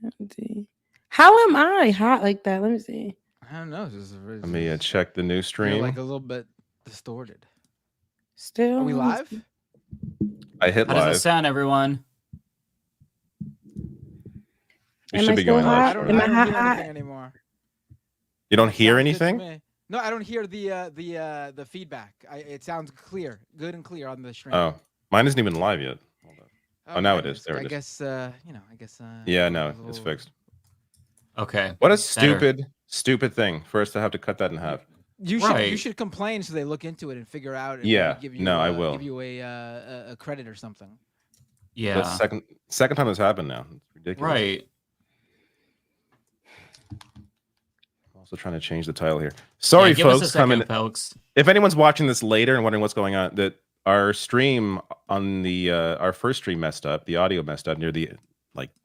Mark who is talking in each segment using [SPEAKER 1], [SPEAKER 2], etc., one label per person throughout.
[SPEAKER 1] Let me see. How am I hot like that? Let me see.
[SPEAKER 2] I don't know.
[SPEAKER 3] Let me check the new
[SPEAKER 2] You're
[SPEAKER 3] stream.
[SPEAKER 2] like a little bit distorted.
[SPEAKER 1] Still,
[SPEAKER 2] Are we live?
[SPEAKER 3] I hit
[SPEAKER 4] How
[SPEAKER 3] live.
[SPEAKER 4] does it sound, everyone?
[SPEAKER 3] You should be going
[SPEAKER 1] hot?
[SPEAKER 3] live.
[SPEAKER 2] I don't
[SPEAKER 1] Am I
[SPEAKER 2] hear
[SPEAKER 1] hot?
[SPEAKER 2] anything anymore.
[SPEAKER 3] You don't hear
[SPEAKER 2] Sounds good to
[SPEAKER 3] anything?
[SPEAKER 2] me. No, I don't hear the feedback. It sounds clear, good and clear on the stream.
[SPEAKER 3] Oh, mine isn't even live yet. Hold on. Oh, now it is. There
[SPEAKER 2] I
[SPEAKER 3] it is.
[SPEAKER 2] guess I guess.
[SPEAKER 3] Yeah, no, it's fixed.
[SPEAKER 4] Okay.
[SPEAKER 3] What a stupid thing for us to have to cut that in half.
[SPEAKER 2] You should complain so they look into it and figure out. And
[SPEAKER 3] Yeah,
[SPEAKER 2] give you,
[SPEAKER 3] no, I will.
[SPEAKER 2] give you a credit or something.
[SPEAKER 4] Yeah.
[SPEAKER 3] The second time this happened now. It's ridiculous.
[SPEAKER 4] Right.
[SPEAKER 3] I'm also trying to change the title here. Sorry,
[SPEAKER 4] give
[SPEAKER 3] folks.
[SPEAKER 4] us a second, folks.
[SPEAKER 3] If anyone's watching this later and wondering what's going on, that our stream on the our first stream messed up. The audio messed up near the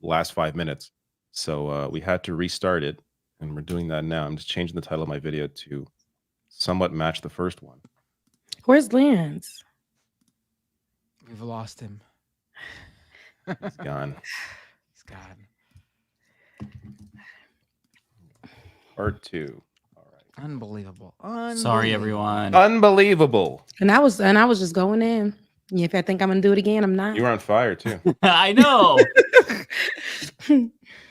[SPEAKER 3] last 5 minutes, so we had to restart it, and we're doing that now. I'm just changing the title of my video to somewhat match the first one.
[SPEAKER 1] Where's Lance?
[SPEAKER 2] We've lost him.
[SPEAKER 3] He's gone.
[SPEAKER 2] He's gone.
[SPEAKER 3] Part 2. All right.
[SPEAKER 2] Unbelievable.
[SPEAKER 4] Sorry, everyone.
[SPEAKER 3] Unbelievable.
[SPEAKER 1] And I was just going in. If I think I'm gonna do it again, I'm not.
[SPEAKER 3] You were on fire too.
[SPEAKER 4] I know.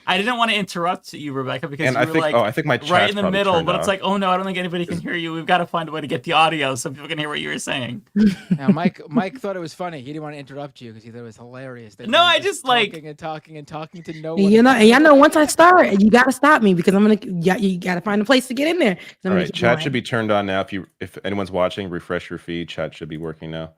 [SPEAKER 4] I didn't want to interrupt you, Rebecca, because
[SPEAKER 3] And
[SPEAKER 4] you were
[SPEAKER 3] I think my chat's
[SPEAKER 4] right in the
[SPEAKER 3] probably
[SPEAKER 4] middle.
[SPEAKER 3] turned
[SPEAKER 4] But it's
[SPEAKER 3] off.
[SPEAKER 4] like, oh no, I don't think anybody can hear you. We've got to find a way to get the audio so people can hear what you were saying.
[SPEAKER 2] Now, Mike thought it was funny. He didn't want to interrupt you because he thought it was hilarious. That
[SPEAKER 4] No,
[SPEAKER 2] you were
[SPEAKER 4] I just
[SPEAKER 2] talking and talking to no one.
[SPEAKER 1] You know, and y'all know once I start, you gotta stop me because I'm gonna. You gotta find a place to get in there.
[SPEAKER 3] All right, chat should be turned on now. If anyone's watching, refresh your feed. Chat should be working now.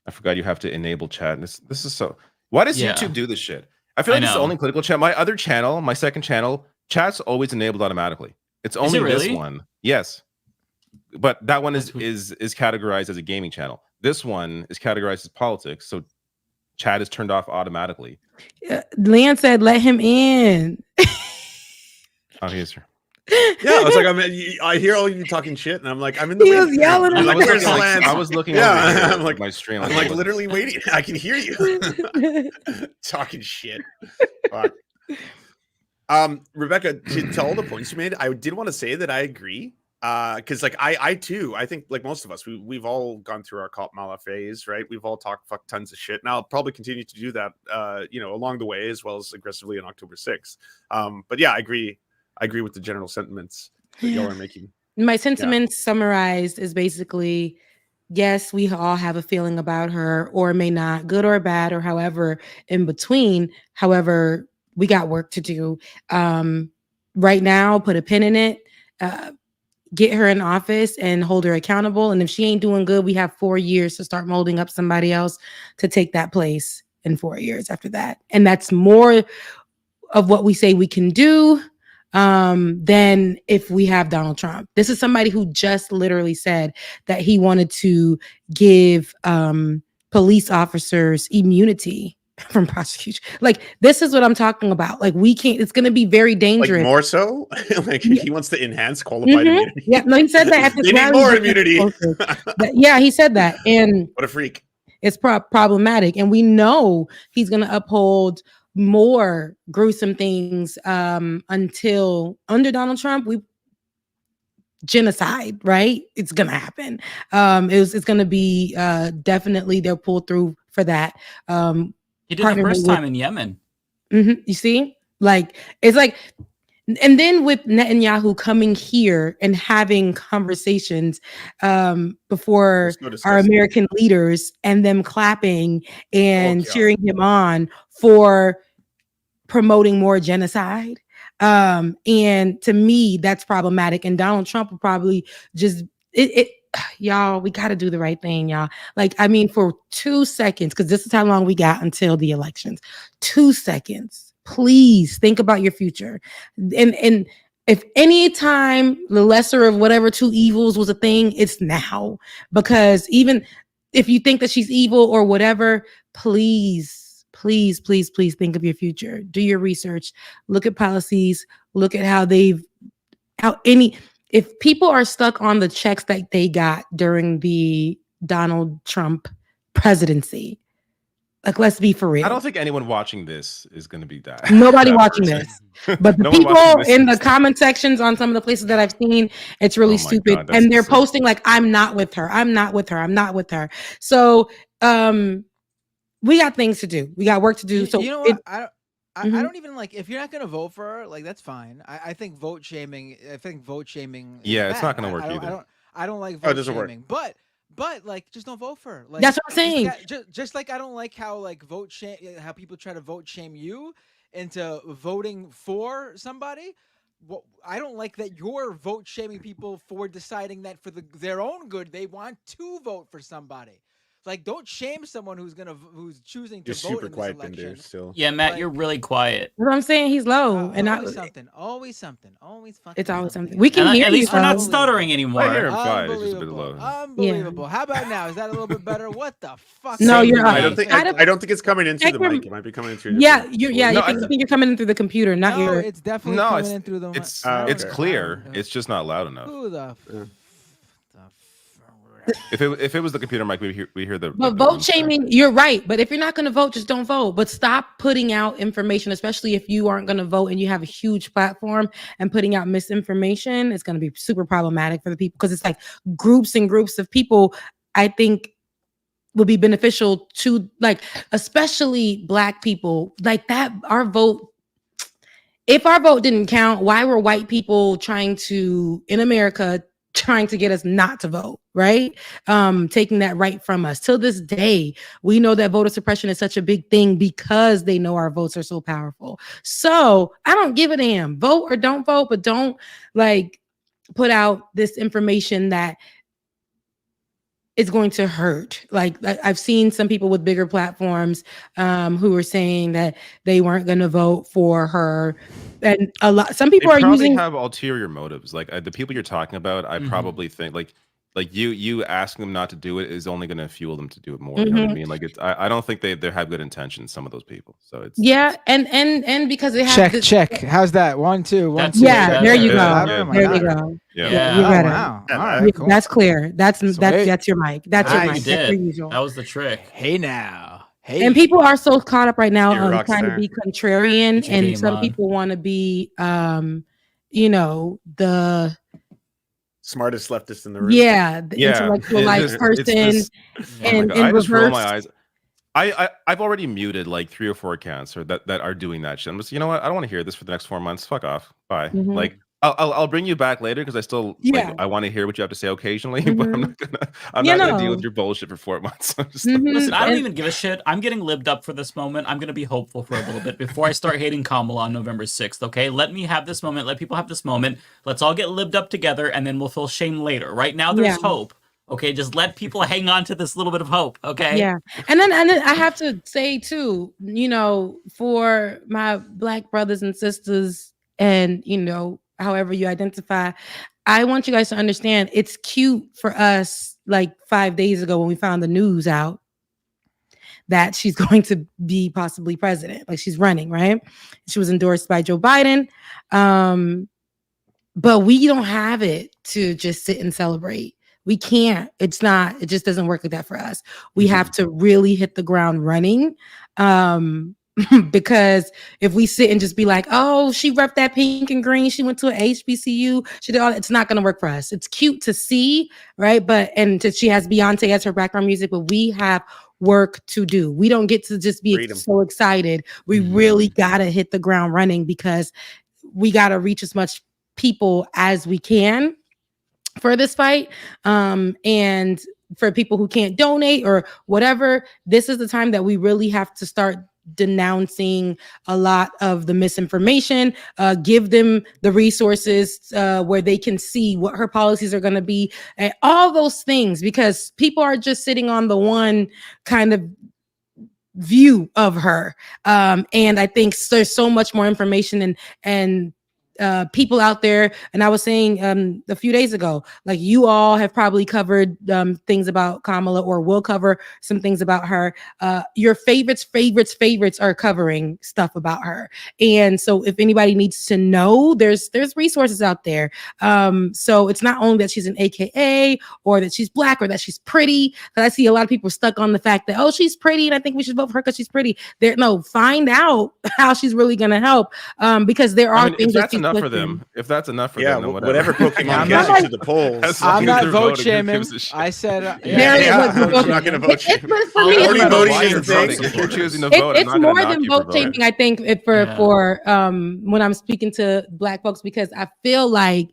[SPEAKER 3] I forgot you have to enable chat. This is so. Why does YouTube do this shit? I feel like it's only political chat. My other channel, my second channel, chat's always enabled automatically. It's only this one. Yes, but that one is categorized as a gaming channel. This one is categorized as politics. So chat is turned off automatically.
[SPEAKER 1] Leon said, "Let him in."
[SPEAKER 3] Oh, he's here.
[SPEAKER 5] Yeah, I was like, I hear all you talking shit, and I'm like, I'm in the.
[SPEAKER 1] He was yelling.
[SPEAKER 3] I was looking.
[SPEAKER 5] Yeah, I'm like
[SPEAKER 3] my stream.
[SPEAKER 5] I'm like literally waiting. I can hear you talking shit. Fuck. Rebecca, to all the points you made, I did want to say that I agree. Because I too, I think like most of us, we've all gone through our Kamala phase, right? We've all talked fuck tons of shit, and I'll probably continue to do that, along the way as well as aggressively on October 6th. But yeah, I agree with the general sentiments that y'all are making.
[SPEAKER 1] My sentiments summarized is basically, yes, we all have a feeling about her, or may not, good or bad, or however in between. However, we got work to do. Right now, put a pin in it. Get her in office and hold her accountable. And if she ain't doing good, we have 4 years to start molding up somebody else to take that place in 4 years after that. And that's more of what we say we can do than if we have Donald Trump. This is somebody who just literally said that he wanted to give police officers immunity from prosecution. Like, this is what I'm talking about. Like, we can't, it's going to be very dangerous.
[SPEAKER 5] Like, more so? Like, he wants to enhance qualified immunity.
[SPEAKER 1] Yeah, no, he said that at this
[SPEAKER 5] They need more immunity.
[SPEAKER 1] Yeah, he said that. And
[SPEAKER 5] what a freak.
[SPEAKER 1] It's problematic. And we know he's going to uphold more gruesome things until under Donald Trump, genocide, right? It's going to happen. It's going to be definitely, they'll pull through for that.
[SPEAKER 4] He did the first time in Yemen.
[SPEAKER 1] You see? Like, it's like, and then with Netanyahu coming here and having conversations before our American leaders and them clapping and cheering him on for promoting more genocide. And to me, that's problematic. And Donald Trump will probably just, y'all, we got to do the right thing, y'all. Like, I mean, for 2 seconds, because this is how long we got until the elections. 2 seconds, please think about your future. And if any time the lesser of whatever two evils was a thing, it's now. Because even if you think that she's evil or whatever, please think of your future. Do your research. Look at policies. Look at if people are stuck on the checks that they got during the Donald Trump presidency, Like, let's be for real.
[SPEAKER 3] I don't think anyone watching this is going to be that.
[SPEAKER 1] Nobody
[SPEAKER 3] that
[SPEAKER 1] watching
[SPEAKER 3] person.
[SPEAKER 1] this. But the
[SPEAKER 3] No one
[SPEAKER 1] people
[SPEAKER 3] watching this
[SPEAKER 1] in the
[SPEAKER 3] is-
[SPEAKER 1] comment sections on some of the places that I've seen, it's really
[SPEAKER 3] Oh my
[SPEAKER 1] stupid.
[SPEAKER 3] God, that's
[SPEAKER 1] And they're
[SPEAKER 3] insane.
[SPEAKER 1] posting like, I'm not with her. I'm not with her. I'm not with her. So we got things to do. We got work to do. So
[SPEAKER 2] you know what? I
[SPEAKER 1] Mhm.
[SPEAKER 2] don't even like, if you're not gonna vote for her, like, that's fine. I think vote shaming. Is
[SPEAKER 3] Yeah, it's
[SPEAKER 2] bad.
[SPEAKER 3] not gonna work either.
[SPEAKER 2] I don't like
[SPEAKER 5] Oh, it
[SPEAKER 2] vote
[SPEAKER 5] doesn't work.
[SPEAKER 2] shaming. But like, just don't vote for her. Like,
[SPEAKER 1] That's what I'm saying.
[SPEAKER 2] Just like I don't like how like vote shame, how people try to vote shame you into voting for somebody. Well, I don't like that you're vote shaming people for deciding that for their own good they want to vote for somebody. Like, don't shame someone who's choosing to
[SPEAKER 5] You're
[SPEAKER 2] vote
[SPEAKER 5] super
[SPEAKER 2] in this
[SPEAKER 5] quiet,
[SPEAKER 2] election.
[SPEAKER 5] Bender, still.
[SPEAKER 4] Yeah, Matt,
[SPEAKER 2] Like-
[SPEAKER 4] you're really quiet.
[SPEAKER 1] what I'm saying, he's low. And
[SPEAKER 2] always something, always fucking.
[SPEAKER 1] it's always something. We can
[SPEAKER 4] And
[SPEAKER 1] hear
[SPEAKER 4] at
[SPEAKER 1] you.
[SPEAKER 4] least we're not
[SPEAKER 1] though.
[SPEAKER 4] stuttering
[SPEAKER 3] I hear
[SPEAKER 4] anymore.
[SPEAKER 3] him fine. It's just a bit low.
[SPEAKER 2] Unbelievable. How about now? Is that a little bit better? What the fuck?
[SPEAKER 1] No,
[SPEAKER 2] Same
[SPEAKER 1] you're
[SPEAKER 2] to
[SPEAKER 1] up.
[SPEAKER 2] me.
[SPEAKER 5] I don't think it's coming into
[SPEAKER 1] Check
[SPEAKER 5] the
[SPEAKER 1] your-
[SPEAKER 5] mic. It might be coming in through.
[SPEAKER 1] Yeah,
[SPEAKER 5] different-
[SPEAKER 1] I
[SPEAKER 3] I
[SPEAKER 1] think you're coming in through the computer, not
[SPEAKER 2] No,
[SPEAKER 1] your.
[SPEAKER 2] it's definitely
[SPEAKER 3] No,
[SPEAKER 2] coming in through the.
[SPEAKER 3] It's
[SPEAKER 2] I don't
[SPEAKER 3] it's
[SPEAKER 2] know.
[SPEAKER 3] clear.
[SPEAKER 2] I don't know.
[SPEAKER 3] It's just not loud enough.
[SPEAKER 2] Who the?
[SPEAKER 3] If it was the computer mic, we hear the.
[SPEAKER 1] But
[SPEAKER 3] the
[SPEAKER 1] vote
[SPEAKER 3] room
[SPEAKER 1] shaming, you're right. But if you're not going to vote, just don't vote. But stop putting out information, especially if you aren't going to vote and you have a huge platform, and putting out misinformation. It's going to be super problematic for the people, because it's like groups and groups of people, I think, would be beneficial to, like, especially Black people, like that. Our vote, if our vote didn't count, why were white people in America trying to get us not to vote, right? Taking that right from us. Till this day, we know that voter suppression is such a big thing because they know our votes are so powerful. So I don't give a damn. Vote or don't vote, but don't like put out this information that is going to hurt. Like I've seen some people with bigger platforms who were saying that they weren't going to vote for her, and some people
[SPEAKER 3] They
[SPEAKER 1] are
[SPEAKER 3] probably
[SPEAKER 1] using
[SPEAKER 3] have ulterior motives. Like the people you're talking about, I probably think like you asking them not to do it is only going to fuel them to do it more. You know what I mean? Like I don't think they have good intentions. Some of those people. So it's
[SPEAKER 1] and because they have
[SPEAKER 2] Check. How's that? 1, 2, 1,
[SPEAKER 4] That's
[SPEAKER 2] 2.
[SPEAKER 1] Yeah,
[SPEAKER 4] Check.
[SPEAKER 1] there you go.
[SPEAKER 3] Yeah.
[SPEAKER 2] Louder? Am I
[SPEAKER 1] There you
[SPEAKER 2] louder?
[SPEAKER 1] go.
[SPEAKER 3] yeah.
[SPEAKER 1] You're
[SPEAKER 2] Oh,
[SPEAKER 1] better.
[SPEAKER 2] wow. All
[SPEAKER 5] Yeah,
[SPEAKER 2] right, cool.
[SPEAKER 1] That's clear. That's
[SPEAKER 2] Sweet.
[SPEAKER 1] your mic. That's your
[SPEAKER 2] Nice.
[SPEAKER 1] mic.
[SPEAKER 4] You
[SPEAKER 1] That's per
[SPEAKER 4] did.
[SPEAKER 1] usual.
[SPEAKER 4] That was the trick.
[SPEAKER 2] Hey now. Hey.
[SPEAKER 1] And people are so caught up right now
[SPEAKER 5] You're a rock
[SPEAKER 1] trying to
[SPEAKER 5] star.
[SPEAKER 1] be contrarian,
[SPEAKER 4] Get your
[SPEAKER 1] and
[SPEAKER 4] game
[SPEAKER 1] some
[SPEAKER 4] on.
[SPEAKER 1] people want to be the
[SPEAKER 5] Smartest leftist in the room.
[SPEAKER 1] the
[SPEAKER 3] Yeah.
[SPEAKER 1] intellectualized
[SPEAKER 3] It's
[SPEAKER 1] person.
[SPEAKER 3] this-
[SPEAKER 4] Yeah.
[SPEAKER 1] And
[SPEAKER 3] I just roll my
[SPEAKER 1] reverse.
[SPEAKER 3] eyes. I've already muted like 3 or 4 accounts that are doing that shit. I'm just, you know what? I don't want to hear this for the next 4 months. Fuck off. Bye.
[SPEAKER 1] Mhm.
[SPEAKER 3] Like I'll bring you back later because I still
[SPEAKER 1] Yeah.
[SPEAKER 3] I want to hear what you have to say occasionally, but I'm
[SPEAKER 1] Mhm.
[SPEAKER 3] not gonna deal with your bullshit for 4 months. I'm just like,
[SPEAKER 1] Mhm.
[SPEAKER 4] Listen, I don't
[SPEAKER 1] And-
[SPEAKER 4] even give a shit. I'm getting libbed up for this moment. I'm going to be hopeful for a little bit before I start hating Kamala on November 6th, okay? Let me have this moment. Let people have this moment. Let's all get libbed up together, and then we'll feel shame later. Right now, there's
[SPEAKER 1] Yeah.
[SPEAKER 4] hope, okay? Just let people hang on to this little bit of hope, okay?
[SPEAKER 1] Yeah. And then I have to say too, for my Black brothers and sisters, and however you identify, I want you guys to understand it's cute for us, like 5 days ago when we found the news out that she's going to be possibly president, like she's running, right? She was endorsed by Joe Biden. But we don't have it to just sit and celebrate. We can't. It just doesn't work like that for us. We have to really hit the ground running. Because if we sit and just be like, oh, she repped that pink and green, she went to an HBCU, she did all that, it's not going to work for us. It's cute to see, right? She has Beyonce as her background music, but we have work to do. We don't get to just be
[SPEAKER 5] Freedom.
[SPEAKER 1] so excited. We really got to hit the ground running, because we got to reach as much people as we can for this fight. And for people who can't donate or whatever, this is the time that we really have to start denouncing a lot of the misinformation, give them the resources where they can see what her policies are going to be, and all those things, because people are just sitting on the one kind of view of her. And I think there's so much more information and people out there, and I was saying a few days ago, like you all have probably covered things about Kamala or will cover some things about her. Your favorites are covering stuff about her. And so if anybody needs to know, there's resources out there. So it's not only that she's an AKA or that she's Black or that she's pretty. Because I see a lot of people stuck on the fact that, oh, she's pretty and I think we should vote for her because she's pretty. Find out how she's really going to help, because there are things
[SPEAKER 3] that enough for them. If that's enough for them, then
[SPEAKER 5] whatever Pokemon gets you to the polls.
[SPEAKER 2] I'm not vote shaming. I said,
[SPEAKER 5] I'm not going to vote shame.
[SPEAKER 3] If you're choosing to vote,
[SPEAKER 1] it's more than vote shaming. I think for when I'm speaking to Black folks, because I feel like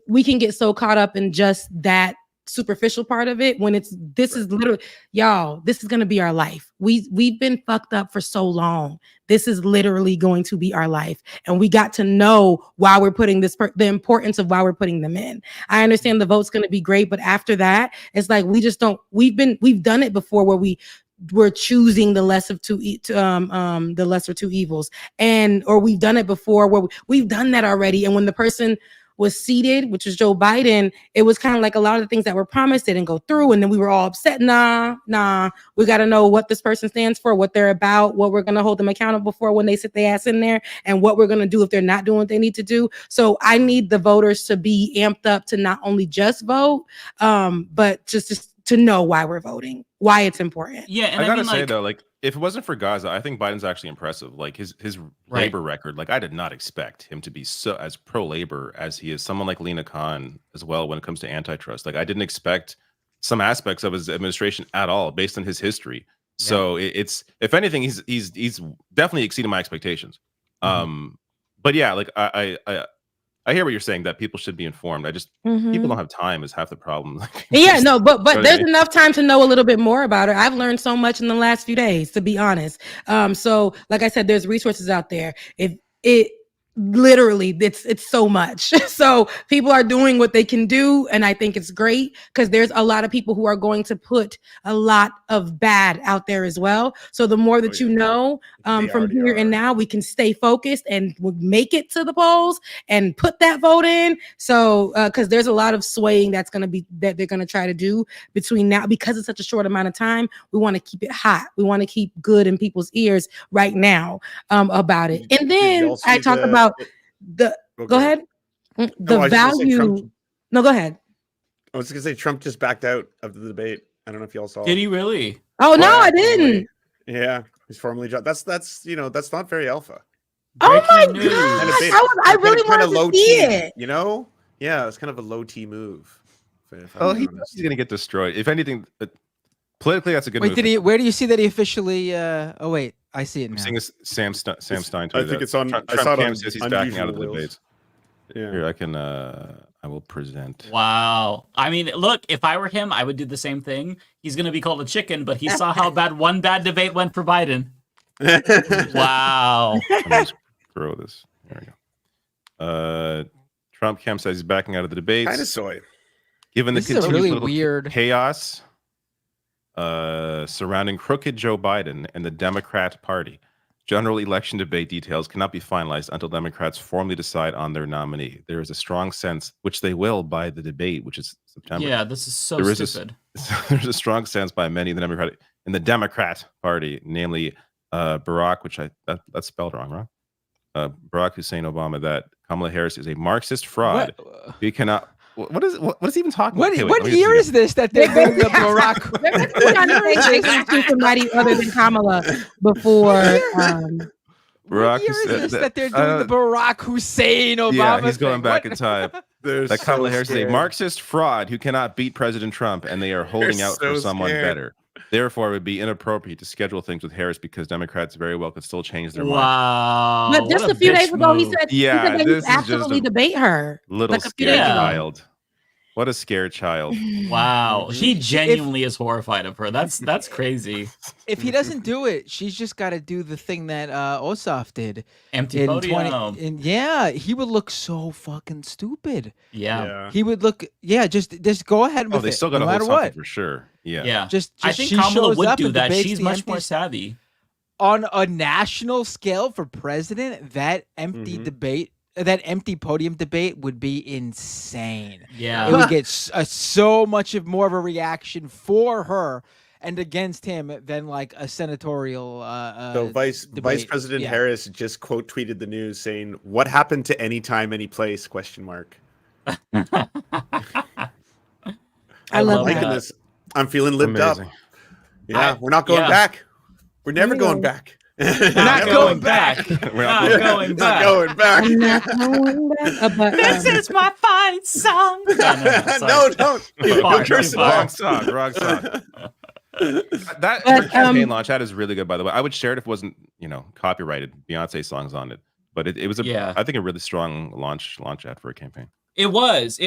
[SPEAKER 1] we can get so caught up in just that superficial part of it when this is literally, y'all, this is going to be our life. We've been fucked up for so long. This is literally going to be our life, and we got to know why we're putting the importance of why we're putting them in. I understand the vote's going to be great, but after that, it's like we just don't. We've done it before where we're choosing the lesser of two evils, or we've done it before where we've done that already, and when the person was seated, which was Joe Biden, it was kind of like a lot of the things that were promised didn't go through. And then we were all upset. Nah, we got to know what this person stands for, what they're about, what we're going to hold them accountable for when they sit their ass in there, and what we're going to do if they're not doing what they need to do. So I need the voters to be amped up to not only just vote, but just to know why we're voting, why it's important.
[SPEAKER 4] Yeah. And
[SPEAKER 3] I gotta say though, like, if it wasn't for Gaza, I think Biden's actually impressive. Like his labor record, like I did not expect him to be so as pro-labor as he is. Someone like Lena Khan as well when it comes to antitrust. Like I didn't expect some aspects of his administration at all based on his history. Yeah. So it's if anything, he's definitely exceeding my expectations. But yeah, like I hear what you're saying that people should be informed. I just people don't have time is half the problem.
[SPEAKER 1] But there's enough time to know a little bit more about her. I've learned so much in the last few days, to be honest. So like I said, there's resources out there. Literally it's so much. So people are doing what they can do, and I think it's great because there's a lot of people who are going to put a lot of bad out there as well. So the more that you know from here and now, we can stay focused and we'll make it to the polls and put that vote in. So because there's a lot of swaying that they're going to try to do between now, because it's such a short amount of time. We want to keep it hot. We want to keep good in people's ears right now about it. And then I talk about go ahead. The value. No, go ahead.
[SPEAKER 5] I was gonna say Trump just backed out of the debate. I don't know if y'all saw.
[SPEAKER 4] Did he really?
[SPEAKER 1] Oh no, I didn't.
[SPEAKER 5] Yeah, he's formally dropped. That's that's not very alpha.
[SPEAKER 1] Oh my god! I really wanted to see it.
[SPEAKER 5] You know? Yeah, it's kind of a low T move.
[SPEAKER 3] He's gonna get destroyed. If anything, politically, that's a good move.
[SPEAKER 2] Wait, where do you see that he officially? Oh wait, I see it now.
[SPEAKER 3] I'm seeing Sam Stein.
[SPEAKER 5] I think it's on.
[SPEAKER 3] Trump
[SPEAKER 5] I saw it on.
[SPEAKER 3] Says he's backing out of the debates.
[SPEAKER 5] Yeah.
[SPEAKER 3] Here, I can. I will present.
[SPEAKER 4] Wow. I mean, look, if I were him, I would do the same thing. He's gonna be called a chicken, but he saw how bad one bad debate went for Biden. Wow.
[SPEAKER 3] Let me just grow this. There we go. Trump camp says he's backing out of the debates.
[SPEAKER 5] Kind of soy.
[SPEAKER 3] Given the continued
[SPEAKER 2] really
[SPEAKER 3] political
[SPEAKER 2] weird
[SPEAKER 3] chaos surrounding crooked Joe Biden and the Democrat Party, general election debate details cannot be finalized until Democrats formally decide on their nominee. There is a strong sense, which they will by the debate, which is September.
[SPEAKER 4] Yeah, this is so stupid.
[SPEAKER 3] There's a strong sense by many in the Democrat Party, namely Barack, which that's spelled wrong. Barack Hussein Obama, that Kamala Harris is a Marxist fraud. We cannot. What is he even talking about?
[SPEAKER 2] What year is this that they're doing the Barack?
[SPEAKER 1] They're going to somebody other than Kamala before.
[SPEAKER 2] What year is this that they're doing the Barack Hussein Obama?
[SPEAKER 3] Yeah, he's going back in time. That Kamala Harris is a Marxist fraud who cannot beat President Trump, and they are holding out for someone better. Therefore, it would be inappropriate to schedule things with Harris because Democrats very well could still change their mind.
[SPEAKER 4] Wow.
[SPEAKER 1] But just a few days ago, he said that he absolutely debate her.
[SPEAKER 3] Little scared child. What a scared child.
[SPEAKER 4] Wow. He genuinely is horrified of her. That's crazy.
[SPEAKER 2] If he doesn't do it, she's just got to do the thing that Ossoff did.
[SPEAKER 4] Empty podium.
[SPEAKER 2] He would look so fucking stupid.
[SPEAKER 4] Yeah.
[SPEAKER 2] He would look, just go ahead with it.
[SPEAKER 3] They still got to hold something for sure. Yeah.
[SPEAKER 4] I think Kamala would do that. She's much more savvy.
[SPEAKER 2] On a national scale for president, that empty debate that empty podium debate would be insane.
[SPEAKER 4] Yeah.
[SPEAKER 2] It would get so much more of a reaction for her and against him than like a senatorial
[SPEAKER 5] So Vice President Harris just quote tweeted the news saying, "What happened to any time, any place?" ?
[SPEAKER 1] I
[SPEAKER 5] I'm
[SPEAKER 1] love
[SPEAKER 5] liking
[SPEAKER 1] that.
[SPEAKER 5] this. I'm feeling lipped up. Yeah, we're not going back. We're never going back.
[SPEAKER 4] We're not going back. We're not going back.
[SPEAKER 5] Not going back.
[SPEAKER 1] I'm not going back. But,
[SPEAKER 4] This is my fight song.
[SPEAKER 5] No, don't.
[SPEAKER 4] Far,
[SPEAKER 5] curse
[SPEAKER 4] far.
[SPEAKER 3] Wrong song. Wrong song. That campaign launch ad is really good, by the way. I would share it if it wasn't, copyrighted Beyonce songs on it. But it was I think a really strong launch ad for a campaign.
[SPEAKER 4] It was.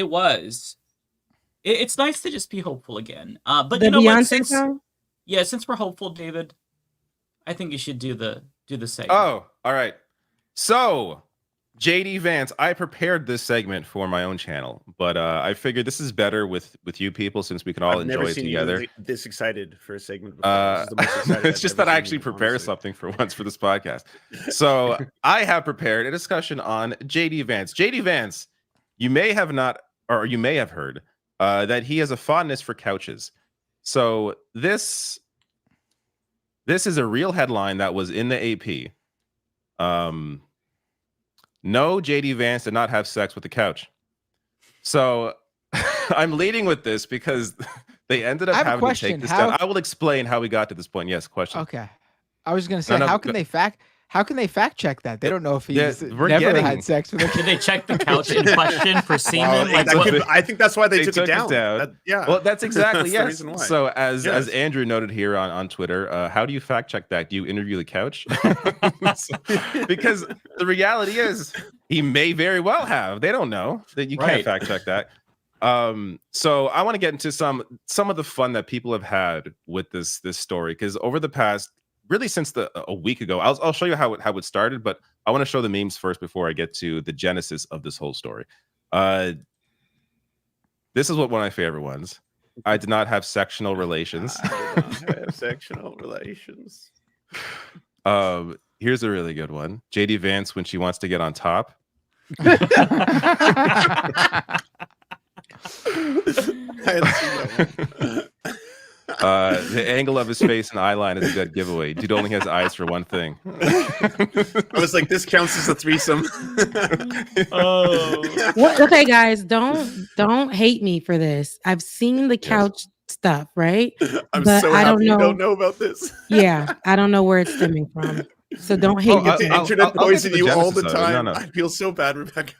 [SPEAKER 4] It's nice to just be hopeful again. But
[SPEAKER 1] the
[SPEAKER 4] you know what?
[SPEAKER 1] Beyonce song?
[SPEAKER 4] Since we're hopeful, David, I think you should do the segment.
[SPEAKER 3] Oh, all right. So, JD Vance, I prepared this segment for my own channel, but I figured this is better with you people since we can all enjoy it together.
[SPEAKER 5] You this excited for a segment before.
[SPEAKER 3] It's just that I actually prepare something for once for this podcast. So I have prepared a discussion on JD Vance. JD Vance, you may have heard that he has a fondness for couches. So this is a real headline that was in the AP. No, JD Vance did not have sex with the couch. So I'm leading with this because they ended up having to take this down. I will explain how we got to this point. Yes, question.
[SPEAKER 2] Okay. I was going to say, how can they fact check that? They don't know if he's never had sex with a couch.
[SPEAKER 4] Did they check the couch in question for semen?
[SPEAKER 5] I think that's why they took it down.
[SPEAKER 3] Well, that's exactly
[SPEAKER 5] the reason why.
[SPEAKER 3] So as Andrew noted here on Twitter, how do you fact check that? Do you interview the couch? Because the reality is he may very well have. They don't know that you can't fact check that. So I want to get into some of the fun that people have had with this story, because over the past, really since a week ago, I'll show you how it started, but I want to show the memes first before I get to the genesis of this whole story. This is one of my favorite ones. I did not have sectional relations.
[SPEAKER 5] I did not have sectional relations.
[SPEAKER 3] Here's a really good one. JD Vance when she wants to get on top.
[SPEAKER 5] I hadn't seen that one.
[SPEAKER 3] The angle of his face and eye line is a good giveaway. Dude only has eyes for one thing.
[SPEAKER 5] I was like, this counts as a threesome.
[SPEAKER 1] What? Okay, guys, don't hate me for this. I've seen the couch stuff, right?
[SPEAKER 5] I'm
[SPEAKER 1] but
[SPEAKER 5] so happy you don't know about this.
[SPEAKER 1] Yeah, I don't know where it's stemming from. So don't hate me.
[SPEAKER 5] The internet poison you all the time.
[SPEAKER 3] No.
[SPEAKER 5] I feel so bad, Rebecca.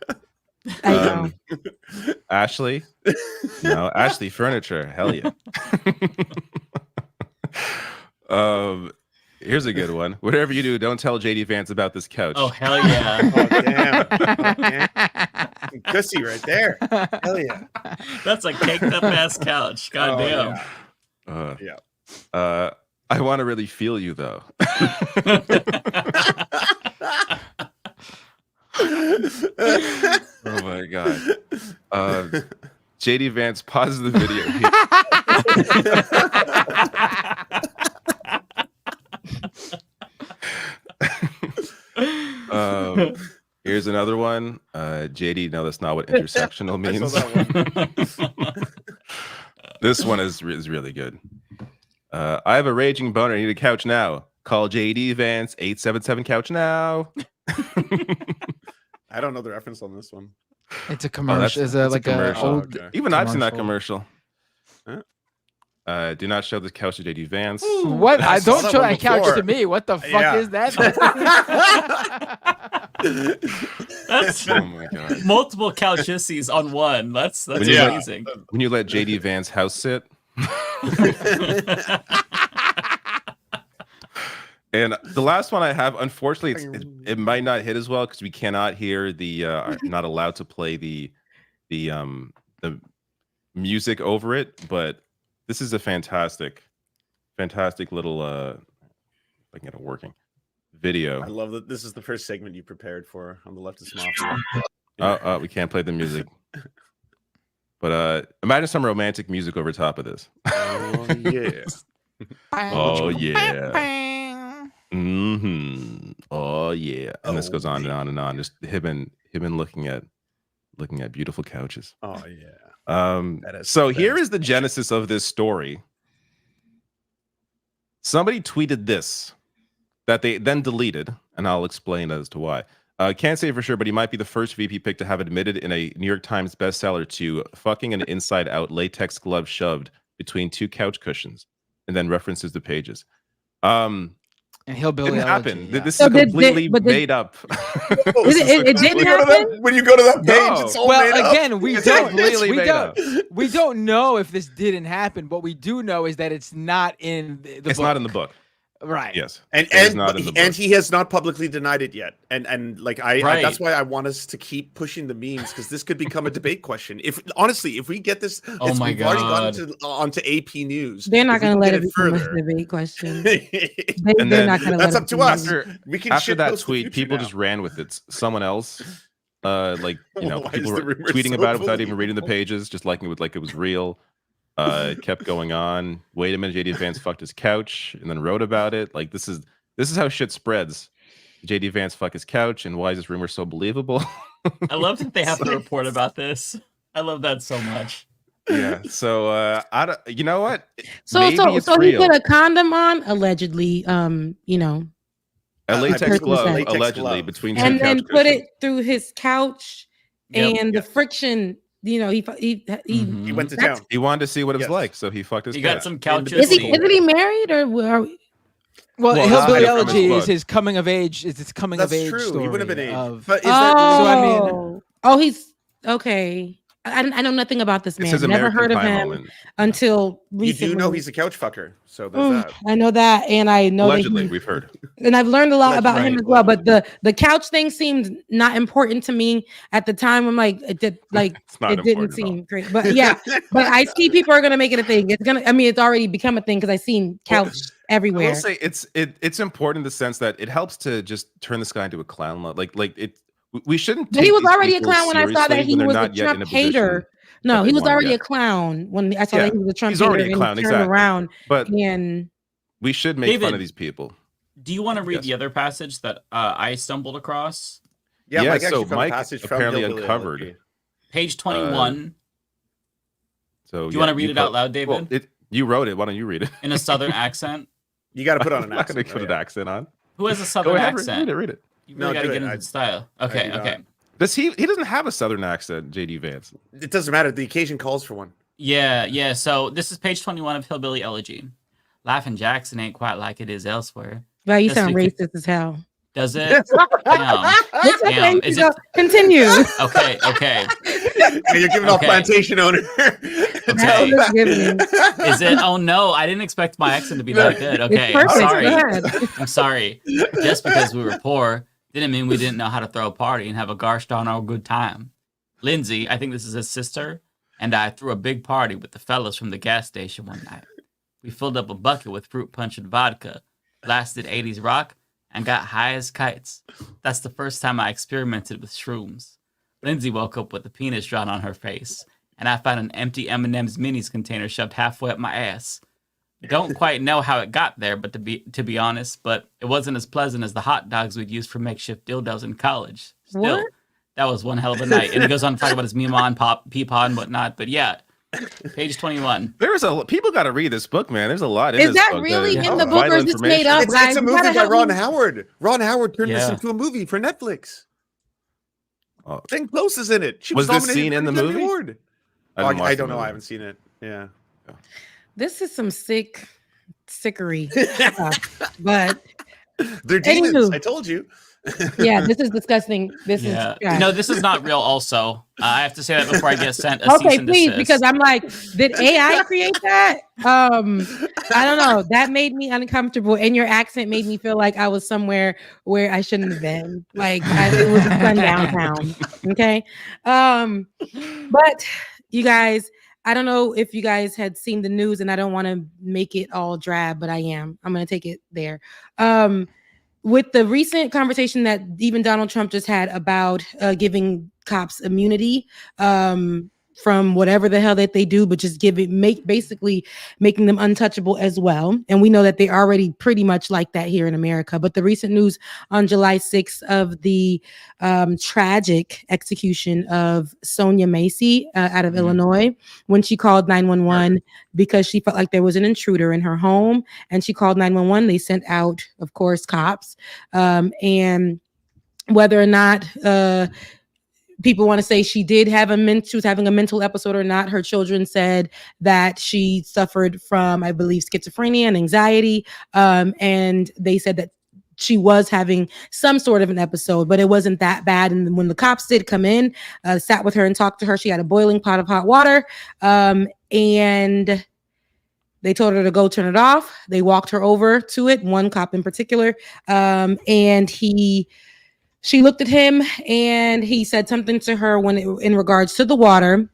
[SPEAKER 1] I know.
[SPEAKER 3] Ashley? No, Ashley Furniture. Hell yeah. Here's a good one. Whatever you do, don't tell JD Vance about this couch.
[SPEAKER 4] Oh, hell yeah.
[SPEAKER 5] Oh, damn. Pussy right there. Hell yeah.
[SPEAKER 4] That's a caked up ass couch. God damn.
[SPEAKER 5] Yeah.
[SPEAKER 3] I want to really feel you, though. Oh my god. JD Vance pauses the video. Here's another one. JD, no, that's not what intersectional means. This one is really good. I have a raging boner. I need a couch now. Call JD Vance 877 couch now.
[SPEAKER 5] I don't know the reference on this one.
[SPEAKER 2] It's a commercial. Is it like a old?
[SPEAKER 3] Okay. Even I've seen that commercial. Huh? Do not show the couch to JD Vance.
[SPEAKER 2] What? I don't show that couch to me. What the fuck is that?
[SPEAKER 4] That's
[SPEAKER 3] oh my god!
[SPEAKER 4] Multiple couchissies on one. That's amazing.
[SPEAKER 3] When you let JD Vance house sit. And the last one I have, unfortunately, it might not hit as well because we cannot hear are not allowed to play the music over it. But this is a fantastic little if I can get it working video.
[SPEAKER 5] I love that this is the first segment you prepared for on the Leftist Mafia.
[SPEAKER 3] Oh, we can't play the music. But imagine some romantic music over top of this.
[SPEAKER 5] Oh yeah.
[SPEAKER 3] Oh yeah. Oh yeah, and this goes on and on and on. Just him and looking at beautiful couches.
[SPEAKER 5] Oh yeah.
[SPEAKER 3] So here is the genesis of this story. Somebody tweeted this that they then deleted, and I'll explain as to why. Can't say for sure, but he might be the first VP pick to have admitted in a New York Times bestseller to fucking an inside-out latex glove shoved between two couch cushions, and then references the pages.
[SPEAKER 2] And Hillbilly
[SPEAKER 3] didn't happen.
[SPEAKER 2] Yeah.
[SPEAKER 3] This is completely made up.
[SPEAKER 1] It didn't happen?
[SPEAKER 5] When you go to that page, it's all made up.
[SPEAKER 2] Again, we don't know if this didn't happen. What we do know is that it's not in the book.
[SPEAKER 3] It's not in the book.
[SPEAKER 2] Right.
[SPEAKER 3] Yes.
[SPEAKER 5] And he has not publicly denied it yet. And like I that's why I want us to keep pushing the memes, because this could become a debate question. If we get this,
[SPEAKER 4] we've
[SPEAKER 5] already gone onto AP News.
[SPEAKER 1] They're not going to let it become a debate question. They're not going to let it.
[SPEAKER 5] That's up to us.
[SPEAKER 3] After that tweet, people just ran with it. Someone else, people were tweeting about it without even reading the pages, just liking it like it was real. It kept going on. Wait a minute, JD Vance fucked his couch, and then wrote about it. Like this is how shit spreads. JD Vance fucked his couch, and why is this rumor so believable?
[SPEAKER 4] I love that they have to report about this. I love that so much.
[SPEAKER 3] Yeah. So I don't. You know what?
[SPEAKER 1] So he put a condom on, allegedly. A
[SPEAKER 3] latex glove, allegedly, between two
[SPEAKER 1] and then
[SPEAKER 3] couch
[SPEAKER 1] put
[SPEAKER 3] cushions.
[SPEAKER 1] it through his couch, and the friction. He
[SPEAKER 5] went to town.
[SPEAKER 3] He wanted to see what it was like, so he fucked his couch.
[SPEAKER 4] He got some couches.
[SPEAKER 1] Isn't he married or?
[SPEAKER 2] Well, Hillbilly Elegy is his coming of age. It's his coming of age story.
[SPEAKER 5] He would have been age.
[SPEAKER 2] But is that,
[SPEAKER 1] he's okay. I know nothing about this man. Never
[SPEAKER 3] American
[SPEAKER 1] heard of
[SPEAKER 3] Pie
[SPEAKER 1] him
[SPEAKER 3] moment.
[SPEAKER 1] until recently.
[SPEAKER 5] You do know he's a couch fucker, so there's that.
[SPEAKER 1] I know that, and I know
[SPEAKER 3] allegedly we've heard,
[SPEAKER 1] and I've learned a lot about him as well. But the couch thing seemed not important to me at the time. I'm like, it didn't seem great, but yeah. But I see people are gonna make it a thing. It's already become a thing because I've seen couch everywhere.
[SPEAKER 3] I will say it's important in the sense that it helps to just turn this guy into a clown. We shouldn't.
[SPEAKER 1] But he was already a clown when I saw that he was a Trump hater. No, he was already a clown when I saw that he was a Trump hater. He's already a clown, exactly. Around,
[SPEAKER 3] but we should make fun of these people.
[SPEAKER 4] Do you want to read the other passage that I stumbled across?
[SPEAKER 3] Yeah, so Mike apparently uncovered
[SPEAKER 4] page 21.
[SPEAKER 3] So
[SPEAKER 4] do you want to read it out loud, David?
[SPEAKER 3] Well, you wrote it. Why don't you read it
[SPEAKER 4] in a Southern accent?
[SPEAKER 5] You got to put on an accent.
[SPEAKER 3] I'm not going to put an accent on.
[SPEAKER 4] Who has a Southern accent?
[SPEAKER 3] Read it.
[SPEAKER 4] You really got to get into the style. Okay.
[SPEAKER 3] Does he doesn't have a Southern accent, JD Vance.
[SPEAKER 5] It doesn't matter. The occasion calls for one.
[SPEAKER 4] Yeah. So this is page 21 of Hillbilly Elegy. Life in Jackson ain't quite like it is elsewhere.
[SPEAKER 1] Well, you sound racist as hell.
[SPEAKER 4] Does it? Damn.
[SPEAKER 1] Is it? Continue.
[SPEAKER 4] Okay.
[SPEAKER 5] You're giving off plantation owner.
[SPEAKER 4] Okay. Is it? Oh no, I didn't expect my accent to be that good. Okay, I'm sorry. Just because we were poor didn't mean we didn't know how to throw a party and have a gosh darn all good time. Lindsay, I think this is his sister, and I threw a big party with the fellas from the gas station one night. We filled up a bucket with fruit punch and vodka, blasted 80s rock, and got high as kites. That's the first time I experimented with shrooms. Lindsay woke up with a penis drawn on her face, and I found an empty M&M's minis container shoved halfway up my ass. Don't quite know how it got there, but to be honest, but it wasn't as pleasant as the hot dogs we'd used for makeshift dildos in college. Still, that was one hell of a night. And he goes on to talk about his Mima and Peepaw and whatnot. But yeah, page 21.
[SPEAKER 3] People got to read this book, man. There's a lot in this book.
[SPEAKER 1] Is that really in the book, or is this made up?
[SPEAKER 5] It's a movie by Ron Howard. Ron Howard turned this into a movie for Netflix. Glenn Close is in it. She was
[SPEAKER 3] this scene in the movie?
[SPEAKER 5] Award. I don't know. I haven't seen it. Yeah.
[SPEAKER 1] This is some sickery stuff, but
[SPEAKER 5] they're demons. I told you.
[SPEAKER 1] Yeah, this is disgusting. This is
[SPEAKER 4] no, this is not real. Also, I have to say that before I get sent a cease and
[SPEAKER 1] please,
[SPEAKER 4] desist.
[SPEAKER 1] because I'm like, did AI create that? I don't know. That made me uncomfortable, and your accent made me feel like I was somewhere where I shouldn't have been. Like it was a sundown town. Okay, but you guys. I don't know if you guys had seen the news, and I don't want to make it all drab, but I am. I'm going to take it there. With the recent conversation that even Donald Trump just had about giving cops immunity, from whatever the hell that they do, but just basically making them untouchable as well. And we know that they're already pretty much like that here in America. But the recent news on July 6th of the tragic execution of Sonya Massey out of Illinois, when she called 911 because she felt like there was an intruder in her home, and she called 911. They sent out, of course, cops. And whether or not people want to say she was having a mental episode or not, her children said that she suffered from, I believe, schizophrenia and anxiety. And they said that she was having some sort of an episode, but it wasn't that bad. And when the cops did come in, sat with her and talked to her, she had a boiling pot of hot water. And they told her to go turn it off. They walked her over to it, one cop in particular. And she looked at him and he said something to her in regards to the water.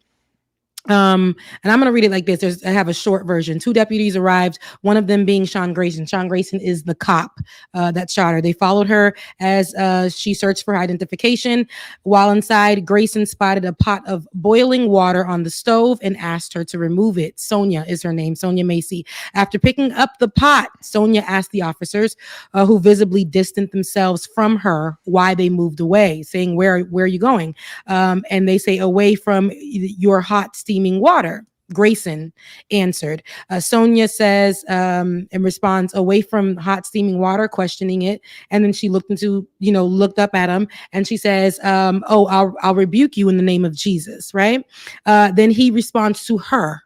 [SPEAKER 1] And I'm going to read it like this. I have a short version. 2 deputies arrived, one of them being Sean Grayson. Sean Grayson is the cop that shot her. They followed her as she searched for identification. While inside, Grayson spotted a pot of boiling water on the stove and asked her to remove it. Sonya is her name, Sonya Massey. After picking up the pot, Sonya asked the officers, who visibly distanced themselves from her, why they moved away, saying, where are you going? And they say, away from your hot steaming water. Grayson answered. Sonya says, in response, away from hot steaming water, questioning it. And then she looked up at him and she says, I'll rebuke you in the name of Jesus. Right. Then he responds to her,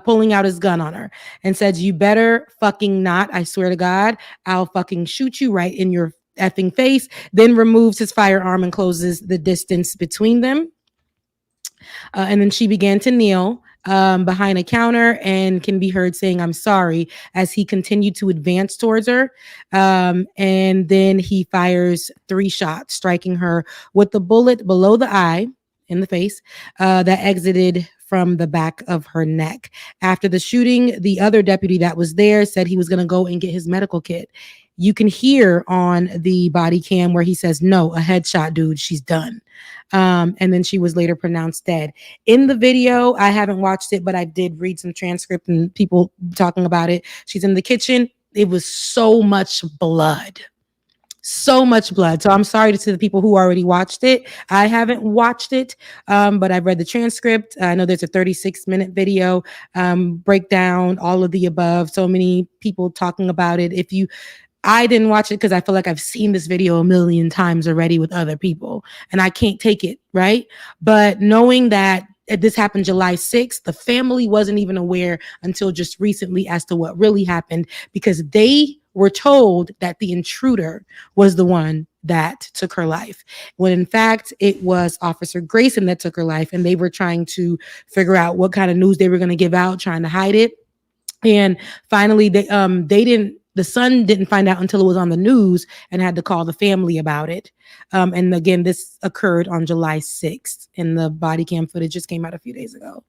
[SPEAKER 1] pulling out his gun on her and says, you better fucking not. I swear to God, I'll fucking shoot you right in your effing face. Then removes his firearm and closes the distance between them. And then she began to kneel behind a counter and can be heard saying, I'm sorry, as he continued to advance towards her. And then he fires 3 shots, striking her with the bullet below the eye in the face that exited from the back of her neck. After the shooting, the other deputy that was there said he was going to go and get his medical kit. You can hear on the body cam where he says, no, a headshot, dude, she's done. And then she was later pronounced dead. In the video, I haven't watched it, but I did read some transcript and people talking about it. She's in the kitchen. It was so much blood. So much blood. So I'm sorry to the people who already watched it. I haven't watched it, but I've read the transcript. I know there's a 36-minute video, breakdown, all of the above. So many people talking about it. I didn't watch it because I feel like I've seen this video a million times already with other people and I can't take it, right? But knowing that this happened July 6th, the family wasn't even aware until just recently as to what really happened, because they were told that the intruder was the one that took her life, when in fact it was Officer Grayson that took her life, and they were trying to figure out what kind of news they were going to give out, trying to hide it. And finally, the son didn't find out until it was on the news and had to call the family about it. And again, this occurred on July 6th, and the body cam footage just came out a few days ago.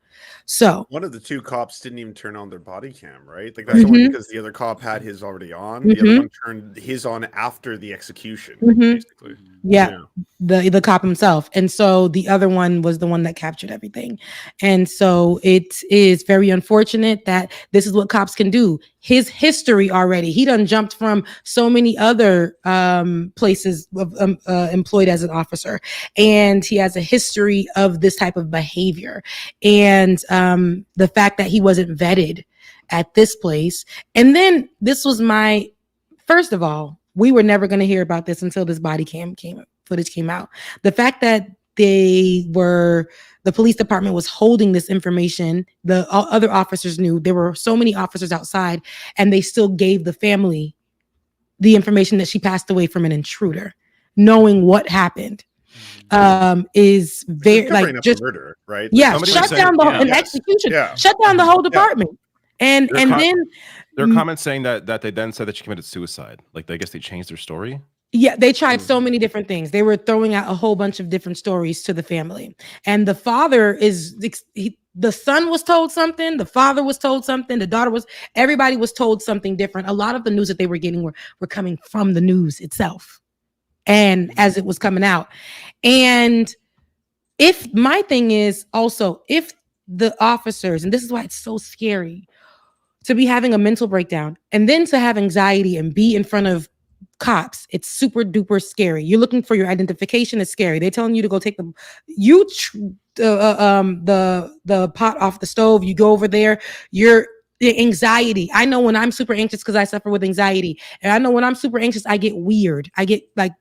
[SPEAKER 1] So
[SPEAKER 5] one of the 2 cops didn't even turn on their body cam, right? Like that's only because the other cop had his already on. The other one turned his on after the execution, basically.
[SPEAKER 1] Yeah, the cop himself. And so the other one was the one that captured everything. And so it is very unfortunate that this is what cops can do. His history already, he done jumped from so many other places employed as an officer, and he has a history of this type of behavior. And the fact that he wasn't vetted at this place. And then this was first of all, we were never going to hear about this until this body cam footage came out. The fact that the police department was holding this information, the other officers knew. There were so many officers outside, and they still gave the family the information that she passed away from an intruder, knowing what happened. Is very like just
[SPEAKER 5] murder, right?
[SPEAKER 1] Yeah, shut down an execution. Yeah. Shut down the whole department. And then
[SPEAKER 3] there are comments saying that they then said that she committed suicide. Like, I guess they changed their story.
[SPEAKER 1] Yeah, they tried so many different things. They were throwing out a whole bunch of different stories to the family. And the father the son was told something, the father was told something, the daughter everybody was told something different. A lot of the news that they were getting were coming from the news itself, and as it was coming out. And if my thing is also, if the officers, and this is why it's so scary to be having a mental breakdown and then to have anxiety and be in front of cops, it's super duper scary. You're looking for your identification. It's scary. They're telling you to go take the pot off the stove. You go over there. The anxiety. I know when I'm super anxious because I suffer with anxiety, and I know when I'm super anxious, I get weird. I get like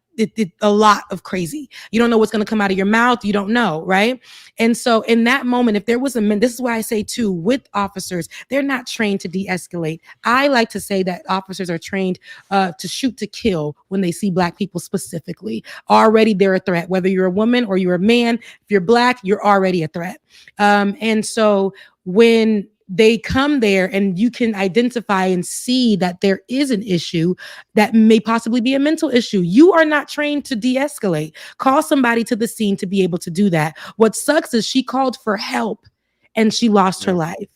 [SPEAKER 1] a lot of crazy. You don't know what's going to come out of your mouth. You don't know, right? And so in that moment, if there was this is why I say too, with officers, they're not trained to de-escalate. I like to say that officers are trained to shoot to kill when they see Black people specifically. Already they're a threat, whether you're a woman or you're a man. If you're Black, you're already a threat. And so when they come there and you can identify and see that there is an issue that may possibly be a mental issue, you are not trained to de-escalate. Call somebody to the scene to be able to do that. What sucks is she called for help and she lost her life.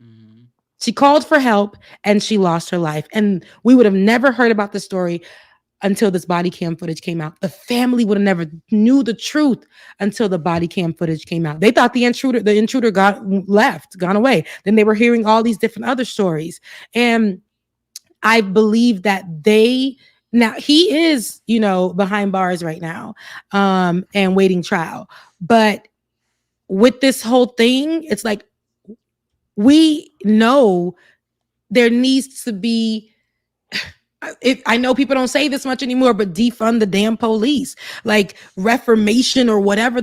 [SPEAKER 1] Mm-hmm. She called for help and she lost her life. And we would have never heard about the story until this body cam footage came out. The family would have never knew the truth until the body cam footage came out. They thought the intruder gone away. Then they were hearing all these different other stories. And I believe that now he is, behind bars right now, and waiting trial. But with this whole thing, it's like, we know there needs to be, I know people don't say this much anymore, but defund the damn police, like reformation or whatever.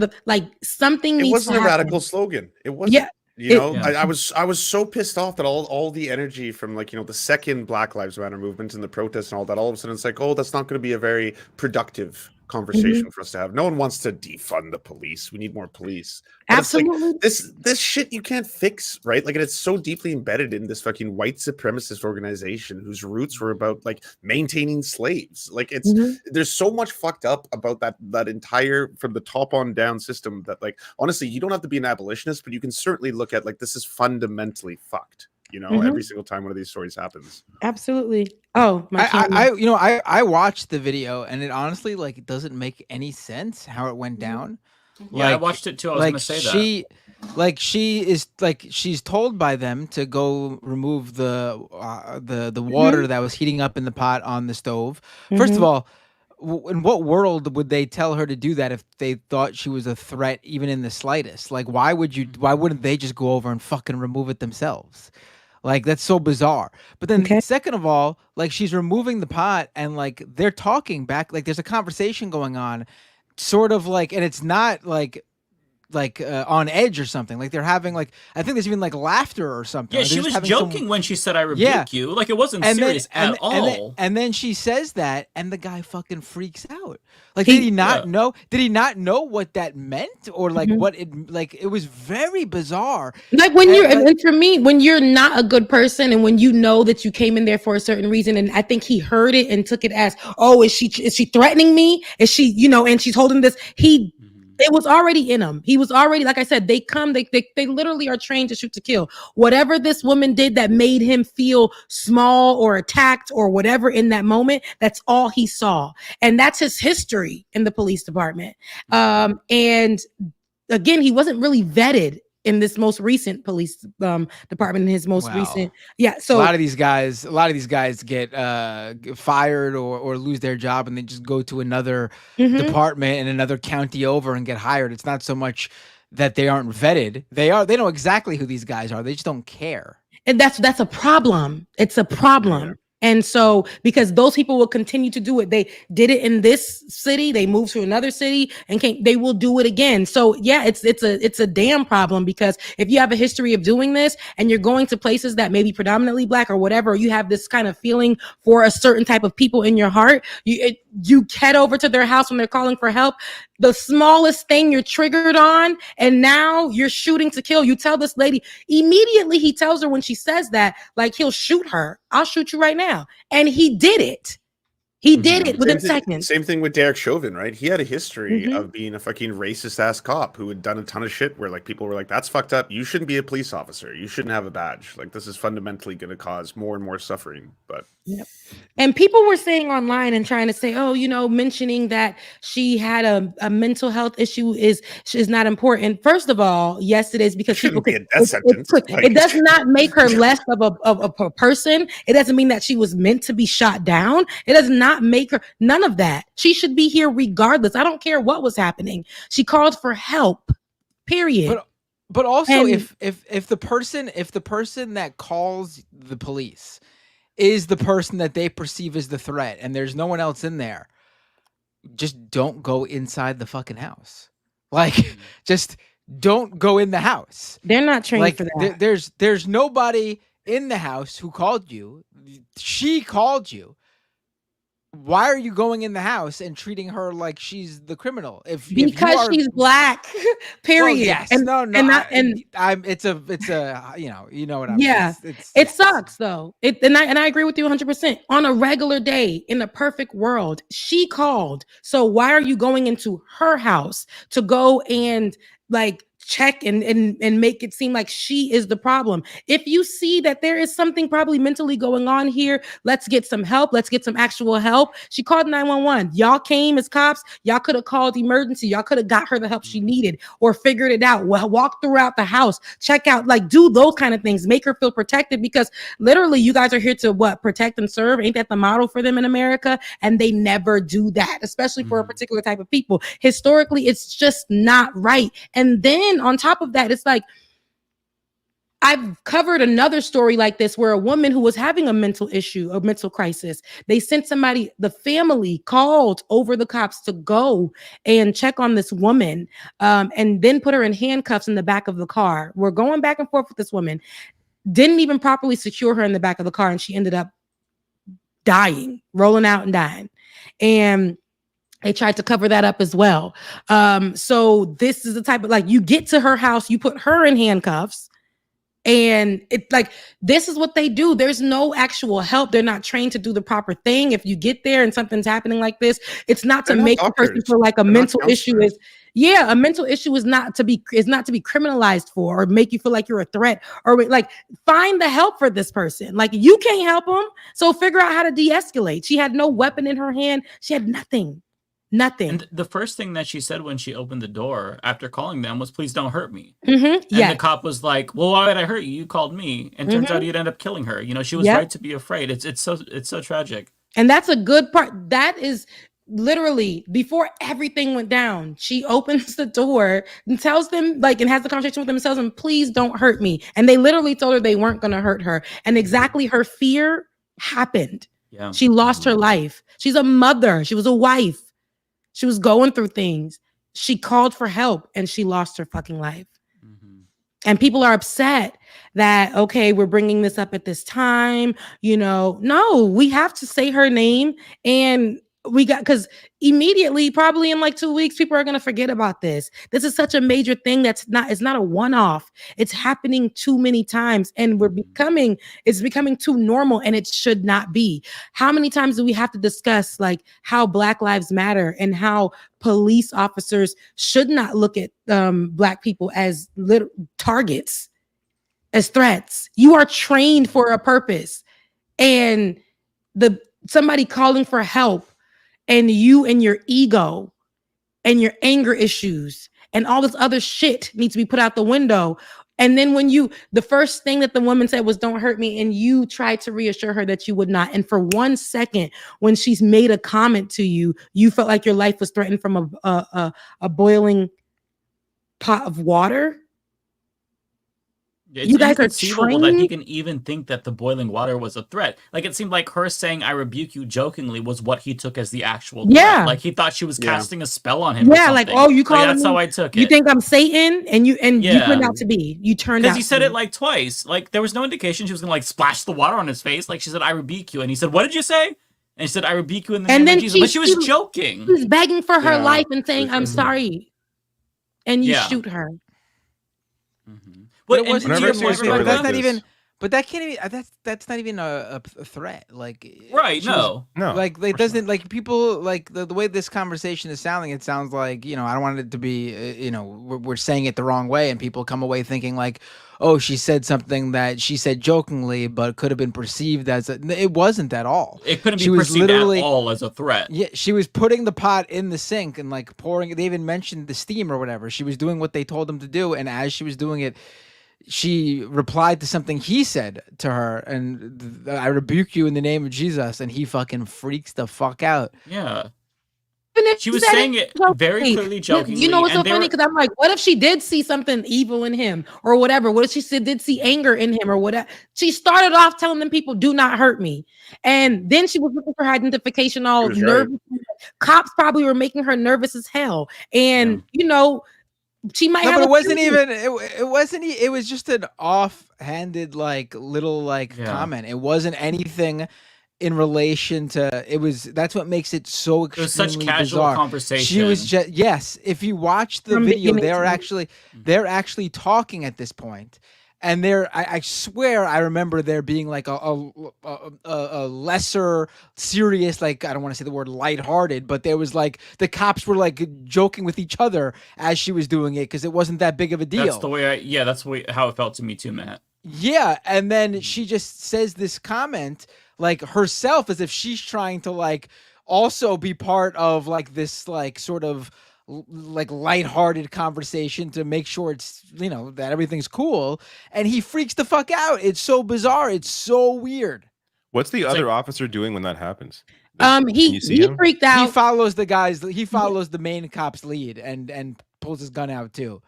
[SPEAKER 1] Something needs to happen. It wasn't a
[SPEAKER 5] radical slogan. It wasn't. Yeah. I was so pissed off that all the energy from the second Black Lives Matter movement and the protests and all that, all of a sudden it's like, oh, that's not going to be a very productive conversation for us to have. No one wants to defund the police. We need more police. But absolutely. This shit you can't fix, right? Like, it's so deeply embedded in this fucking white supremacist organization whose roots were about maintaining slaves. Like, it's there's so much fucked up about that entire from the top on down system that honestly, you don't have to be an abolitionist, but you can certainly look at this is fundamentally fucked. Every single time one of these stories happens.
[SPEAKER 1] Absolutely. Oh,
[SPEAKER 2] I watched the video and it honestly it doesn't make any sense how it went down.
[SPEAKER 4] Yeah, I watched it too. I was gonna say that.
[SPEAKER 2] She's told by them to go remove the water that was heating up in the pot on the stove. First of all, in what world would they tell her to do that if they thought she was a threat even in the slightest? Why wouldn't they just go over and fucking remove it themselves? That's so bizarre. But then second of all, she's removing the pot and they're talking back. There's a conversation going on sort of and it's not on edge or something. They're having I think there's even laughter or something.
[SPEAKER 4] Yeah, she was joking when she said I rebuke you. It wasn't serious at all.
[SPEAKER 2] And then she says that and the guy fucking freaks out. Did he not know? Did he not know what that meant or what it it was very bizarre.
[SPEAKER 1] And for me, when you're not a good person and when you know that you came in there for a certain reason, and I think he heard it and took it as, oh, is she threatening me? Is she, and she's holding this. It was already in him. He was already, like I said, they literally are trained to shoot to kill. Whatever this woman did that made him feel small or attacked or whatever in that moment, that's all he saw. And that's his history in the police department. And again, he wasn't really vetted in this most recent police department, in his most recent. Yeah. So
[SPEAKER 2] a lot of these guys get fired or lose their job and they just go to another department in another county over and get hired. It's not so much that they aren't vetted. They know exactly who these guys are. They just don't care.
[SPEAKER 1] And that's a problem. It's a problem. Yeah. And so, because those people will continue to do it, they did it in this city, they moved to another city, and they will do it again. So yeah, it's a damn problem, because if you have a history of doing this and you're going to places that may be predominantly Black or whatever, or you have this kind of feeling for a certain type of people in your heart, you head over to their house when they're calling for help. The smallest thing you're triggered on, and now you're shooting to kill. You tell this lady immediately. He tells her when she says that, he'll shoot her. I'll shoot you right now. And he did it. He did it within seconds.
[SPEAKER 5] Same thing with Derek Chauvin, right? He had a history of being a fucking racist ass cop who had done a ton of shit where like people were like, that's fucked up. You shouldn't be a police officer. You shouldn't have a badge. Like this is fundamentally going to cause more and more suffering. But
[SPEAKER 1] and people were saying online and trying to say, oh, you know, mentioning that she had a mental health issue is not important. First of all, yes, it is, because people could, it does not make her less of a person. It doesn't mean that she was meant to be shot down. It does not make her, none of that. She should be here regardless. I don't care what was happening. She called for help, period.
[SPEAKER 2] But also, if the person that calls the police is the person that they perceive as the threat and there's no one else in there, just don't go inside the fucking house. Like, just don't go in the house.
[SPEAKER 1] They're not trained for that.
[SPEAKER 2] There's nobody in the house who called you. She called you. Why are you going in the house and treating her like she's the criminal?
[SPEAKER 1] Because she's black, period.
[SPEAKER 2] Well, yes, it's a you know what I mean.
[SPEAKER 1] Yeah, it sucks though. And I agree with you 100%. On a regular day, in a perfect world, she called. So why are you going into her house to go and like check and make it seem like she is the problem? If you see that there is something probably mentally going on here, let's get some help. Let's get some actual help. She called 911. Y'all came as cops. Y'all could have called emergency. Y'all could have got her the help she needed or figured it out. Well, walk throughout the house, check out, like do those kind of things, make her feel protected, because literally you guys are here to protect and serve. Ain't that the model for them in America? And they never do that, especially for a particular type of people. Historically, it's just not right. And then on top of that, it's like, I've covered another story like this where a woman who was having a mental issue, a mental crisis, they sent somebody, the family called over the cops to go and check on this woman, and then put her in handcuffs in the back of the car. We're going back and forth with this woman, didn't even properly secure her in the back of the car, and she ended up dying, rolling out and dying. And they tried to cover that up as well. So this is the type of, like, you get to her house, you put her in handcuffs, and it's like, this is what they do. There's no actual help. They're not trained to do the proper thing. If you get there and something's happening like this, it's not to make the person feel like a mental issue is. Yeah, a mental issue is not to be criminalized for, or make you feel like you're a threat, or like find the help for this person. Like, you can't help them, so figure out how to de-escalate. She had no weapon in her hand. She had nothing. And
[SPEAKER 4] the first thing that she said when she opened the door after calling them was, "Please don't hurt me."
[SPEAKER 1] And
[SPEAKER 4] the cop was like, "Well, why would I hurt you? You called me." And turns out he'd end up killing her. You know, she was right to be afraid. It's so tragic.
[SPEAKER 1] And that's a good part. That is literally before everything went down. She opens the door and tells them, like, and has the conversation with them and tells them, "Please don't hurt me." And they literally told her they weren't going to hurt her. And exactly her fear happened.
[SPEAKER 4] Yeah.
[SPEAKER 1] She lost her life. She's a mother. She was a wife. She was going through things. She called for help and she lost her fucking life. And people are upset that, okay, we're bringing this up at this time. You know, no, we have to say her name. And because immediately, probably in like 2 weeks, people are going to forget about this. This is such a major thing it's not a one-off. It's happening too many times, and it's becoming too normal, and it should not be. How many times do we have to discuss like how Black Lives Matter and how police officers should not look at Black people as little targets, as threats? You are trained for a purpose, and somebody calling for help, and you and your ego and your anger issues and all this other shit needs to be put out the window. And then when the first thing that the woman said was, "Don't hurt me," and you tried to reassure her that you would not. And for 1 second, when she's made a comment to you, you felt like your life was threatened from a boiling pot of water.
[SPEAKER 4] It's inconceivable that he can even think that the boiling water was a threat. Like, it seemed like her saying, "I rebuke you," jokingly was what he took as the actual threat.
[SPEAKER 1] Yeah.
[SPEAKER 4] Like, he thought she was casting a spell on him.
[SPEAKER 1] Yeah, like, "Oh, you call
[SPEAKER 4] that's how I took it.
[SPEAKER 1] You think I'm Satan?" And you turned out to be. You turned out
[SPEAKER 4] because he said it like twice. Like, there was no indication she was gonna like splash the water on his face. Like, she said, "I rebuke you," and he said, "What did you say?" And she said, "I rebuke you in the name of Jesus." But she was joking.
[SPEAKER 1] She was begging for her life and saying, "I'm sorry," and you shoot her.
[SPEAKER 2] But it wasn't even. But that can't even. That's not even a threat. Like
[SPEAKER 4] right? No.
[SPEAKER 2] Like it doesn't like people like the way this conversation is sounding. It sounds like I don't want it to be we're saying it the wrong way, and people come away thinking like, oh, she said something that she said jokingly, but could have been perceived as it wasn't at all.
[SPEAKER 4] It couldn't be perceived at all as a threat.
[SPEAKER 2] Yeah, she was putting the pot in the sink and like pouring. They even mentioned the steam or whatever. She was doing what they told them to do, and as she was doing it, she replied to something he said to her, and I rebuke you in the name of Jesus, and he fucking freaks the fuck out.
[SPEAKER 4] Yeah. She was saying it very clearly, jokingly.
[SPEAKER 1] You know what's so funny? Because I'm like, what if she did see something evil in him or whatever? What if she did see anger in him or whatever? She started off telling them people, do not hurt me. And then she was looking for her identification all nervous. Right. Cops probably were making her nervous as hell. And, she might have.
[SPEAKER 2] But it wasn't even. It wasn't. It was just an offhanded, little comment. It wasn't anything in relation to. It was. That's what makes it so extremely bizarre. It was such casual
[SPEAKER 4] conversation.
[SPEAKER 2] She was just. Yes, if you watch the video, they're actually talking at this point. And I swear I remember there being like a lesser serious, like, I don't want to say the word lighthearted, but there was like the cops were like joking with each other as she was doing it because it wasn't that big of a deal.
[SPEAKER 4] That's the way that's how it felt to me too, Matt.
[SPEAKER 2] Yeah, and then she just says this comment like herself as if she's trying to like also be part of like this like sort of like lighthearted conversation to make sure it's that everything's cool, and he freaks the fuck out. It's so bizarre. It's so weird.
[SPEAKER 3] What's the other officer doing when that happens?
[SPEAKER 1] He freaked out.
[SPEAKER 2] He follows the guys. He follows the main cop's lead and pulls his gun out too.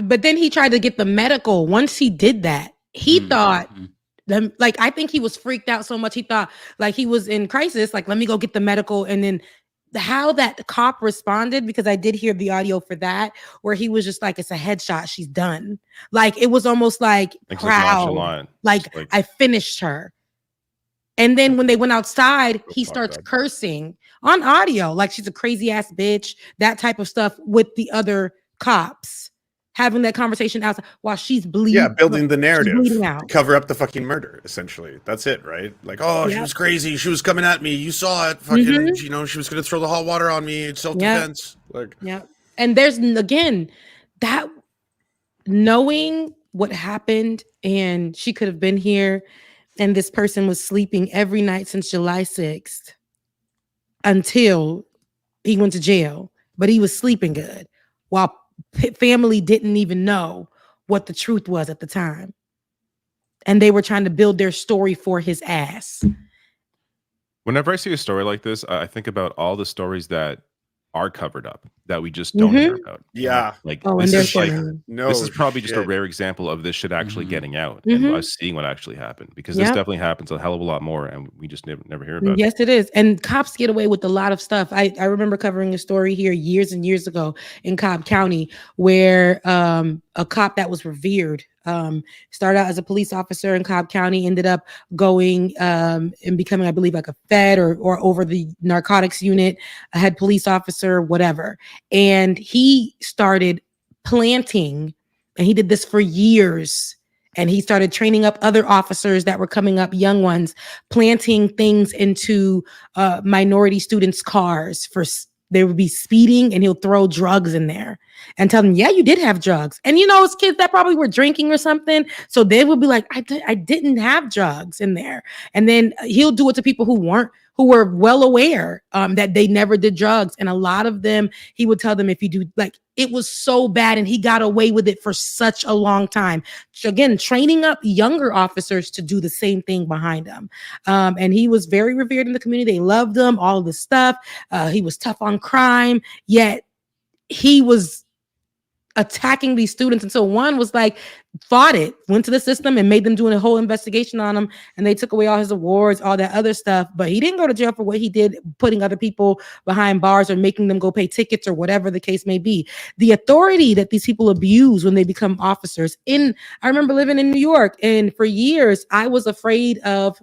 [SPEAKER 1] But then he tried to get the medical. Once he did that, he thought. I think he was freaked out so much. He thought like he was in crisis. Like, let me go get the medical, and then. How that cop responded, because I did hear the audio for that, where he was just like, it's a headshot, she's done. Like, it was almost like proud. Like I finished her. And then when they went outside, he starts cursing on audio, like she's a crazy ass bitch, that type of stuff with the other cops. Having that conversation outside while she's bleeding.
[SPEAKER 5] Yeah, building the narrative to cover up the fucking murder, essentially. That's it, right? Like, she was crazy. She was coming at me. You saw it. Fucking, she was going to throw the hot water on me. It's self-defense.
[SPEAKER 1] And there's, again, that knowing what happened, and she could have been here, and this person was sleeping every night since July 6th until he went to jail, but he was sleeping good while family didn't even know what the truth was at the time, and they were trying to build their story for his ass.
[SPEAKER 3] Whenever I see a story like this, I think about all the stories that are covered up that we just don't hear about.
[SPEAKER 5] Yeah.
[SPEAKER 3] This is probably just a rare example of this shit actually getting out and us seeing what actually happened, because this definitely happens a hell of a lot more and we just never hear about it.
[SPEAKER 1] Yes, it is. And cops get away with a lot of stuff. I remember covering a story here years and years ago in Cobb County where a cop that was revered started out as a police officer in Cobb County, ended up going and becoming, I believe, like a fed or over the narcotics unit, a head police officer, whatever. And he started planting, and he did this for years. And he started training up other officers that were coming up, young ones, planting things into minority students' cars they would be speeding, and he'll throw drugs in there and tell them, yeah, you did have drugs. And, it's kids that probably were drinking or something. So they would be like, I didn't have drugs in there. And then he'll do it to people who were well aware that they never did drugs. And a lot of them, he would tell them, if you do, like, it was so bad, and he got away with it for such a long time. So again, training up younger officers to do the same thing behind him. And he was very revered in the community. They loved him, all of this stuff. He was tough on crime, yet he was attacking these students. And so one was like, fought it, went to the system and made them do a whole investigation on him. And they took away all his awards, all that other stuff. But he didn't go to jail for what he did, putting other people behind bars or making them go pay tickets or whatever the case may be. The authority that these people abuse when they become officers. I remember living in New York, and for years I was afraid of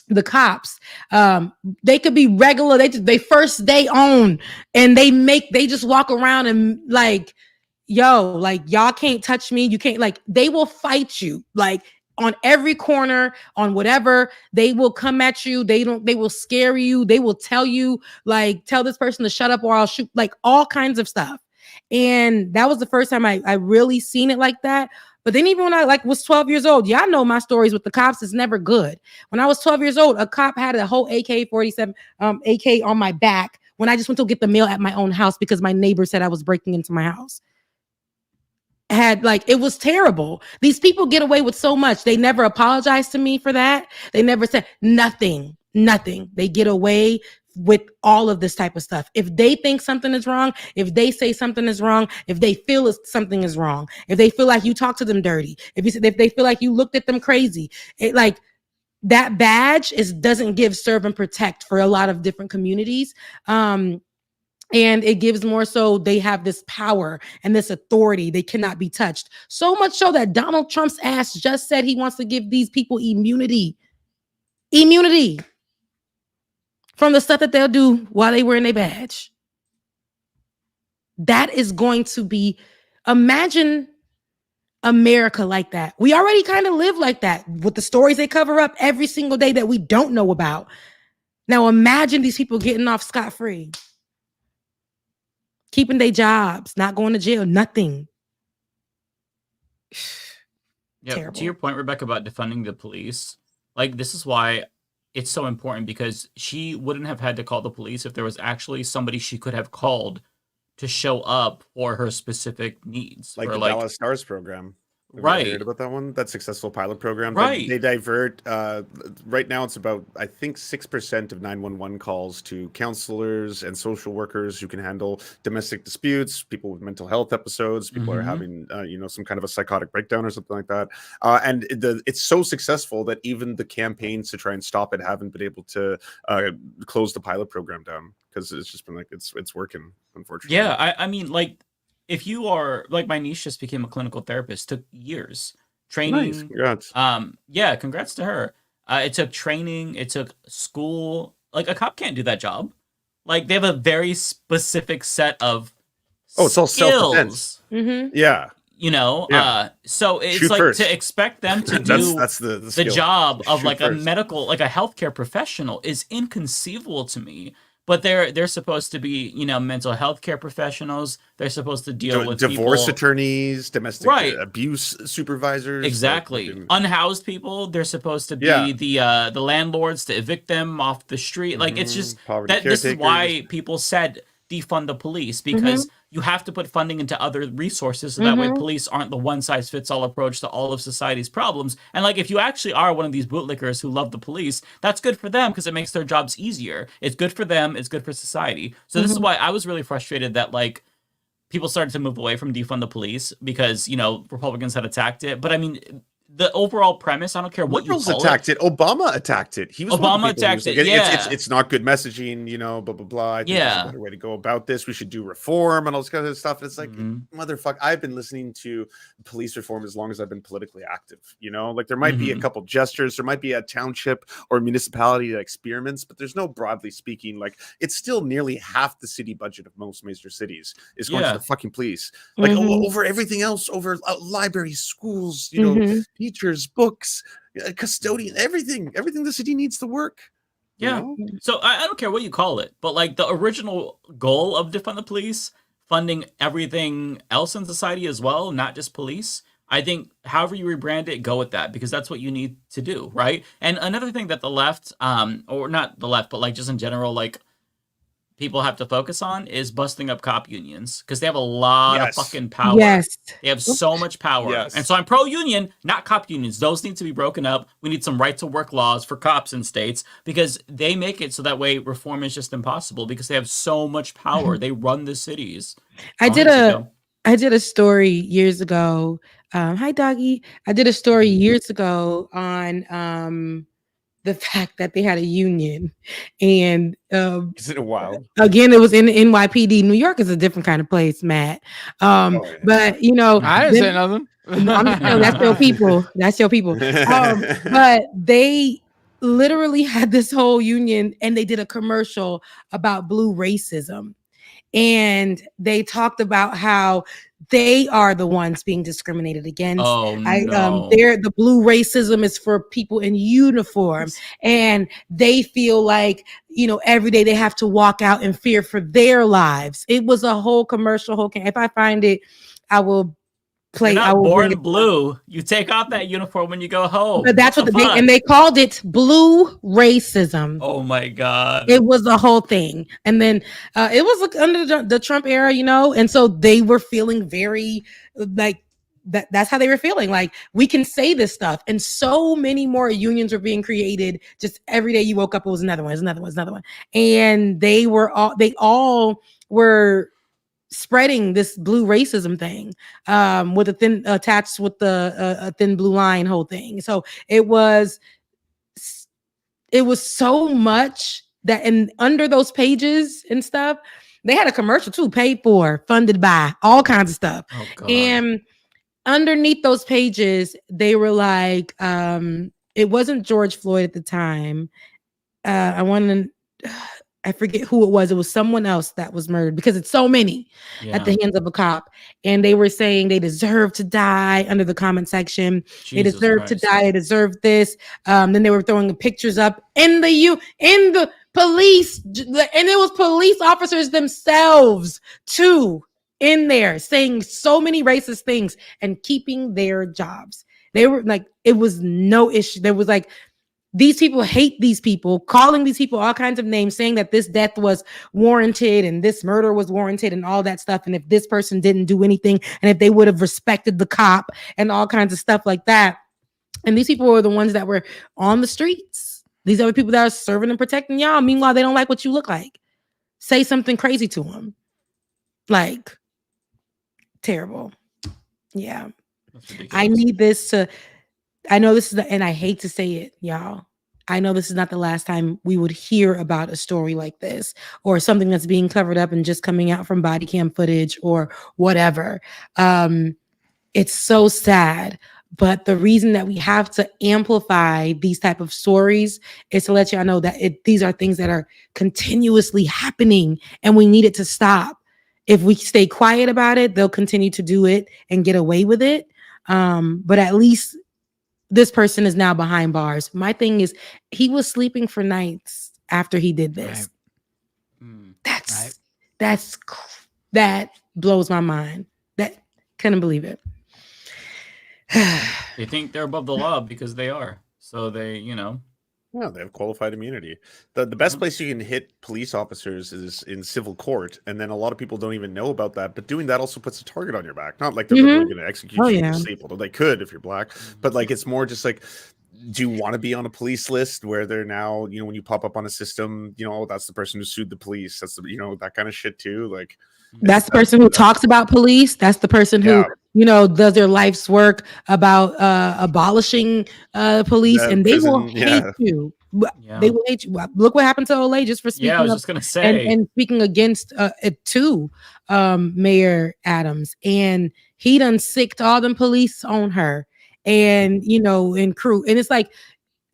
[SPEAKER 1] the cops. They could be regular. They first day on, and they just walk around and like, yo, like, y'all can't touch me. You can't, like, they will fight you. Like, on every corner, on whatever, they will come at you. They will scare you. They will tell you, like, tell this person to shut up or I'll shoot, like all kinds of stuff. And that was the first time I really seen it like that. But then even when I was 12 years old, y'all know my stories with the cops is never good. When I was 12 years old, a cop had a whole AK-47 AK on my back when I just went to get the mail at my own house because my neighbor said I was breaking into my house. It was terrible. These people get away with so much. They never apologized to me for that. They never said nothing. They get away with all of this type of stuff. If they think something is wrong, if they say something is wrong, if they feel something is wrong, if they feel like you talk to them dirty, if they feel like you looked at them crazy, that badge doesn't give serve and protect for a lot of different communities. And it gives more so they have this power and this authority. They cannot be touched. So much so that Donald Trump's ass just said he wants to give these people immunity from the stuff that they'll do while they wearing their badge. That is going to be, imagine America like that. We already kind of live like that with the stories they cover up every single day that we don't know about. Now imagine these people getting off scot-free, keeping their jobs, not going to jail, nothing.
[SPEAKER 4] Yeah, to your point, Rebecca, about defunding the police, this is why it's so important, because she wouldn't have had to call the police if there was actually somebody she could have called to show up for her specific needs.
[SPEAKER 5] Like the Dallas Stars program.
[SPEAKER 4] Right.
[SPEAKER 5] Heard about that one? That successful pilot program.
[SPEAKER 4] Right.
[SPEAKER 5] They divert. Right now, it's about, I think, 6% of 911 calls to counselors and social workers who can handle domestic disputes, people with mental health episodes, people are having, some kind of a psychotic breakdown or something like that. And it's so successful that even the campaigns to try and stop it haven't been able to close the pilot program down, because it's just been it's working, unfortunately.
[SPEAKER 4] Yeah, I mean, if you are my niece just became a clinical therapist, took years training.
[SPEAKER 5] Nice. Congrats.
[SPEAKER 4] Yeah, congrats to her. It took training, it took school. A cop can't do that job. They have a very specific set of
[SPEAKER 5] it's all self-defense. Yeah.
[SPEAKER 4] So it's to expect them to do
[SPEAKER 5] that's the
[SPEAKER 4] job of a medical, a healthcare professional is inconceivable to me. But they're supposed to be, mental health care professionals. They're supposed to deal with
[SPEAKER 5] divorce
[SPEAKER 4] people.
[SPEAKER 5] Attorneys, domestic abuse supervisors.
[SPEAKER 4] Exactly. Unhoused people. They're supposed to be the landlords to evict them off the street. It's just that this is why people said defund the police, because you have to put funding into other resources so that way police aren't the one-size-fits-all approach to all of society's problems. And if you actually are one of these bootlickers who love the police, that's good for them because it makes their jobs easier. It's good for them. It's good for society. So this is why I was really frustrated that people started to move away from defund the police because, Republicans had attacked it. But I mean, the overall premise, I don't care what
[SPEAKER 5] Liberals
[SPEAKER 4] you call
[SPEAKER 5] attacked it. Obama attacked it. He was
[SPEAKER 4] Obama attacked it.
[SPEAKER 5] It's not good messaging, blah blah blah. I think there's a better way to go about this. We should do reform and all this kind of stuff. And it's motherfucker, I've been listening to police reform as long as I've been politically active. There might be a couple gestures, there might be a township or municipality that experiments, but there's no, broadly speaking, it's still nearly half the city budget of most major cities is going to the fucking police. Over everything else, over libraries, schools, teachers, books, custodian, everything the city needs to work.
[SPEAKER 4] Yeah. So I don't care what you call it, but the original goal of defund the police, funding everything else in society as well, not just police. I think however you rebrand it, go with that, because that's what you need to do, right? And another thing that the left, or not the left, but just in general, people have to focus on is busting up cop unions, because they have a lot of fucking power.
[SPEAKER 1] Yes.
[SPEAKER 4] They have so much power.
[SPEAKER 5] Yes.
[SPEAKER 4] And so I'm pro-union, not cop unions. Those need to be broken up. We need some right-to-work laws for cops in states, because they make it so that way reform is just impossible, because they have so much power. They run the cities.
[SPEAKER 1] I did a story years ago. Hi, doggy. I did a story years ago on the fact that they had a union, and
[SPEAKER 5] Isn't it wild?
[SPEAKER 1] Again, it was in the NYPD. New York is a different kind of place, Matt. But
[SPEAKER 2] I didn't say nothing.
[SPEAKER 1] I'm just saying, that's your people. That's your people. But they literally had this whole union, and they did a commercial about blue racism. And they talked about how they are the ones being discriminated against.
[SPEAKER 4] Oh, no.
[SPEAKER 1] The blue racism is for people in uniform, and they feel like, every day they have to walk out in fear for their lives. It was a whole commercial, if I find it, I will play.
[SPEAKER 4] You're not born blue. You take off that uniform when you go home.
[SPEAKER 1] But that's what they called it, blue racism.
[SPEAKER 4] Oh my God.
[SPEAKER 1] It was the whole thing. And then it was under the Trump era, and so they were feeling very like that's how they were feeling. Like, we can say this stuff. And so many more unions were being created. Just every day you woke up, it was another one. And they all were spreading this blue racism thing with a thin attached with a thin blue line whole thing. So it was so much that, and under those pages and stuff, they had a commercial too, paid for, funded by, all kinds of stuff.
[SPEAKER 4] Oh, God.
[SPEAKER 1] And underneath those pages, they were like, it wasn't George Floyd at the time. I forget who it was. It was someone else that was murdered, because it's so many at the hands of a cop. And they were saying they deserve to die under the comment section. They deserve to die. They deserve this. Then they were throwing the pictures up in the police, and it was police officers themselves too in there saying so many racist things and keeping their jobs. They were like, it was no issue. There was like, these people hate these people, calling these people all kinds of names, saying that this death was warranted and this murder was warranted and all that stuff. And if this person didn't do anything, and if they would have respected the cop and all kinds of stuff like that. And these people were the ones that were on the streets. These are the people that are serving and protecting y'all. Meanwhile, they don't like what you look like. Say something crazy to them. Like, terrible. Yeah. I need this to... I know this is and I hate to say it, y'all. I know this is not the last time we would hear about a story like this, or something that's being covered up and just coming out from body cam footage or whatever. It's so sad. But the reason that we have to amplify these type of stories is to let y'all know that these are things that are continuously happening, and we need it to stop. If we stay quiet about it, they'll continue to do it and get away with it. But at least this person is now behind bars. My thing is, he was sleeping for nights after he did this. Right. That blows my mind. That couldn't believe it.
[SPEAKER 4] They think they're above the law because they are. So they,
[SPEAKER 5] Yeah, they have qualified immunity. The best place you can hit police officers is in civil court, and then a lot of people don't even know about that. But doing that also puts a target on your back. Not like they're really going to execute you and staple. They could if you're black, but like it's more just like, do you want to be on a police list where they're now, when you pop up on a system, that's the person who sued the police. That's the, that kind of shit too. Like,
[SPEAKER 1] that's the person who talks about police. That's the person who, does their life's work about abolishing police, and they will hate you. Yeah. They will hate you. Look what happened to Olay just for speaking.
[SPEAKER 4] Yeah, I was just gonna say
[SPEAKER 1] and speaking against it too, Mayor Adams, and he done sicked all them police on her, and and crew, and it's like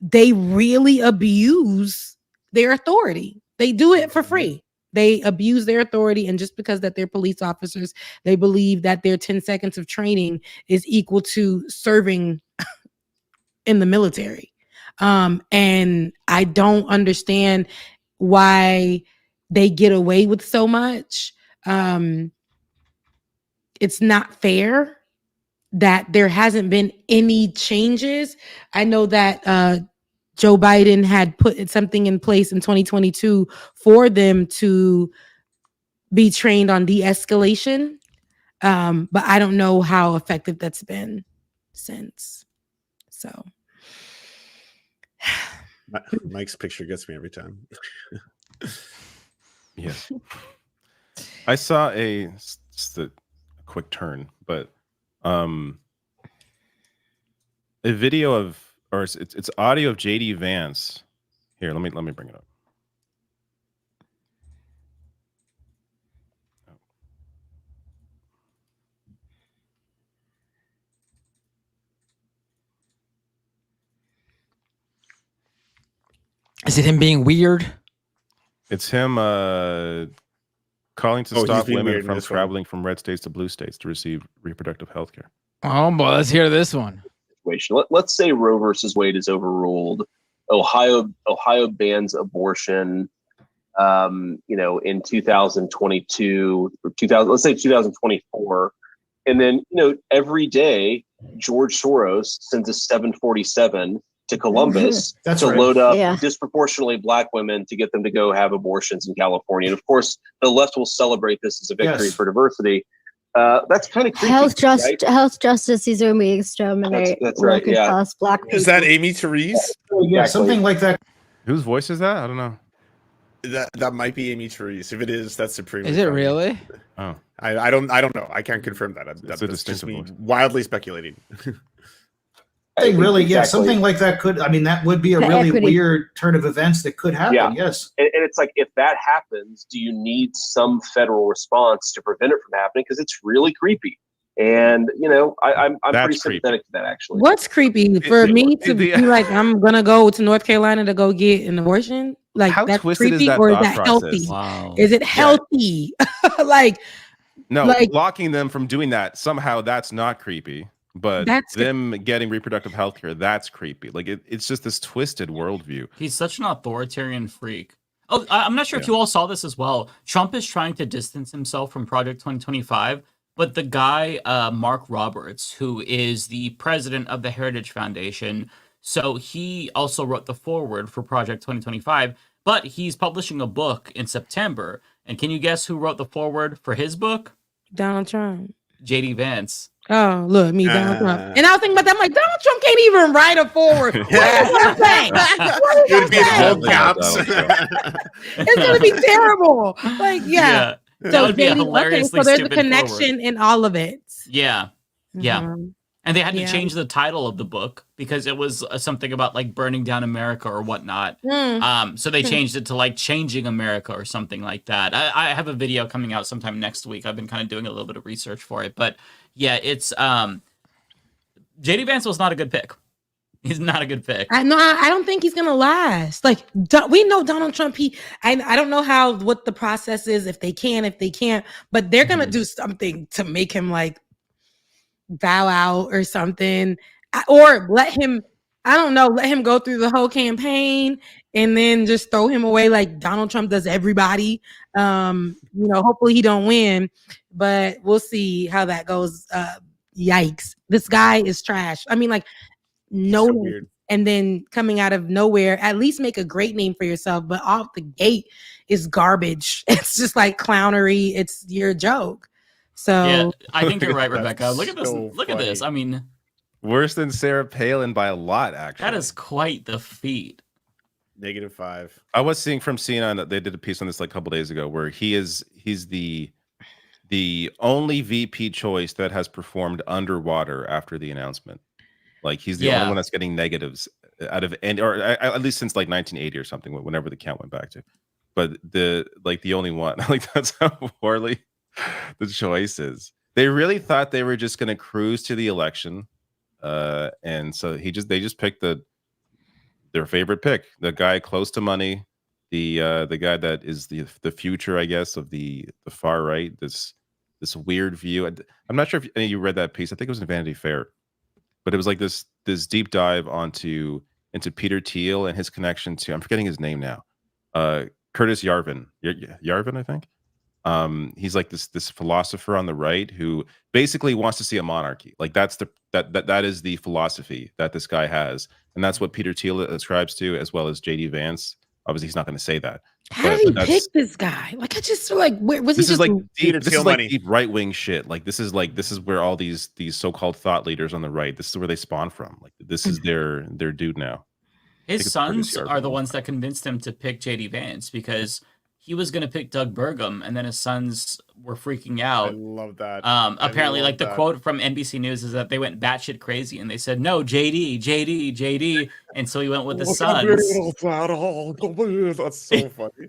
[SPEAKER 1] they really abuse their authority. They do it for free. They abuse their authority, and just because that they're police officers, they believe that their 10 seconds of training is equal to serving in the military. And I don't understand why they get away with so much. It's not fair that there hasn't been any changes. I know that Joe Biden had put something in place in 2022 for them to be trained on de-escalation. But I don't know how effective that's been since. So
[SPEAKER 5] Mike's picture gets me every time.
[SPEAKER 3] Yes. I saw just a quick turn, but a video of, or it's audio of JD Vance. Here, let me bring it up.
[SPEAKER 2] Is it him being weird?
[SPEAKER 3] It's him calling to stop women from traveling from red states to blue states to receive reproductive health care.
[SPEAKER 2] Oh, boy, let's hear this one.
[SPEAKER 6] Let's say Roe versus Wade is overruled. Ohio bans abortion, in 2022 or 2024. And then, every day, George Soros sends a 747 to Columbus to load up disproportionately Black women to get them to go have abortions in California. And of course, the left will celebrate this as a victory for diversity. That's kind of creepy.
[SPEAKER 7] Health justice is when we exterminate working class Black people.
[SPEAKER 5] Is that Amy Therese?
[SPEAKER 8] Yeah, something like that.
[SPEAKER 3] Whose voice is that? I don't know.
[SPEAKER 5] That might be Amy Therese. If it is, that's supreme.
[SPEAKER 2] Is it really?
[SPEAKER 3] Oh,
[SPEAKER 5] I don't know. I can't confirm that. That's just me wildly speculating.
[SPEAKER 8] Something like that could. I mean, that would be a really weird turn of events that could happen.
[SPEAKER 6] Yeah.
[SPEAKER 8] Yes,
[SPEAKER 6] and it's like, if that happens, do you need some federal response to prevent it from happening? Because it's really creepy. And I'm pretty sympathetic to that, actually.
[SPEAKER 1] What's creepy for me to be like, I'm gonna go to North Carolina to go get an abortion? Like,
[SPEAKER 3] how
[SPEAKER 1] that's
[SPEAKER 3] twisted
[SPEAKER 1] creepy,
[SPEAKER 3] is that
[SPEAKER 1] or is
[SPEAKER 3] thought
[SPEAKER 1] that
[SPEAKER 3] process?
[SPEAKER 1] healthy?
[SPEAKER 4] Wow.
[SPEAKER 1] Is it healthy?
[SPEAKER 3] Blocking them from doing that, somehow that's not creepy. But them getting reproductive health care, that's creepy. Like, it's just this twisted worldview.
[SPEAKER 4] He's such an authoritarian freak. Oh, I'm not sure if you all saw this as well. Trump is trying to distance himself from Project 2025, but the guy, Mark Roberts, who is the president of the Heritage Foundation, so he also wrote the foreword for Project 2025, but he's publishing a book in September. And can you guess who wrote the foreword for his book?
[SPEAKER 1] Donald Trump.
[SPEAKER 4] JD Vance.
[SPEAKER 1] Oh, look, Donald Trump. And I was thinking about that. I'm like, Donald Trump can't even write a forward. What is It's going to be terrible. Like, yeah.
[SPEAKER 4] That would be a hilariously
[SPEAKER 1] so there's a
[SPEAKER 4] stupid
[SPEAKER 1] connection
[SPEAKER 4] forward.
[SPEAKER 1] In all of it.
[SPEAKER 4] Yeah. And they had to change the title of the book because it was something about like burning down America or whatnot. So they changed it to like changing America or something like that. I have a video coming out sometime next week. I've been kind of doing a little bit of research for it, but yeah, it's JD Vance was not a good pick. He's not a good pick.
[SPEAKER 1] I don't think he's gonna last. Like, we know Donald Trump. I don't know what the process is, if they can't, but they're gonna do something to make him like bow out or something, or let him go through the whole campaign and then just throw him away like Donald Trump does everybody. Hopefully he don't win, but we'll see how that goes. Yikes. This guy is trash. I mean, like, no, so and then coming out of nowhere, at least make a great name for yourself, but off the gate is garbage. It's just like clownery. It's your joke. So
[SPEAKER 4] yeah, I think you're right, Rebecca. Look at this. Look at this. I mean,
[SPEAKER 3] worse than Sarah Palin by a lot, actually.
[SPEAKER 4] That is quite the feat.
[SPEAKER 5] -5.
[SPEAKER 3] I was seeing from CNN that they did a piece on this like a couple days ago where he's the only VP choice that has performed underwater after the announcement. Like, he's the only one that's getting negatives out of any, or at least since like 1980 or something, whenever the count went back to. But the only one. Like, that's how poorly the choice is. They really thought they were just going to cruise to the election, and so they just picked their favorite pick, the guy close to money, the guy that is the future, I guess, of the far right. This weird view. I'm not sure if any of you read that piece. I think it was in Vanity Fair, but it was like this deep dive into Peter Thiel and his connection to, I'm forgetting his name now, Curtis Yarvin. Yarvin, I think. He's like this philosopher on the right who basically wants to see a monarchy. Like, that is the philosophy that this guy has, and that's what Peter Thiel ascribes to, as well as JD Vance. Obviously, he's not going to say that.
[SPEAKER 1] How did he pick this guy? Like, I just feel like, this is like
[SPEAKER 3] deep right wing shit. Like, this is where all these so-called thought leaders on the right, this is where they spawn from. Like, this is their dude now.
[SPEAKER 4] His sons are the ones that convinced him to pick JD Vance, because he was going to pick Doug Burgum, and then his sons were freaking out.
[SPEAKER 5] I love that.
[SPEAKER 4] Apparently, like, the quote from NBC News is that they went batshit crazy, and they said, no, JD. And so he went with his sons.
[SPEAKER 5] That's so funny.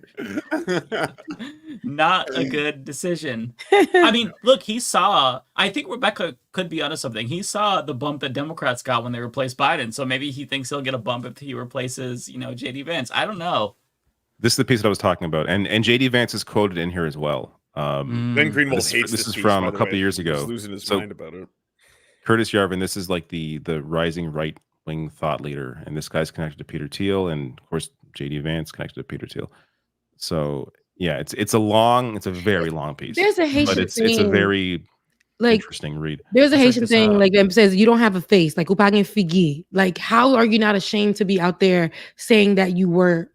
[SPEAKER 4] Not a good decision. I mean, look, I think Rebecca could be onto something. He saw the bump that Democrats got when they replaced Biden, so maybe he thinks he'll get a bump if he replaces, JD Vance. I don't know.
[SPEAKER 3] This is the piece that I was talking about, and JD Vance is quoted in here as well.
[SPEAKER 5] Ben Greenwald hates
[SPEAKER 3] this is
[SPEAKER 5] speech,
[SPEAKER 3] from
[SPEAKER 5] by
[SPEAKER 3] a
[SPEAKER 5] the
[SPEAKER 3] couple
[SPEAKER 5] way.
[SPEAKER 3] years ago.
[SPEAKER 5] He's losing his mind about it.
[SPEAKER 3] Curtis Yarvin, this is like the rising right-wing thought leader, and this guy's connected to Peter Thiel, and of course JD Vance connected to Peter Thiel. So yeah, it's a very long piece.
[SPEAKER 1] There's a Haitian
[SPEAKER 3] but it's a very interesting read.
[SPEAKER 1] There's a Haitian thing like that says you don't have a face, like upagin figi. Like, how are you not ashamed to be out there saying that you were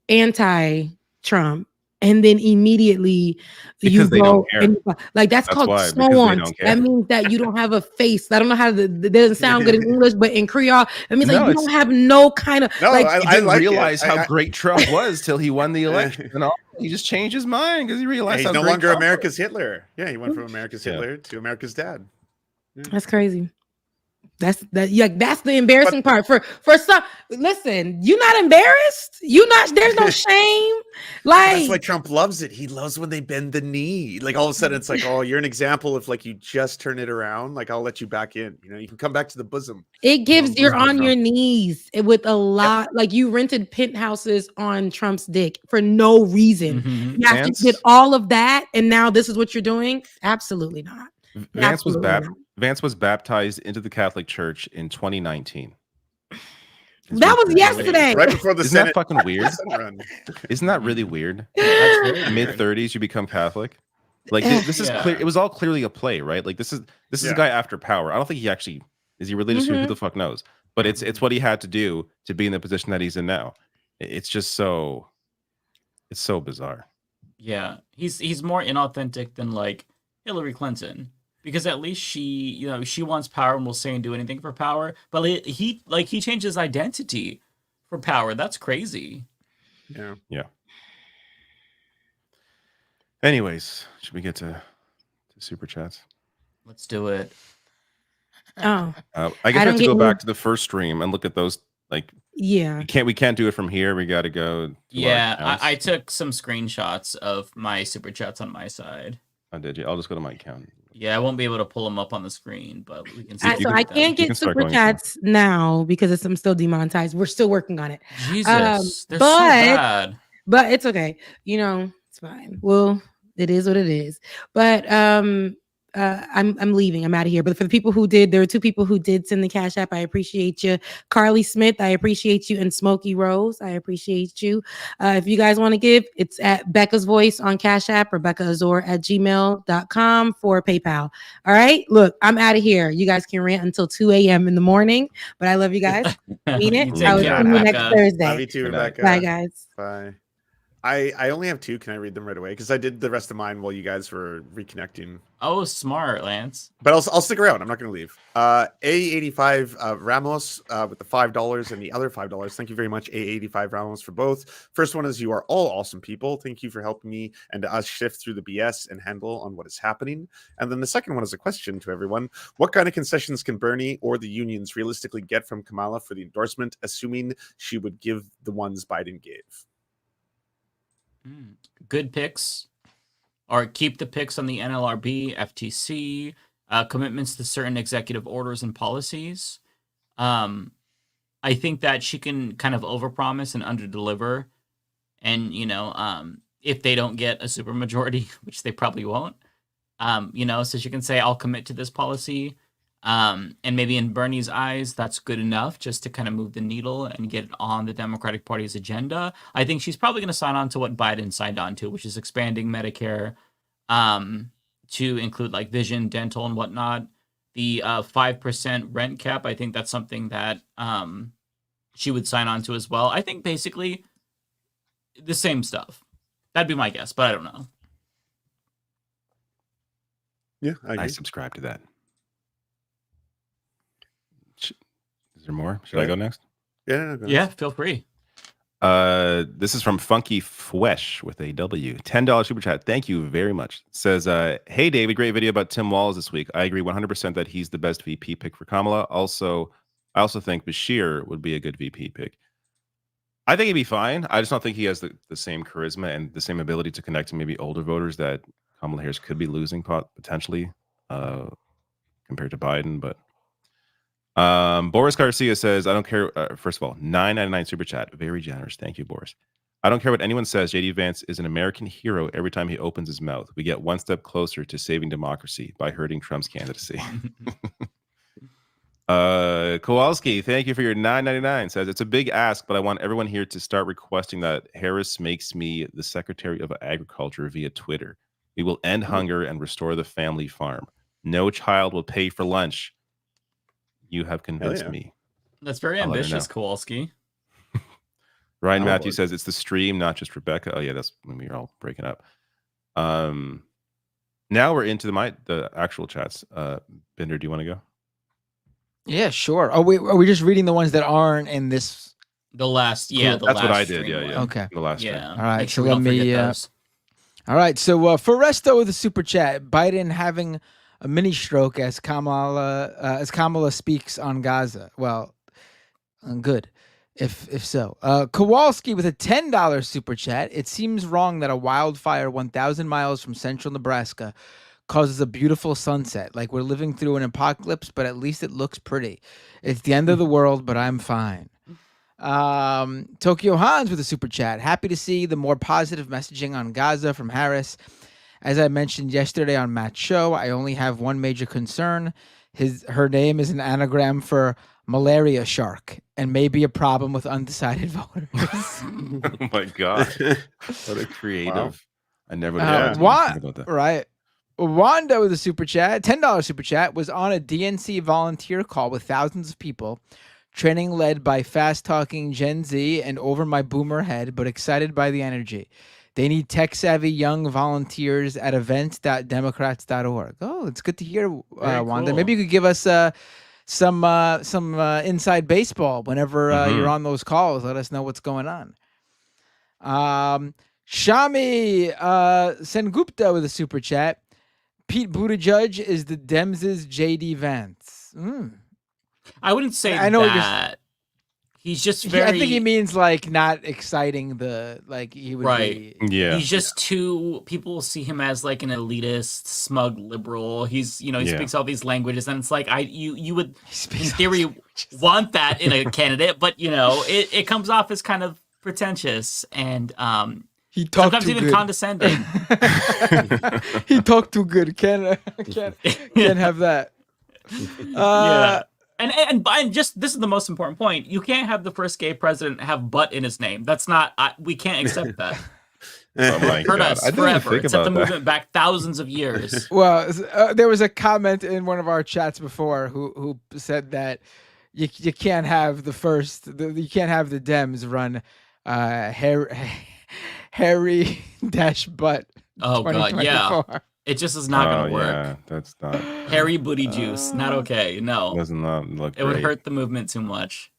[SPEAKER 1] anti-Trump and then immediately
[SPEAKER 3] because they don't care.
[SPEAKER 1] Like that's called snowant. That means that you don't have a face. I don't know how that doesn't sound good in English, but in Creole, it means like you don't have no kind of
[SPEAKER 3] I didn't realize how great Trump was till he won the election. And he just changed his mind because he realized
[SPEAKER 5] he's no longer America's Hitler. Yeah, he went from America's Hitler to America's dad.
[SPEAKER 1] Yeah. That's crazy. That's the embarrassing part for some. Listen, you're not embarrassed. There's no shame. Like,
[SPEAKER 5] that's why Trump loves it. He loves when they bend the knee. Like all of a sudden it's like, oh, you're an example if like you just turn it around. Like I'll let you back in. You know, you can come back to the bosom.
[SPEAKER 1] It gives you're on your knees with a lot. Like you rented penthouses on Trump's dick for no reason. Mm-hmm. You have to get all of that, and now this is what you're doing. Absolutely not.
[SPEAKER 3] Vance was baptized into the Catholic Church in 2019.
[SPEAKER 1] That was yesterday.
[SPEAKER 5] Right before the Senate.
[SPEAKER 3] Isn't that fucking weird? Isn't that really weird? Mid-30s, you become Catholic. Like this is clear. It was all clearly a play, right? Like this is a guy after power. I don't think he actually is he religious. Who the fuck knows? But it's what he had to do to be in the position that he's in now. It's just so bizarre.
[SPEAKER 4] Yeah, he's more inauthentic than like Hillary Clinton. Because at least she wants power and will say and do anything for power. But he changed his identity for power. That's crazy.
[SPEAKER 3] Yeah. Anyways, should we get to super chats?
[SPEAKER 4] Let's do it.
[SPEAKER 1] Oh,
[SPEAKER 3] I guess I have to go back to the first stream and look at those. Like,
[SPEAKER 1] yeah,
[SPEAKER 3] we can't do it from here. We got to go.
[SPEAKER 4] I took some screenshots of my super chats on my side.
[SPEAKER 3] Oh, did you? I'll just go to my account.
[SPEAKER 4] Yeah, I won't be able to pull them up on the screen, but we can see.
[SPEAKER 1] So I can't get super chats now because I'm still demonetized. We're still working on it.
[SPEAKER 4] Jesus, they're so bad.
[SPEAKER 1] But it's okay. You know, it's fine. Well, it is what it is. But I'm leaving. I'm out of here. But for the people who did, there are 2 people who did send the Cash App. I appreciate you. Carly Smith, I appreciate you. And Smokey Rose, I appreciate you. If you guys want to give, it's at Becca's Voice on Cash App, Rebecca Azor at gmail.com for PayPal. All right. Look, I'm out of here. You guys can rant until 2 a.m. in the morning, but I love you guys. Mean it. I will see you next Thursday.
[SPEAKER 5] Love you too, Rebecca.
[SPEAKER 1] Bye, guys.
[SPEAKER 5] Bye. I only have 2. Can I read them right away? Because I did the rest of mine while you guys were reconnecting.
[SPEAKER 4] Oh, smart, Lance.
[SPEAKER 5] But I'll stick around. I'm not going to leave. A85 Ramos with the $5 and the other $5. Thank you very much, A85 Ramos, for both. First one is, you are all awesome people. Thank you for helping me and us shift through the BS and handle on what is happening. And then the second one is a question to everyone. What kind of concessions can Bernie or the unions realistically get from Kamala for the endorsement, assuming she would give the ones Biden gave?
[SPEAKER 4] Good picks, or keep the picks on the NLRB, FTC, commitments to certain executive orders and policies. I think that she can kind of overpromise and underdeliver, and if they don't get a supermajority, which they probably won't, so she can say, "I'll commit to this policy." And maybe in Bernie's eyes, that's good enough just to kind of move the needle and get it on the Democratic Party's agenda. I think she's probably going to sign on to what Biden signed on to, which is expanding Medicare to include like vision, dental, and whatnot. The 5% rent cap, I think that's something that she would sign on to as well. I think basically the same stuff. That'd be my guess, but I don't know.
[SPEAKER 5] Yeah,
[SPEAKER 3] I subscribe to that. Is there more? Should I go next?
[SPEAKER 4] Yeah, feel free.
[SPEAKER 3] This is from Funky Fwesh with a W. $10 super chat. Thank you very much. It says, hey, David, great video about Tim Walz this week. I agree 100% that he's the best VP pick for Kamala. I also think Bashir would be a good VP pick. I think he'd be fine. I just don't think he has the same charisma and the same ability to connect to maybe older voters that Kamala Harris could be losing potentially compared to Biden, but Boris Garcia says, I don't care. First of all, 9 out of 9 super chat. Very generous. Thank you, Boris. I don't care what anyone says. JD Vance is an American hero every time he opens his mouth. We get one step closer to saving democracy by hurting Trump's candidacy. Kowalski, thank you for your $9.99. Says it's a big ask, but I want everyone here to start requesting that Harris makes me the Secretary of Agriculture via Twitter. We will end hunger and restore the family farm. No child will pay for lunch. You have convinced me.
[SPEAKER 4] That's very ambitious, Kowalski.
[SPEAKER 3] Ryan Matthews says it's the stream, not just Rebecca. Oh yeah, that's when we were all breaking up. Now we're into the actual chats. Bender, do you want to go?
[SPEAKER 2] Yeah, sure. Are we just reading the ones that aren't in this?
[SPEAKER 4] The last,
[SPEAKER 3] that's what I did. Yeah.
[SPEAKER 2] Okay.
[SPEAKER 3] The last.
[SPEAKER 4] Yeah.
[SPEAKER 2] All right. So let me. All right. So Foresto with a super chat. Biden having a mini stroke as Kamala speaks on Gaza. Well, good. If so. Kowalski with a $10 super chat. It seems wrong that a wildfire 1,000 miles from central Nebraska causes a beautiful sunset. Like we're living through an apocalypse, but at least it looks pretty. It's the end of the world, but I'm fine. Tokyo Hans with a super chat. Happy to see the more positive messaging on Gaza from Harris. As I mentioned yesterday on Matt's show, I only have one major concern. Her name is an anagram for malaria shark and may be a problem with undecided voters.
[SPEAKER 3] Oh my God. What a creative. Wow. I never about that.
[SPEAKER 2] Right. Wanda with a super chat, $10 super chat, was on a DNC volunteer call with thousands of people, training led by fast-talking Gen Z and over my boomer head, but excited by the energy. They need tech-savvy young volunteers at events.democrats.org. Oh, it's good to hear, Wanda. Cool. Maybe you could give us some inside baseball whenever you're on those calls. Let us know what's going on. Shami Sengupta with a super chat. Pete Buttigieg is the Dems' JD Vance.
[SPEAKER 4] I wouldn't say that. He's just very.
[SPEAKER 2] I think he means like not exciting. He would
[SPEAKER 4] right.
[SPEAKER 2] be.
[SPEAKER 3] Yeah.
[SPEAKER 4] He's just too. People will see him as like an elitist, smug liberal. He speaks all these languages, and it's like you would in theory want that in a candidate, but it comes off as kind of pretentious and
[SPEAKER 2] he talked
[SPEAKER 4] sometimes
[SPEAKER 2] too
[SPEAKER 4] even
[SPEAKER 2] good.
[SPEAKER 4] condescending.
[SPEAKER 2] He talked too good. Can't have that.
[SPEAKER 4] Yeah. And just this is the most important point. You can't have the first gay president have "but" in his name. That's not. We can't accept that.
[SPEAKER 3] Oh my
[SPEAKER 4] Hurt
[SPEAKER 3] God.
[SPEAKER 4] us forever. It set the movement back thousands of years.
[SPEAKER 2] Well, there was a comment in one of our chats before who said that you can't have you can't have the Dems run Harry -butt.
[SPEAKER 4] Oh God, yeah. It just is not going to work.
[SPEAKER 3] Yeah, that's not.
[SPEAKER 4] Harry booty juice, not okay. No,
[SPEAKER 3] does not look.
[SPEAKER 4] It would hurt the movement too much.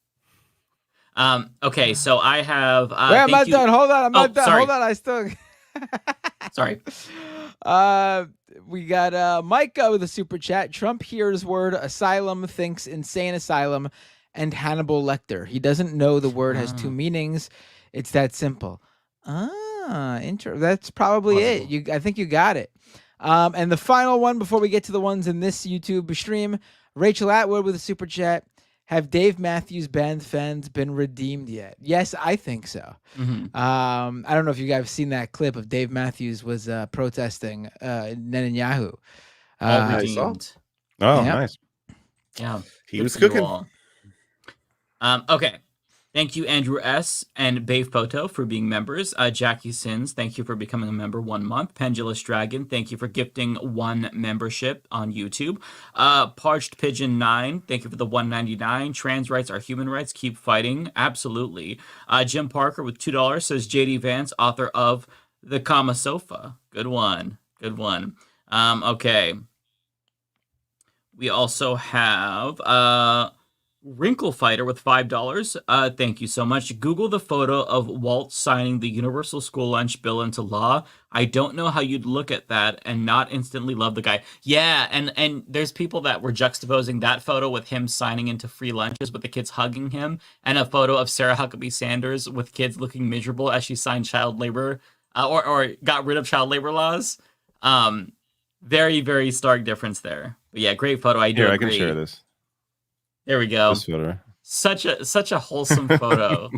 [SPEAKER 4] Okay, so I have.
[SPEAKER 2] Wait, I'm not done. Hold on, I'm not done.
[SPEAKER 4] Sorry.
[SPEAKER 2] Hold on, I still.
[SPEAKER 4] Sorry.
[SPEAKER 2] We got Micah with a super chat. Trump hears word asylum, thinks insane asylum, and Hannibal Lecter. He doesn't know the word has two meanings. It's that simple. That's probably it. I think you got it. And the final one before we get to the ones in this YouTube stream, Rachel Atwood with a super chat. Have Dave Matthews Band fans been redeemed yet? Yes, I think so.
[SPEAKER 4] Mm-hmm.
[SPEAKER 2] I don't know if you guys have seen that clip of Dave Matthews was protesting Netanyahu.
[SPEAKER 4] All redeemed.
[SPEAKER 3] Oh, nice.
[SPEAKER 4] Yeah.
[SPEAKER 5] He was cooking.
[SPEAKER 4] Okay. Thank you, Andrew S. and Bay Photo for being members. Jackie Sins, thank you for becoming a member 1 month. Pendulous Dragon, thank you for gifting 1 membership on YouTube. Parched Pigeon 9, thank you for the $1.99. Trans rights are human rights. Keep fighting. Absolutely. Jim Parker with $2 says JD Vance, author of The Kama Sofa. Good one. Good one. Okay. We also have Wrinkle Fighter with $5. Thank you so much. Google the photo of Walt signing the Universal School Lunch Bill into law. I don't know how you'd look at that and not instantly love the guy. Yeah, and there's people that were juxtaposing that photo with him signing into free lunches with the kids hugging him, and a photo of Sarah Huckabee Sanders with kids looking miserable as she signed child labor or got rid of child labor laws. Very, very stark difference there. But yeah, great photo. I do agree.
[SPEAKER 3] I can share this.
[SPEAKER 4] There we go.
[SPEAKER 3] This photo.
[SPEAKER 4] Such a wholesome photo.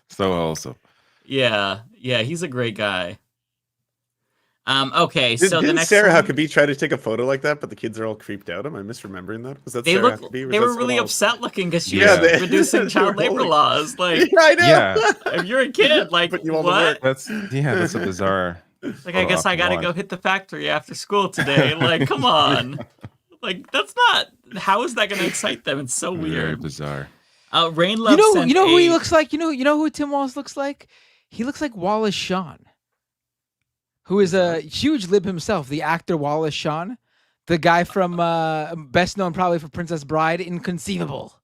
[SPEAKER 3] So wholesome.
[SPEAKER 4] Yeah, he's a great guy. Okay, so the
[SPEAKER 5] didn't
[SPEAKER 4] next
[SPEAKER 5] Sarah
[SPEAKER 4] one,
[SPEAKER 5] Huckabee try to take a photo like that, but the kids are all creeped out? Am I misremembering that? Was that
[SPEAKER 4] they
[SPEAKER 5] Sarah
[SPEAKER 4] look
[SPEAKER 5] Huckabee?
[SPEAKER 4] they were really upset looking because she
[SPEAKER 3] Yeah.
[SPEAKER 4] was reducing
[SPEAKER 5] they
[SPEAKER 4] child
[SPEAKER 5] were
[SPEAKER 4] labor
[SPEAKER 5] holding-
[SPEAKER 4] laws. Like,
[SPEAKER 5] I know.
[SPEAKER 3] Yeah.
[SPEAKER 4] if you're a kid, like,
[SPEAKER 5] Putting you all to work.
[SPEAKER 4] what?
[SPEAKER 3] That's a bizarre.
[SPEAKER 4] Like, I guess I gotta go hit the factory after school today. Like, come on. Like, that's not. How is that gonna excite them? It's so weird.
[SPEAKER 3] Bizarre.
[SPEAKER 4] Rain Love.
[SPEAKER 2] You know who he looks like. You know who Tim Walz looks like. He looks like Wallace Shawn, who is a huge lib himself. The actor Wallace Shawn, the guy from best known probably for Princess Bride, Inconceivable.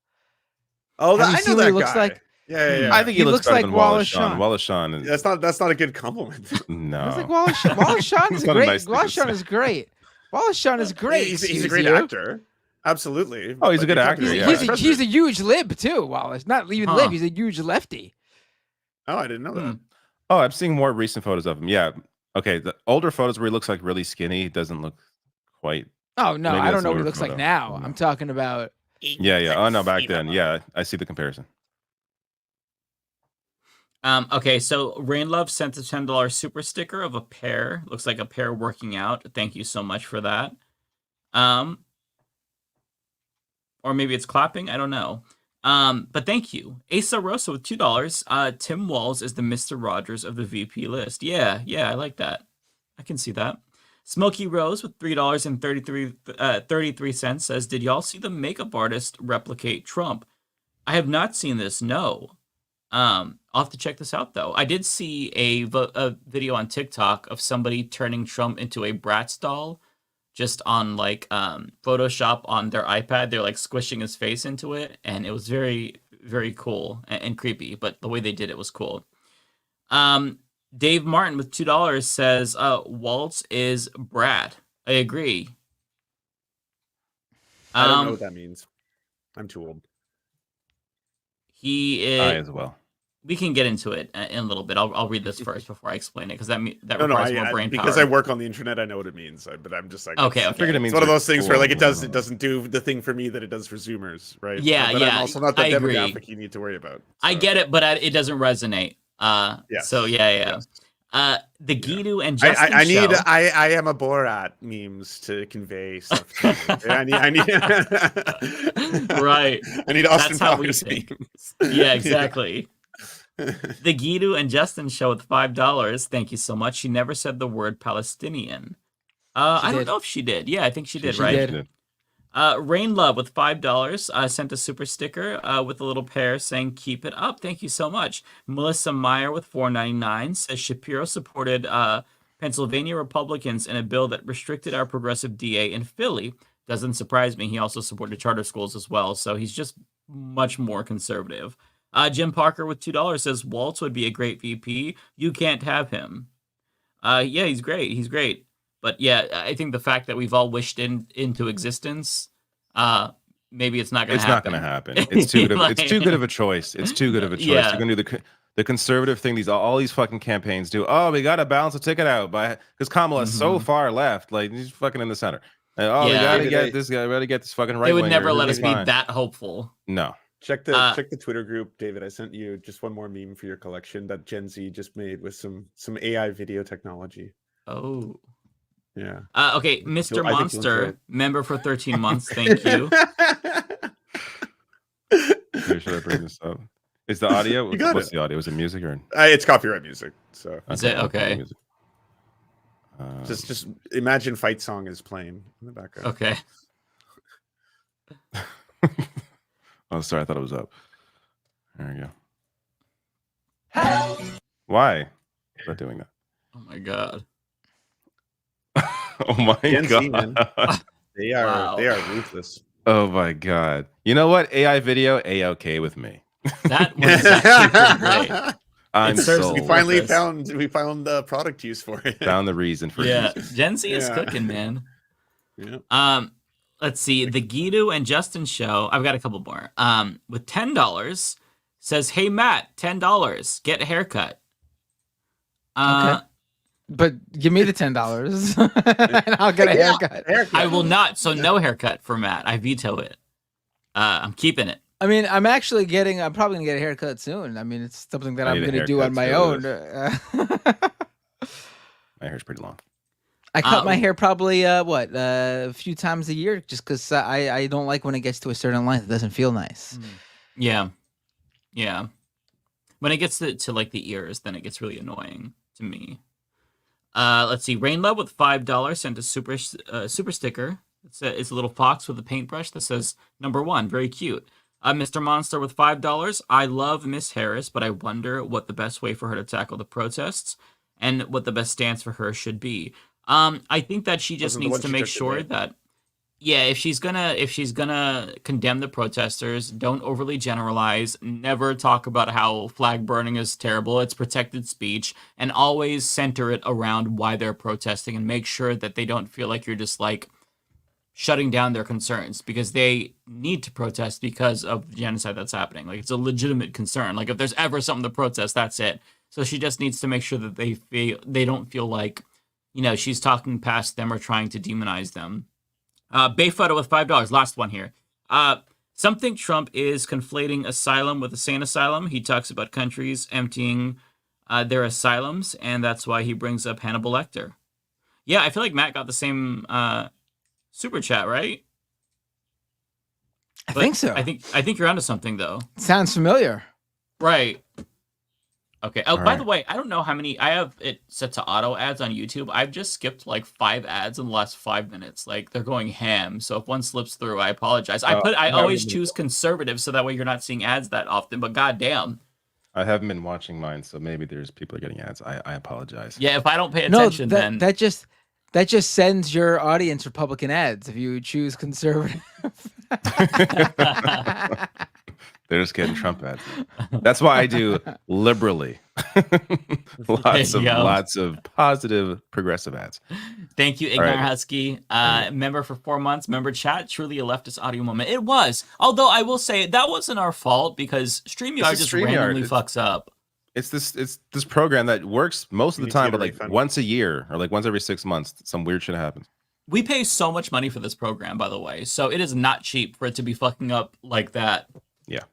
[SPEAKER 5] Oh,
[SPEAKER 2] Have you
[SPEAKER 5] I know
[SPEAKER 2] seen what
[SPEAKER 5] that
[SPEAKER 2] he looks
[SPEAKER 5] guy.
[SPEAKER 2] like?
[SPEAKER 5] Yeah.
[SPEAKER 3] I think he looks better
[SPEAKER 2] like
[SPEAKER 3] than Wallace
[SPEAKER 2] Wallace
[SPEAKER 3] Shawn.
[SPEAKER 2] Shawn.
[SPEAKER 3] Wallace Shawn is
[SPEAKER 5] That's not a good compliment.
[SPEAKER 3] no.
[SPEAKER 2] Looks like Wallace Shawn. Wallace Shawn is
[SPEAKER 3] It's not a
[SPEAKER 2] great.
[SPEAKER 3] nice thing
[SPEAKER 2] Wallace
[SPEAKER 3] to
[SPEAKER 2] Shawn
[SPEAKER 3] say.
[SPEAKER 2] is great. Wallace Shawn is great.
[SPEAKER 5] He's a great
[SPEAKER 2] excuse you.
[SPEAKER 5] actor. Absolutely.
[SPEAKER 3] Oh, he's a
[SPEAKER 5] But
[SPEAKER 3] good
[SPEAKER 5] you're
[SPEAKER 3] actor,
[SPEAKER 5] talking-
[SPEAKER 3] yeah.
[SPEAKER 2] He's a huge lib too. Wallace, not even
[SPEAKER 4] Huh.
[SPEAKER 2] lib. He's a huge lefty.
[SPEAKER 5] Oh, I didn't know that.
[SPEAKER 3] Oh, I'm seeing more recent photos of him. Yeah. Okay. The older photos where he looks like really skinny doesn't look quite.
[SPEAKER 2] Oh no,
[SPEAKER 3] Maybe
[SPEAKER 2] I don't
[SPEAKER 3] that's
[SPEAKER 2] know what he
[SPEAKER 3] older
[SPEAKER 2] looks like
[SPEAKER 3] photo.
[SPEAKER 2] now.
[SPEAKER 3] No.
[SPEAKER 2] I'm talking about.
[SPEAKER 3] Yeah. Oh no, back then. Yeah, I see the comparison.
[SPEAKER 4] Okay, so Rain Love sent a $10 super sticker of a pair. Looks like a pair working out. Thank you so much for that. Or maybe it's clapping. I don't know. But thank you. Asa Rosa with $2. Tim Walz is the Mr. Rogers of the VP list. Yeah, I like that. I can see that. Smokey Rose with $3.33 says, did y'all see the makeup artist replicate Trump? I have not seen this, no. I'll have to check this out, though. I did see a video on TikTok of somebody turning Trump into a Bratz doll just on, like, Photoshop on their iPad. They're, like, squishing his face into it, and it was very, very cool and creepy, but the way they did it was cool. Dave Martin with $2 says, Waltz is Brad. I agree.
[SPEAKER 5] I don't know what that means. I'm too old.
[SPEAKER 4] He is.
[SPEAKER 3] I as well.
[SPEAKER 4] We can get into it in a little bit. I'll read this first before I explain it because that
[SPEAKER 5] No,
[SPEAKER 4] requires more brain power.
[SPEAKER 5] because I work on the internet. I know what it means, but I'm just like,
[SPEAKER 4] okay.
[SPEAKER 3] I figured it means
[SPEAKER 5] it's one of those things where like
[SPEAKER 3] cool.
[SPEAKER 5] it doesn't do the thing for me that it does for Zoomers, right?
[SPEAKER 4] Yeah,
[SPEAKER 5] but I'm also not the
[SPEAKER 4] I agree.
[SPEAKER 5] demographic you need to worry about.
[SPEAKER 4] I get it, but it doesn't resonate.
[SPEAKER 5] Yes.
[SPEAKER 4] So yeah.
[SPEAKER 5] Yes.
[SPEAKER 4] The Guido and Justin
[SPEAKER 5] I need
[SPEAKER 4] show.
[SPEAKER 5] I am a Borat memes to convey stuff. To you. I need
[SPEAKER 4] Right.
[SPEAKER 5] I need Austin
[SPEAKER 4] That's how we
[SPEAKER 5] Powers
[SPEAKER 4] think.
[SPEAKER 5] memes.
[SPEAKER 4] Yeah, exactly. The Guido and Justin show with $5. Thank you so much. She never said the word Palestinian. I don't know if she did. Yeah, I think she did,
[SPEAKER 2] She
[SPEAKER 4] right?
[SPEAKER 2] did.
[SPEAKER 4] Rain Love with $5 sent a super sticker with a little pair saying keep it up. Thank you so much. Melissa Meyer with $4.99 says Shapiro supported Pennsylvania Republicans in a bill that restricted our progressive DA in Philly. Doesn't surprise me. He also supported charter schools as well, so he's just much more conservative. Jim Parker with $2 says Waltz would be a great VP. You can't have him. Yeah, he's great. He's great. But yeah, I think the fact that we've all wished into existence, maybe it's not going to happen.
[SPEAKER 3] It's not going to happen. It's too good. It's too good of a choice. It's too good of a choice.
[SPEAKER 4] Yeah.
[SPEAKER 3] You're going to do the conservative thing. All these fucking campaigns do. Oh, we got to balance the ticket out because Kamala is so far left. Like he's fucking in the center. We got to get this guy. We got to get this fucking right.
[SPEAKER 4] They would never let us be that hopeful.
[SPEAKER 3] No.
[SPEAKER 5] Check the Twitter group, David. I sent you just one more meme for your collection that Gen Z just made with some AI video technology.
[SPEAKER 4] Oh.
[SPEAKER 5] Yeah.
[SPEAKER 4] Okay, Mr. Monster, member for 13 months. Thank you.
[SPEAKER 3] Should I bring this up? Is the audio? What's the audio? Is it music or?
[SPEAKER 5] It's copyright music. So.
[SPEAKER 4] Is it okay?
[SPEAKER 5] Just imagine Fight Song is playing in the background.
[SPEAKER 4] Okay.
[SPEAKER 3] Oh, sorry. I thought it was up. There we go. Why? Am I doing that?
[SPEAKER 4] Oh my god.
[SPEAKER 3] Oh my
[SPEAKER 5] Gen
[SPEAKER 3] god.
[SPEAKER 5] They are ruthless.
[SPEAKER 3] Oh my god. You know what? AI video, A-okay with me.
[SPEAKER 4] That was actually pretty great.
[SPEAKER 3] I'm sold.
[SPEAKER 5] We finally found the product use for it.
[SPEAKER 3] Found the reason for
[SPEAKER 4] it.
[SPEAKER 3] Using.
[SPEAKER 4] Gen Z is cooking, man.
[SPEAKER 5] Yeah.
[SPEAKER 4] Let's see. The Guido and Justin show. I've got a couple more. With $10 says, "Hey Matt, $10. Get a haircut."
[SPEAKER 2] Okay. But give me the $10 and I'll get a haircut.
[SPEAKER 4] I will not. So no haircut for Matt. I veto it. I'm keeping it.
[SPEAKER 2] I mean, I'm probably gonna get a haircut soon. I mean, it's something that I'm gonna do on my own.
[SPEAKER 3] My hair's pretty long.
[SPEAKER 2] I cut my hair probably a few times a year, just because I don't like when it gets to a certain length. It doesn't feel nice.
[SPEAKER 4] Yeah. When it gets to like the ears, then it gets really annoying to me. Let's see. Rain Love with $5 sent a super sticker. It's a little fox with a paintbrush that says #1. Very cute. Mr. Monster with $5. I love Miss Harris, but I wonder what the best way for her to tackle the protests and what the best stance for her should be. I think that she just needs to make sure that, if she's gonna condemn the protesters, don't overly generalize. Never talk about how flag burning is terrible. It's protected speech, and always center it around why they're protesting and make sure that they don't feel like you're just like shutting down their concerns, because they need to protest because of the genocide that's happening. Like, it's a legitimate concern. Like, if there's ever something to protest, that's it. So she just needs to make sure that they don't feel like, she's talking past them or trying to demonize them. Bayphoto with $5. Last one here. Something Trump is conflating asylum with a sane asylum. He talks about countries emptying their asylums, and that's why he brings up Hannibal Lecter. Yeah, I feel like Matt got the same super chat, right?
[SPEAKER 2] I think so.
[SPEAKER 4] I think you're onto something, though.
[SPEAKER 2] Sounds familiar.
[SPEAKER 4] Right. Okay. Oh,
[SPEAKER 3] All
[SPEAKER 4] by
[SPEAKER 3] right.
[SPEAKER 4] the way, I don't know how many. I have it set to auto ads on YouTube. I've just skipped like 5 ads in the last 5 minutes. Like, they're going ham. So if one slips through, I apologize. I always choose conservative so that way you're not seeing ads that often. But goddamn,
[SPEAKER 3] I haven't been watching mine, so maybe there's people are getting ads. I apologize.
[SPEAKER 4] yeah. If I don't pay attention, then
[SPEAKER 2] that just sends your audience Republican ads if you choose conservative.
[SPEAKER 3] They're just getting Trump ads. That's why I do liberally. lots of positive progressive ads.
[SPEAKER 4] Thank you, Ignar Husky. Member for 4 months. Member chat. Truly a leftist audio moment. It was. Although I will say that wasn't our fault, because StreamYard just randomly fucks up.
[SPEAKER 3] It's this program that works most of the time, but like once a year or like once every 6 months, some weird shit happens.
[SPEAKER 4] We pay so much money for this program, by the way, so it is not cheap for it to be fucking up like that.
[SPEAKER 3] Yeah.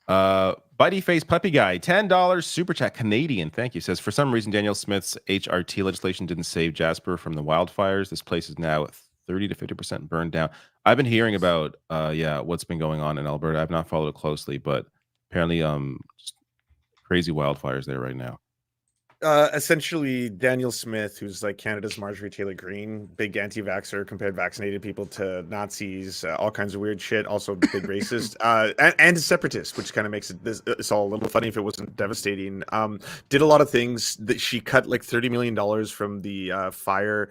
[SPEAKER 3] Bitey Face Puppy Guy, $10 super chat, Canadian. Thank you. Says, for some reason, Daniel Smith's HRT legislation didn't save Jasper from the wildfires. This place is now 30 to 50% burned down. I've been hearing about what's been going on in Alberta. I've not followed it closely, but apparently just crazy wildfires there right now.
[SPEAKER 5] Essentially, Daniel Smith, who's like Canada's Marjorie Taylor Greene, big anti-vaxxer, compared vaccinated people to Nazis, all kinds of weird shit. Also, big racist and a separatist, which kind of makes it's all a little funny if it wasn't devastating. Did a lot of things that she cut like $30 million from the fire.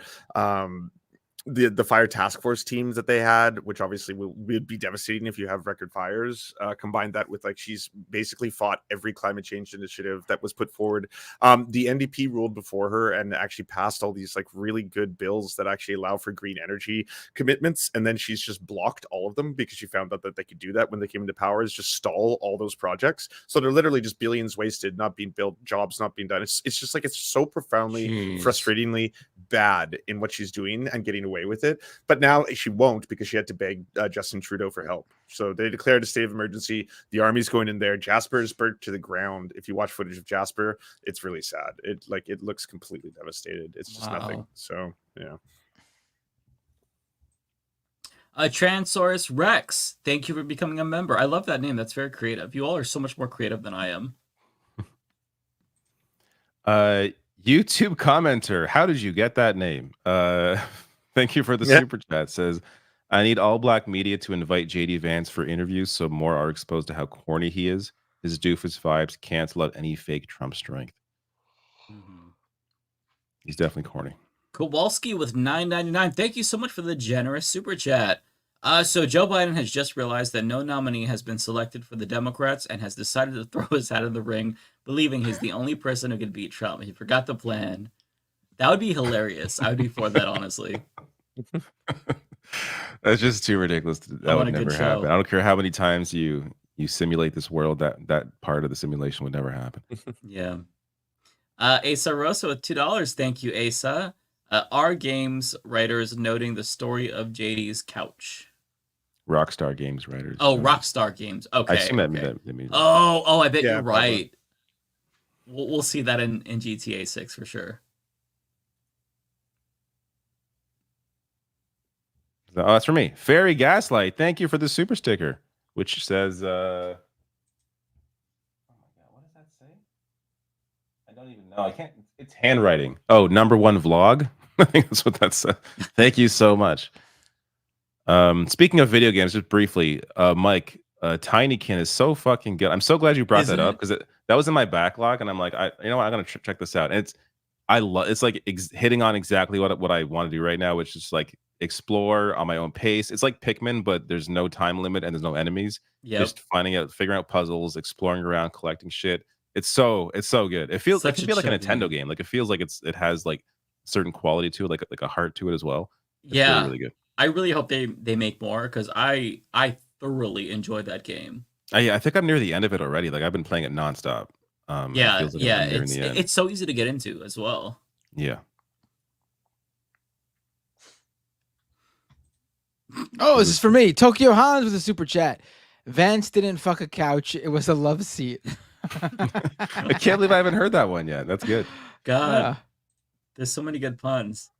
[SPEAKER 5] The fire task force teams that they had, which obviously would be devastating if you have record fires. Combined that with, like, she's basically fought every climate change initiative that was put forward. The NDP ruled before her and actually passed all these like really good bills that actually allow for green energy commitments, and then she's just blocked all of them because she found out that they could do that when they came into power, is just stall all those projects. So they're literally just billions wasted, not being built, jobs not being done. It's just like, it's so profoundly, frustratingly bad in what she's doing and getting away with it. But now she won't, because she had to beg Justin Trudeau for help. So they declared a state of emergency. The army's going in there. Jasper is burnt to the ground. If you watch footage of Jasper, it's really sad. It looks completely devastated. It's just nothing. So yeah.
[SPEAKER 4] Transaurus Rex, thank you for becoming a member. I love that name. That's very creative. You all are so much more creative than I am.
[SPEAKER 3] YouTube commenter, how did you get that name? Thank you for the super chat. Says, I need all black media to invite JD Vance for interviews so more are exposed to how corny he is. His doofus vibes cancel out any fake Trump strength. He's definitely corny.
[SPEAKER 4] Kowalski with $9.99. Thank you so much for the generous super chat. So Joe Biden has just realized that no nominee has been selected for the Democrats and has decided to throw his hat in the ring, believing he's the only person who could beat Trump. He forgot the plan. That would be hilarious. I would be for that, honestly.
[SPEAKER 3] That's just too ridiculous. That would never happen. I don't care how many times you simulate this world, that part of the simulation would never happen.
[SPEAKER 4] Yeah. Asa Rosa with $2. Thank you, Asa. R Games writers noting the story of JD's couch.
[SPEAKER 3] Rockstar Games writers.
[SPEAKER 4] Oh, Rockstar Games. Okay.
[SPEAKER 3] I assume that means.
[SPEAKER 4] Oh, I bet
[SPEAKER 5] Yeah,
[SPEAKER 4] you're right. We'll see that in GTA 6 for sure.
[SPEAKER 3] Oh, that's for me. Fairy Gaslight, thank you for the super sticker, which says, oh my God, what does that say? I don't even know. I can't. It's handwriting. Oh, #1 vlog. I think that's what that says. Thank you so much. Speaking of video games, just briefly, Mike, Tinykin is so fucking good. I'm so glad you brought that up because that was in my backlog, and I'm like, you know what, I'm gonna check this out. And it's like hitting on exactly what I want to do right now, which is like explore on my own pace. It's like Pikmin, but there's no time limit and there's no enemies. Just figuring out puzzles, exploring around, collecting shit. It's so good. It feels like it can be like a Nintendo game. Like it feels like it has like certain quality to it, like a heart to it as well. It's really, really good.
[SPEAKER 4] I really hope they make more because I thoroughly enjoyed that game.
[SPEAKER 3] I think I'm near the end of it already. Like I've been playing it nonstop.
[SPEAKER 4] It's so easy to get into as well.
[SPEAKER 3] Yeah.
[SPEAKER 2] Oh, this is for me. Tokyo Hans with a super chat. Vance didn't fuck a couch. It was a love seat.
[SPEAKER 3] I can't believe I haven't heard that one yet. That's good.
[SPEAKER 4] God, there's so many good puns.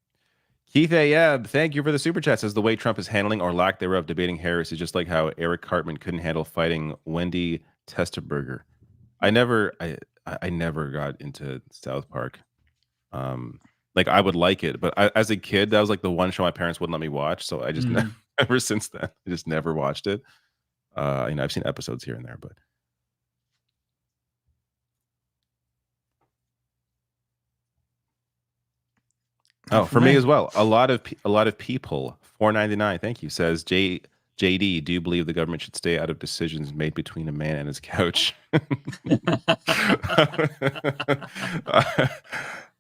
[SPEAKER 3] Keith Ayeb, thank you for the super chat. Says the way Trump is handling or lack thereof debating Harris is just like how Eric Cartman couldn't handle fighting Wendy Testerberger. I never got into South Park. Like I would like it, but as a kid, that was like the one show my parents wouldn't let me watch. So I just ever since then, I just never watched it. I've seen episodes here and there, but. Oh, for me as well. A lot of people. $4.99. Thank you. Says JD. Do you believe the government should stay out of decisions made between a man and his couch?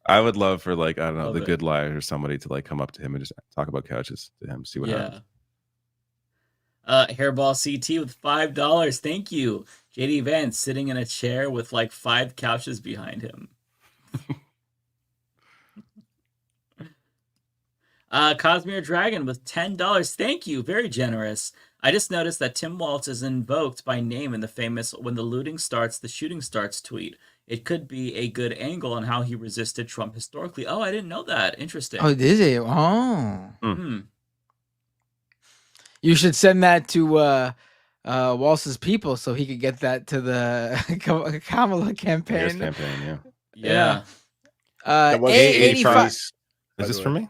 [SPEAKER 3] I would love for like, I don't know, the Good Liar or somebody to like come up to him and just talk about couches to him, see what happens.
[SPEAKER 4] Hairball CT with $5. Thank you. JD Vance sitting in a chair with like 5 couches behind him. Cosmere Dragon with $10. Thank you. Very generous. I just noticed that Tim Walz is invoked by name in the famous "When the looting starts, the shooting starts" tweet. It could be a good angle on how he resisted Trump historically. Oh, I didn't know that. Interesting.
[SPEAKER 2] Oh, did he? Oh. You should send that to Walz's people so he could get that to the Kamala campaign.
[SPEAKER 4] Yeah.
[SPEAKER 5] That was 85.
[SPEAKER 3] Is this for me?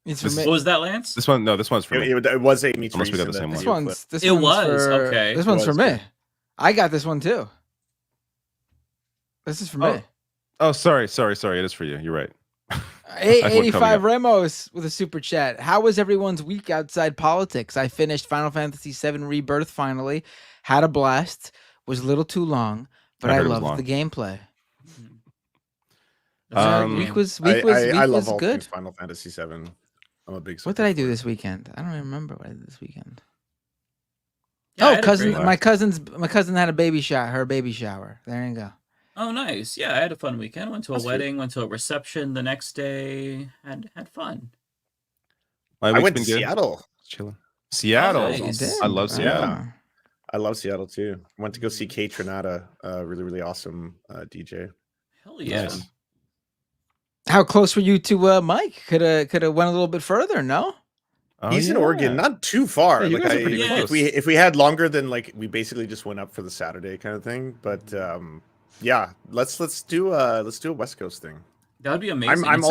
[SPEAKER 4] What was that, Lance?
[SPEAKER 3] This one, no, this one's for me.
[SPEAKER 5] It was Amy.
[SPEAKER 3] Unless we got the same one.
[SPEAKER 2] This one's for me. I got this one too. This is for me.
[SPEAKER 3] Oh, sorry. It is for you. You're right.
[SPEAKER 2] 85 Ramos with a super chat. How was everyone's week outside politics? I finished Final Fantasy VII Rebirth finally. Had a blast. Was a little too long, but I loved the gameplay. Week was
[SPEAKER 5] I love all
[SPEAKER 2] good.
[SPEAKER 5] Final Fantasy VII. I'm a big.
[SPEAKER 2] What did I do this weekend? I don't even remember what I did this weekend.
[SPEAKER 4] Yeah,
[SPEAKER 2] my cousin had a baby shower. Her baby shower. There you go.
[SPEAKER 4] Oh, nice. Yeah, I had a fun weekend. Went to a wedding. Went to a reception the next day. Had fun.
[SPEAKER 5] I went to Seattle.
[SPEAKER 3] Chilling. Seattle.
[SPEAKER 4] Oh, nice.
[SPEAKER 3] I love Seattle.
[SPEAKER 5] Yeah. I love Seattle too. Went to go see Kate Trinata, really, really awesome DJ.
[SPEAKER 4] Hell yeah.
[SPEAKER 3] Nice.
[SPEAKER 2] How close were you to Mike? Could have went a little bit further, no?
[SPEAKER 5] He's in Oregon, not too far.
[SPEAKER 3] Yeah,
[SPEAKER 5] like if we had longer than like we basically just went up for the Saturday kind of thing. But yeah, let's do a West Coast thing.
[SPEAKER 4] That would be amazing.
[SPEAKER 5] I'm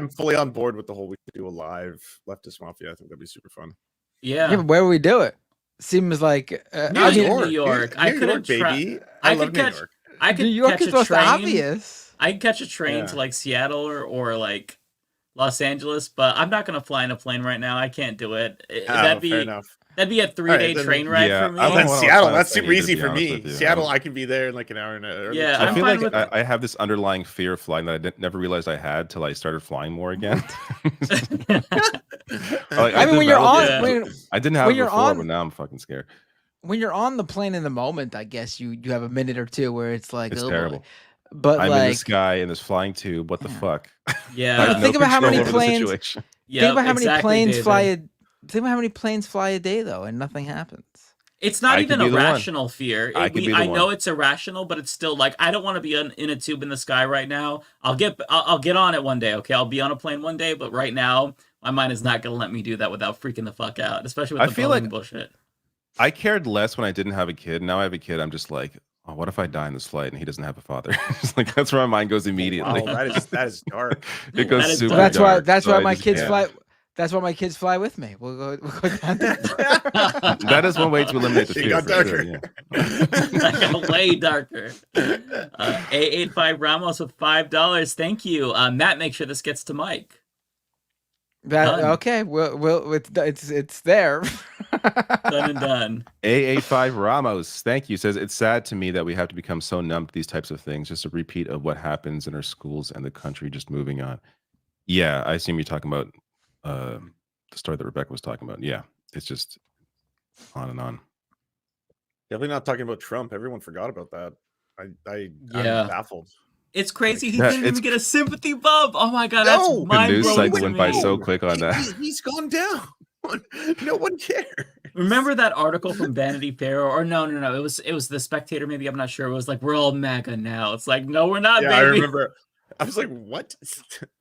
[SPEAKER 5] fully on board with the whole we could do a live Leftist Mafia. I think that'd be super fun.
[SPEAKER 2] Yeah, but where would we do it? Seems like
[SPEAKER 4] New York. I could have
[SPEAKER 5] baby. I love New York.
[SPEAKER 4] I could
[SPEAKER 2] New York
[SPEAKER 4] catch
[SPEAKER 2] is
[SPEAKER 4] a
[SPEAKER 2] most
[SPEAKER 4] train.
[SPEAKER 2] obvious.
[SPEAKER 4] I could catch a train to like Seattle or like Los Angeles, but I'm not gonna fly in a plane right now. I can't do it. Fair enough. That'd be a 3-day train ride for me.
[SPEAKER 5] Then Seattle, that's super easy for me. Seattle, I can be there in like an hour and a half.
[SPEAKER 4] Yeah,
[SPEAKER 3] I feel like I have this underlying fear of flying that I never realized I had till I started flying more again.
[SPEAKER 2] I mean, when you're on,
[SPEAKER 3] I didn't have it before, but now I'm fucking scared.
[SPEAKER 2] When you're on the plane in the moment, I guess you have a minute or two where it's like,
[SPEAKER 3] it's
[SPEAKER 2] oh
[SPEAKER 3] terrible.
[SPEAKER 2] Boy. But
[SPEAKER 3] I'm
[SPEAKER 2] like,
[SPEAKER 3] in the sky in this flying tube. What the fuck?
[SPEAKER 4] Yeah.
[SPEAKER 2] Think about how many planes.
[SPEAKER 3] Think
[SPEAKER 2] about how many planes fly think about how many planes fly a day though, and nothing happens.
[SPEAKER 4] It's not even a rational fear. I know it's irrational, but it's still like, I don't want to be in a tube in the sky right now. I'll get on it one day. Okay, I'll be on a plane one day, but right now my mind is not gonna let me do that without freaking the fuck out, especially with the Boeing bullshit.
[SPEAKER 3] I cared less when I didn't have a kid. Now I have a kid. I'm just like, oh, what if I die in this flight and he doesn't have a father? It's like, that's where my mind goes immediately.
[SPEAKER 5] Wow, that is dark.
[SPEAKER 3] It goes super
[SPEAKER 2] dark.
[SPEAKER 3] dark.
[SPEAKER 2] That's why my kids fly. That's why my kids fly with me. We'll go down there.
[SPEAKER 3] That is one way to eliminate the fear.
[SPEAKER 5] It got darker.
[SPEAKER 3] Sure,
[SPEAKER 4] That got way darker. A85 Ramos with $5. Thank you. Matt, make sure this gets to Mike.
[SPEAKER 2] Okay, it's there.
[SPEAKER 4] Done and done.
[SPEAKER 3] AA5 Ramos, thank you. Says, it's sad to me that we have to become so numb to these types of things. Just a repeat of what happens in our schools and the country, just moving on. Yeah, I assume you're talking about the story that Rebecca was talking about. Yeah, it's just on and on.
[SPEAKER 5] Definitely not talking about Trump. Everyone forgot about that. I'm baffled.
[SPEAKER 4] It's crazy. He didn't even get a sympathy bump. Oh my god, that's mind-blowing.
[SPEAKER 3] The news cycle went by so quick on that.
[SPEAKER 5] He's gone down. No one cares.
[SPEAKER 4] Remember that article from Vanity Fair? Or no. It was The Spectator. Maybe, I'm not sure. It was like, we're all MAGA now. It's like, no, we're not.
[SPEAKER 5] Yeah,
[SPEAKER 4] baby.
[SPEAKER 5] I remember. I was like, what?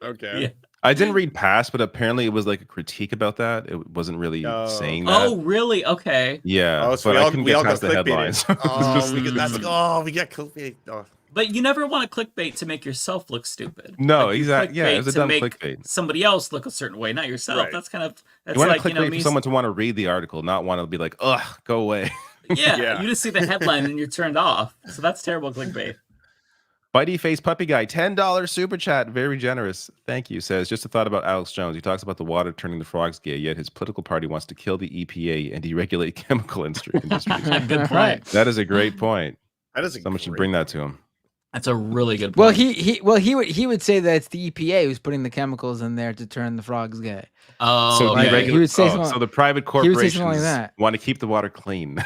[SPEAKER 5] Okay.
[SPEAKER 4] Yeah.
[SPEAKER 3] I didn't read past, but apparently it was like a critique about that. It wasn't really saying that.
[SPEAKER 4] Oh, really? Okay.
[SPEAKER 3] Yeah, but I couldn't get past the headlines.
[SPEAKER 5] We got clickbait. Oh.
[SPEAKER 4] But you never want to clickbait to make yourself look stupid.
[SPEAKER 3] No, exactly. Yeah, it's a dumb clickbait.
[SPEAKER 4] Somebody else look a certain way, not yourself.
[SPEAKER 5] Right.
[SPEAKER 4] That's kind of
[SPEAKER 3] you want to clickbait for someone to want to read the article, not want to be like, ugh, go away.
[SPEAKER 4] Yeah, you just see the headline and you're turned off. So that's terrible clickbait.
[SPEAKER 3] Bitey Face Puppy Guy, $10 super chat, very generous. Thank you. Says, just a thought about Alex Jones. He talks about the water turning the frogs gay, yet his political party wants to kill the EPA and deregulate chemical industries.
[SPEAKER 4] Good point.
[SPEAKER 3] That is a great point.
[SPEAKER 5] Someone
[SPEAKER 3] should bring that to him.
[SPEAKER 4] That's a really good point.
[SPEAKER 2] Well, he would say that it's the EPA who's putting the chemicals in there to turn the frogs gay.
[SPEAKER 4] Oh,
[SPEAKER 3] so
[SPEAKER 4] okay.
[SPEAKER 2] He would say
[SPEAKER 3] so the private corporations
[SPEAKER 2] like that.
[SPEAKER 3] want to keep the water clean.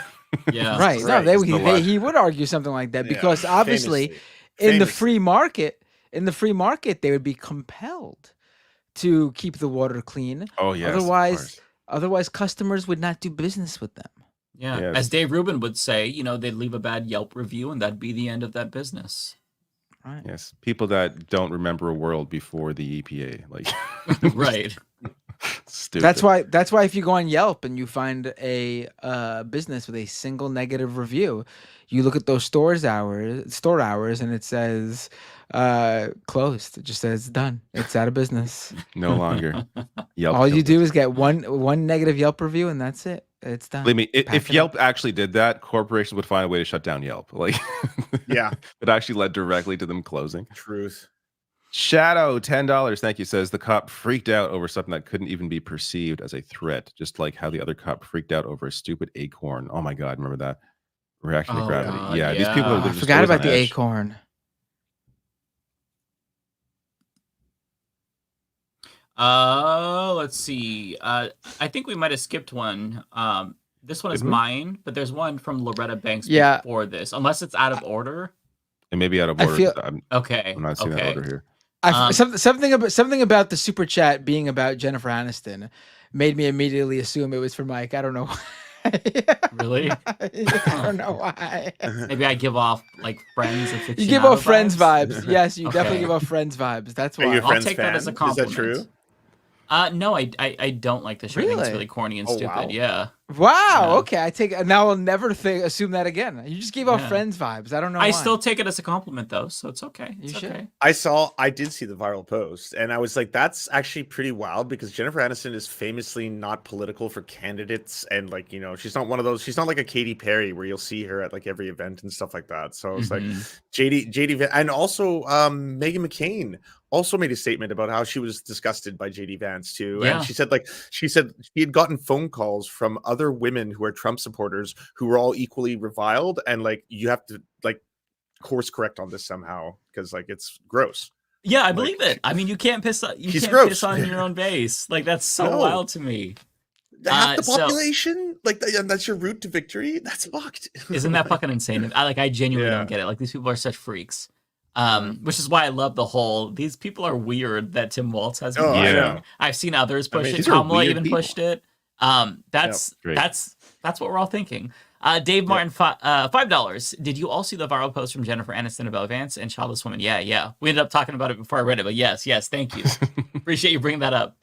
[SPEAKER 4] Yeah,
[SPEAKER 2] right. No, he would argue something like that because obviously, in the free market, they would be compelled to keep the water clean.
[SPEAKER 3] Oh yes.
[SPEAKER 2] Otherwise, customers would not do business with them.
[SPEAKER 4] Yeah.
[SPEAKER 3] Yes.
[SPEAKER 4] As Dave Rubin would say, they'd leave a bad Yelp review and that'd be the end of that business.
[SPEAKER 2] Right.
[SPEAKER 3] Yes. People that don't remember a world before the EPA. Like
[SPEAKER 4] right.
[SPEAKER 3] Stupid.
[SPEAKER 2] That's why if you go on Yelp and you find a business with a single negative review, you look at those store hours and it says closed. It just says done. It's out of business.
[SPEAKER 3] No longer. Yelp.
[SPEAKER 2] All you do is get one negative Yelp review and that's it. It's done.
[SPEAKER 3] Believe me, if Yelp actually did that, corporations would find a way to shut down Yelp. Like,
[SPEAKER 5] yeah,
[SPEAKER 3] it actually led directly to them closing.
[SPEAKER 5] Truth.
[SPEAKER 3] Shadow, $10. Thank you. Says the cop freaked out over something that couldn't even be perceived as a threat, just like how the other cop freaked out over a stupid acorn. Oh my god, remember that reaction to gravity?
[SPEAKER 4] God,
[SPEAKER 3] yeah, these people are
[SPEAKER 2] I
[SPEAKER 3] just
[SPEAKER 2] forgot about the
[SPEAKER 3] edge.
[SPEAKER 2] acorn.
[SPEAKER 4] Let's see. I think we might have skipped one. This one is mine, but there's one from Loretta Banks before this, unless it's out of order.
[SPEAKER 3] It may be out of order. I'm not seeing that order here.
[SPEAKER 2] Something about the super chat being about Jennifer Aniston made me immediately assume it was for Mike. I don't know why.
[SPEAKER 4] Really?
[SPEAKER 2] I don't know why.
[SPEAKER 4] Maybe I give off like Friends of fiction.
[SPEAKER 2] You give off Friends vibes. Yes, you definitely give off Friends vibes. That's why.
[SPEAKER 5] Are you a
[SPEAKER 4] I'll take
[SPEAKER 5] fan?
[SPEAKER 4] that as a compliment.
[SPEAKER 5] Is that true?
[SPEAKER 4] No, I don't like the show. I think it's really corny and stupid.
[SPEAKER 5] Wow.
[SPEAKER 4] Yeah.
[SPEAKER 2] Wow. Okay, I take it. Now I'll never assume that again. You just gave off Friends vibes. I don't know.
[SPEAKER 4] I
[SPEAKER 2] why.
[SPEAKER 4] still take it as a compliment though, so it's okay.
[SPEAKER 2] You should.
[SPEAKER 4] Okay.
[SPEAKER 5] I did see the viral post, and I was like, that's actually pretty wild because Jennifer Aniston is famously not political for candidates, and like she's not one of those. She's not like a Katy Perry where you'll see her at like every event and stuff like that. So it's like JD, and also Meghan McCain also made a statement about how she was disgusted by JD Vance too.
[SPEAKER 4] Yeah.
[SPEAKER 5] And she said she had gotten phone calls from other women who are Trump supporters who were all equally reviled, and like you have to like course correct on this somehow because like it's gross.
[SPEAKER 4] Yeah, I believe it. I mean, you can't piss on piss on your own base. Like that's so wild to me.
[SPEAKER 5] Half the population, and that's your route to victory. That's fucked.
[SPEAKER 4] Isn't that fucking insane? I genuinely don't get it. Like these people are such freaks. Which is why I love the whole these people are weird that Tim Waltz has been pushing. I've seen others push it. Kamala even pushed it. That's what we're all thinking. Dave Martin, $5. Did you all see the viral post from Jennifer Aniston about Vance and childless women? Yeah. We ended up talking about it before I read it, but yes, thank you. Appreciate you bringing that up.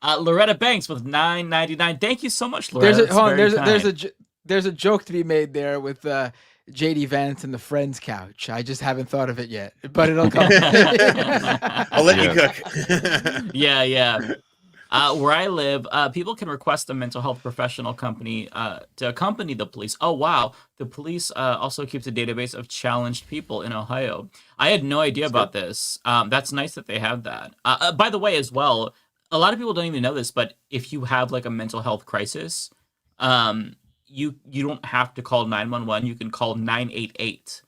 [SPEAKER 4] Loretta Banks with $9.99. Thank you so much, Loretta.
[SPEAKER 2] There's a joke to be made there with JD Vance and the Friends couch. I just haven't thought of it yet, but it'll come.
[SPEAKER 5] I'll let you cook.
[SPEAKER 4] Yeah. Where I live, people can request a mental health professional company to accompany the police. Oh, wow. The police also keeps a database of challenged people in Ohio. I had no idea about this. That's nice that they have that. By the way, as well, a lot of people don't even know this, but if you have like a mental health crisis, you don't have to call 911. You can call 988.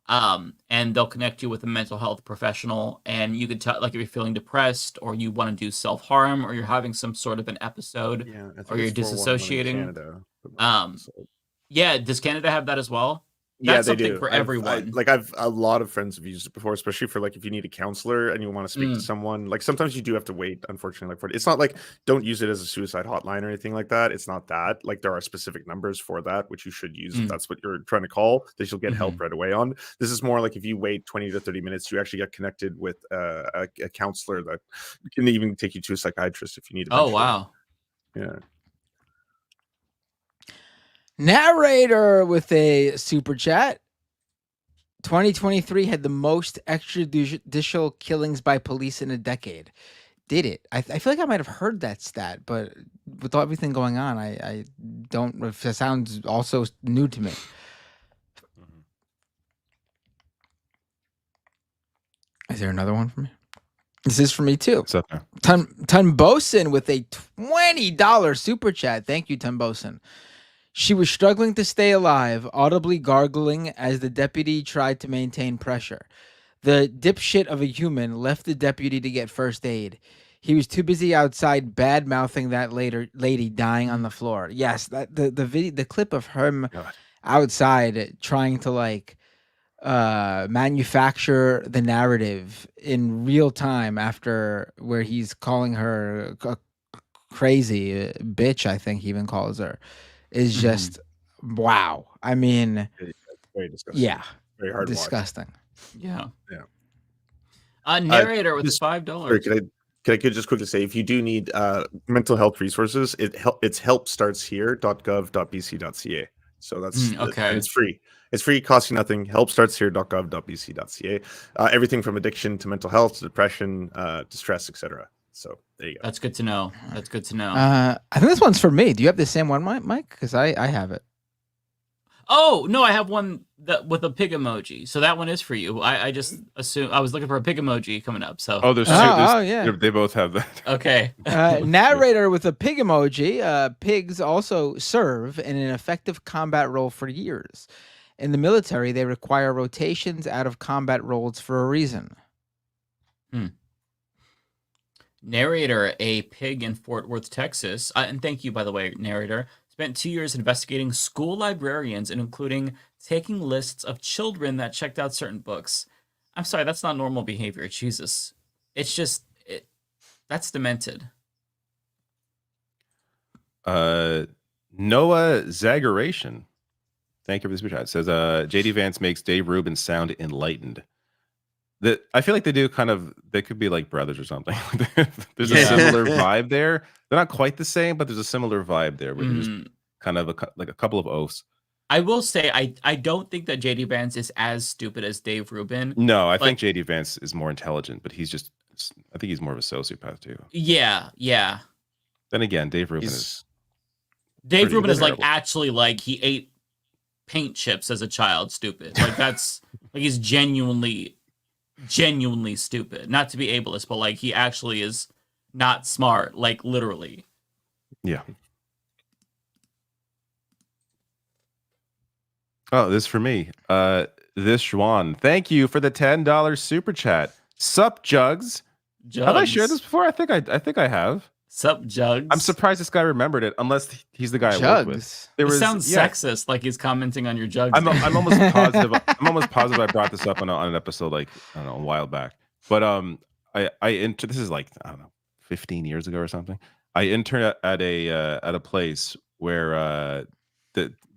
[SPEAKER 4] And they'll connect you with a mental health professional, and you can tell, like, if you're feeling depressed or you want to do self-harm or you're having some sort of an episode or you're disassociating. Does Canada have that as well? That's
[SPEAKER 5] they
[SPEAKER 4] something
[SPEAKER 5] do.
[SPEAKER 4] For everyone.
[SPEAKER 5] I've a lot of friends have used it before, especially for like if you need a counselor and you want to speak to someone. Like sometimes you do have to wait, unfortunately. Like for it's not like don't use it as a suicide hotline or anything like that. It's not that. Like there are specific numbers for that which you should use if that's what you're trying to call. That you'll get help right away on. This is more like if you wait 20 to 30 minutes, you actually get connected with a counselor that can even take you to a psychiatrist if you need.
[SPEAKER 4] Oh wow.
[SPEAKER 5] Yeah.
[SPEAKER 2] Narrator with a super chat. 2023 had the most extrajudicial killings by police in a decade. Did it? I feel like I might have heard that stat, but with everything going on, I don't. If that sounds also new to me. Is there another one for me? This is for me too.
[SPEAKER 3] What's up there?
[SPEAKER 2] Tunbosin with a $20 super chat. Thank you, Tunbosin. She was struggling to stay alive, audibly gargling as the deputy tried to maintain pressure. The dipshit of a human left the deputy to get first aid. He was too busy outside bad-mouthing that lady dying on the floor. Yes, the clip of him outside trying to like manufacture the narrative in real time after where he's calling her a crazy bitch, I think he even calls her. Is just wow. I mean,
[SPEAKER 5] very disgusting.
[SPEAKER 2] Yeah,
[SPEAKER 5] very hard.
[SPEAKER 2] Disgusting.
[SPEAKER 4] Yeah. Narrator with $5.
[SPEAKER 5] Can I just quickly say, if you do need mental health resources, it's helpstartshere.gov.bc.ca. So that's
[SPEAKER 4] okay.
[SPEAKER 5] And it's free. It's free, costs you nothing. Helpstartshere.gov.bc.ca. Everything from addiction to mental health to depression, distress, etc. So there you go.
[SPEAKER 4] That's good to know. I
[SPEAKER 2] think this one's for me. Do you have the same one, Mike? Because I have it.
[SPEAKER 4] Oh no, I have one with a pig emoji. So that one is for you. I just assume I was looking for a pig emoji coming up. So
[SPEAKER 3] there's two. Yeah, they both have that.
[SPEAKER 4] Okay.
[SPEAKER 2] Narrator with a pig emoji. Pigs also serve in an effective combat role for years. In the military, they require rotations out of combat roles for a reason.
[SPEAKER 4] Narrator, a pig in Fort Worth, Texas. And thank you, by the way, narrator. Spent 2 years investigating school librarians and including taking lists of children that checked out certain books. I'm sorry, that's not normal behavior. Jesus. It's just, that's demented.
[SPEAKER 3] Noah Zaggeration. Thank you for this super chat. It says, JD Vance makes Dave Rubin sound enlightened. I feel like they could be like brothers or something. There's a similar vibe there. They're not quite the same, but there's a similar vibe there where there's kind of like a couple of oaths.
[SPEAKER 4] I will say, I don't think that JD Vance is as stupid as Dave Rubin.
[SPEAKER 3] No, I think JD Vance is more intelligent, but I think he's more of a sociopath too.
[SPEAKER 4] Yeah.
[SPEAKER 3] Then again, Dave Rubin is
[SPEAKER 4] like actually like he ate paint chips as a child, stupid. Like that's like he's genuinely stupid. Not to be ableist, but like he actually is not smart, like literally.
[SPEAKER 3] Yeah. Oh, this is for me. This Schwan. Thank you for the $10 super chat. Sup, Jugs. Have I shared this before? I think I have.
[SPEAKER 4] Sup, Jugs.
[SPEAKER 3] I'm surprised this guy remembered it, unless he's the guy I work with.
[SPEAKER 4] It sounds sexist, like he's commenting on your Jugs.
[SPEAKER 3] I'm almost positive. I'm almost positive I brought this up on an episode, like I don't know, a while back. But this is like I don't know, 15 years ago or something. I interned at a place where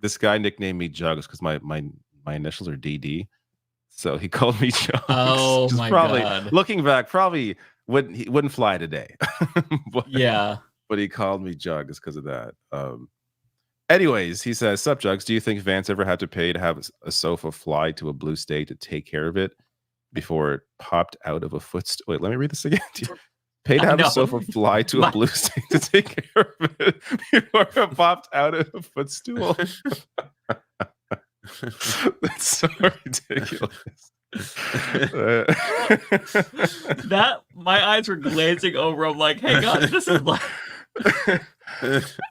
[SPEAKER 3] this guy nicknamed me Jugs because my initials are DD. So he called me Jugs.
[SPEAKER 4] Oh my God.
[SPEAKER 3] Looking back, probably he wouldn't fly today. But he called me Jugs because of that. Anyways, he says, "Sup, Jugs? Do you think Vance ever had to pay to have a sofa fly to a blue state to take care of it before it popped out of a footstool?" Wait, let me read this again. Pay to have a sofa fly to a blue state to take care of it before it popped out of a footstool. That's so ridiculous.
[SPEAKER 4] That my eyes were glazing over. I'm like, hey God, this is like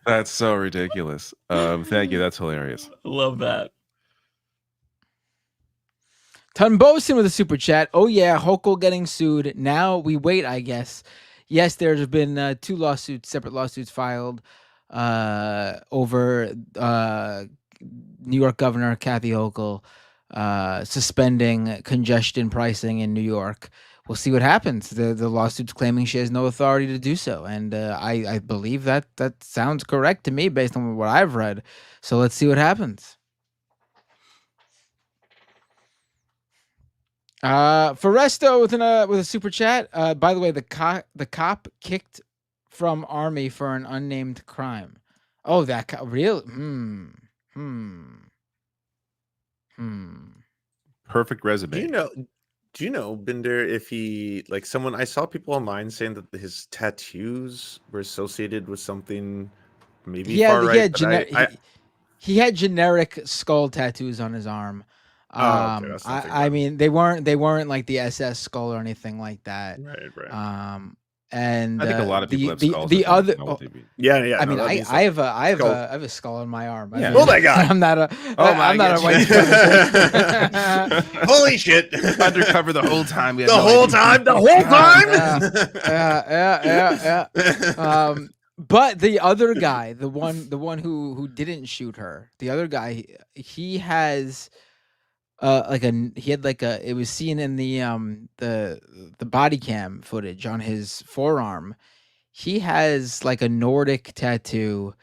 [SPEAKER 3] that's so ridiculous. Thank you. That's hilarious.
[SPEAKER 4] Love that.
[SPEAKER 2] Tunbosin with a super chat. Oh yeah, Hochul getting sued. Now we wait, I guess. Yes, there's been 2 separate lawsuits filed over New York Governor Kathy Hochul suspending congestion pricing in New York. We'll see what happens. The lawsuit's claiming she has no authority to do so, and I believe that sounds correct to me based on what I've read. So let's see what happens. Foresto with a super chat. By the way, the cop kicked from army for an unnamed crime. Oh, that real.
[SPEAKER 3] Perfect resume.
[SPEAKER 5] Do you know, Binder, if he someone I saw people online saying that his tattoos were associated with something maybe far right?
[SPEAKER 2] He had generic skull tattoos on his arm.
[SPEAKER 5] Okay,
[SPEAKER 2] I mean, they weren't like the SS skull or anything like that.
[SPEAKER 5] Right.
[SPEAKER 2] And
[SPEAKER 3] I think a lot of people have skulls.
[SPEAKER 2] The other,
[SPEAKER 5] yeah.
[SPEAKER 2] I mean, I have a skull on my arm.
[SPEAKER 5] Yeah. Oh my God!
[SPEAKER 2] I'm not a white
[SPEAKER 5] supremacist. Holy shit!
[SPEAKER 3] Undercover the whole time.
[SPEAKER 5] The whole time.
[SPEAKER 2] Yeah. But the other guy, the one who didn't shoot her, the other guy, he has. It was seen in the body cam footage on his forearm. He has like a Nordic tattoo.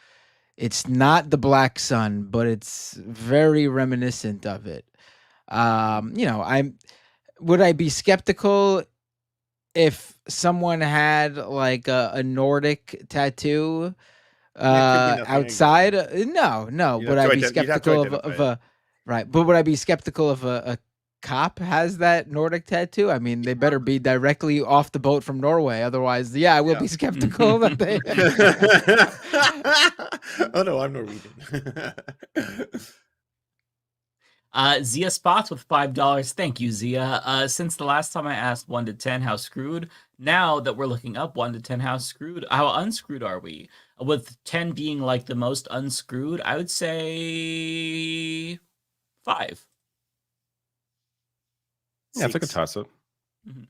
[SPEAKER 2] It's not the black sun, but it's very reminiscent of it. Would I be skeptical if someone had like a Nordic tattoo outside? No. Would I be skeptical of a right? But would I be skeptical if a cop has that Nordic tattoo? I mean, they better be directly off the boat from Norway. Otherwise, I will be skeptical that they.
[SPEAKER 5] Oh no, I'm Norwegian.
[SPEAKER 4] Zia Spots with $5. Thank you, Zia. Since the last time I asked 1 to 10 how screwed, now that we're looking up 1 to 10 how unscrewed are we? With 10 being like the most unscrewed, I would say 5.
[SPEAKER 3] Yeah, it's like a toss-up. Mm-hmm.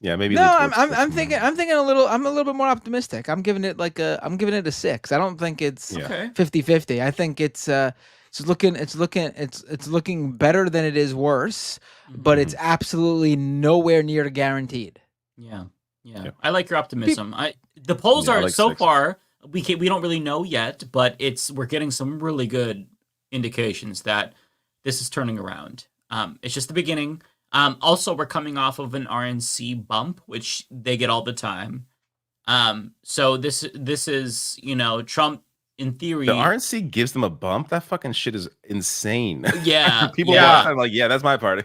[SPEAKER 3] Yeah, maybe.
[SPEAKER 2] No, I'm thinking a little bit more optimistic. I'm giving it a 6. I don't think it's 50-50. I think it's looking better than it is worse, but it's absolutely nowhere near guaranteed.
[SPEAKER 4] Yeah. I like your optimism. The polls are so 6. Far we don't really know yet, but we're getting some really good indications that this is turning around. It's just the beginning. Also, we're coming off of an RNC bump, which they get all the time. So this is, Trump, in theory.
[SPEAKER 3] The RNC gives them a bump? That fucking shit is insane.
[SPEAKER 4] Yeah.
[SPEAKER 3] People watch I'm like, yeah, that's my party.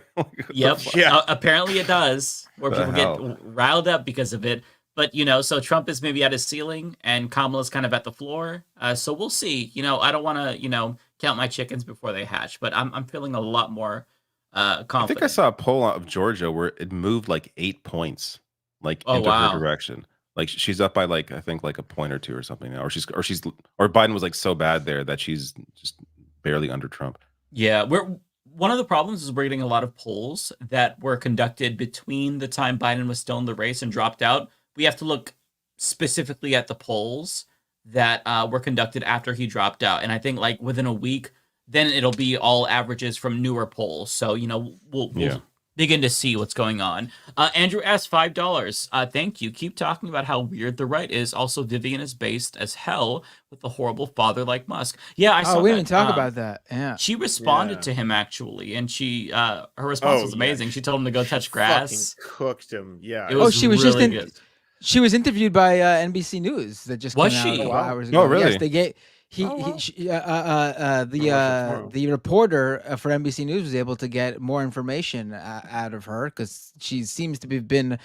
[SPEAKER 4] Yep. Yeah. Apparently it does, where people get riled up because of it. But, so Trump is maybe at his ceiling and Kamala's kind of at the floor. So we'll see. I don't want to, count my chickens before they hatch, but I'm feeling a lot more confident.
[SPEAKER 3] I think I saw a poll of Georgia where it moved like 8 points, into her direction. Like she's up by I think a point or 2 or something now, or Biden was so bad there that she's just barely under Trump.
[SPEAKER 4] Yeah, one of the problems is we're getting a lot of polls that were conducted between the time Biden was still in the race and dropped out. We have to look specifically at the polls that were conducted after he dropped out, and I think within a week, then it'll be all averages from newer polls. So we'll begin to see what's going on. Andrew asked $5. Thank you. Keep talking about how weird the right is. Also, Vivian is based as hell with a horrible father like Musk. Yeah, I saw
[SPEAKER 2] we
[SPEAKER 4] that.
[SPEAKER 2] didn't talk about that. Yeah.
[SPEAKER 4] She responded to him actually, and she her response was amazing. She told him to go touch grass.
[SPEAKER 5] Cooked him. Yeah.
[SPEAKER 4] It was
[SPEAKER 2] she was
[SPEAKER 4] really
[SPEAKER 2] just
[SPEAKER 4] good.
[SPEAKER 2] She was interviewed by NBC News that just
[SPEAKER 4] was
[SPEAKER 2] came
[SPEAKER 4] she?
[SPEAKER 2] out a couple hours ago.
[SPEAKER 3] Oh, really?
[SPEAKER 2] Yes, they gave the reporter for NBC News was able to get more information out of her because she seems to have been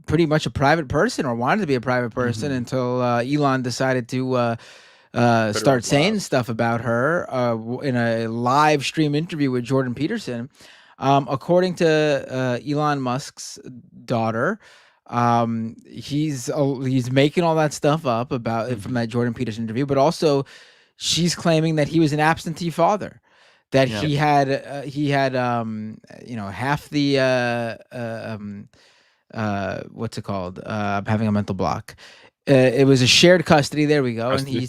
[SPEAKER 2] pretty much a private person or wanted to be a private person until Elon decided to start saying stuff about her in a live stream interview with Jordan Peterson. According to Elon Musk's daughter, he's making all that stuff up about from that Jordan Peterson interview, but also she's claiming that he was an absentee father, that he had half the what's it called? I'm having a mental block. It was a shared custody. There we go.
[SPEAKER 3] Custody.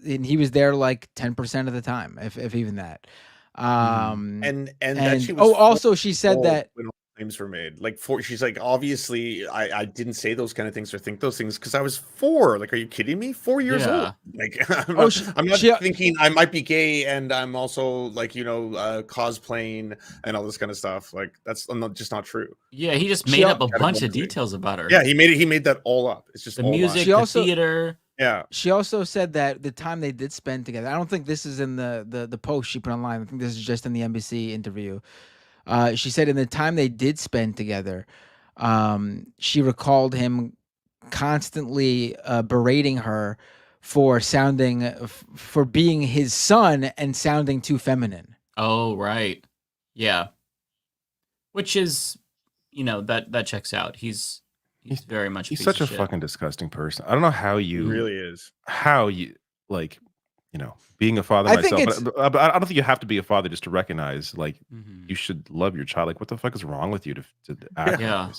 [SPEAKER 2] And he was there like 10% of the time, if even that.
[SPEAKER 5] And that she was
[SPEAKER 2] also she said that
[SPEAKER 5] when claims were made, like she's like, obviously I didn't say those kind of things or think those things because I was 4. Like, are you kidding me? 4 years old. Like, I'm not thinking I might be gay and I'm also like, cosplaying and all this kind of stuff. Like, that's just not true.
[SPEAKER 4] Yeah, he just made up a bunch of details about her.
[SPEAKER 5] Yeah, he made that all up. It's just
[SPEAKER 4] the
[SPEAKER 5] all
[SPEAKER 4] music,
[SPEAKER 5] lies.
[SPEAKER 4] the theater.
[SPEAKER 5] Yeah.
[SPEAKER 2] She also said that the time they did spend together, I don't think this is in the post she put online. I think this is just in the NBC interview. She said in the time they did spend together, she recalled him constantly berating her for being his son and sounding too feminine.
[SPEAKER 4] Oh, right. Yeah. Which is, that checks out. He's very much.
[SPEAKER 3] He's such a fucking disgusting person. I don't know how you.
[SPEAKER 5] He really is.
[SPEAKER 3] How you being a father myself. But I don't think you have to be a father just to recognize you should love your child. Like, what the fuck is wrong with you to act?
[SPEAKER 4] Yeah.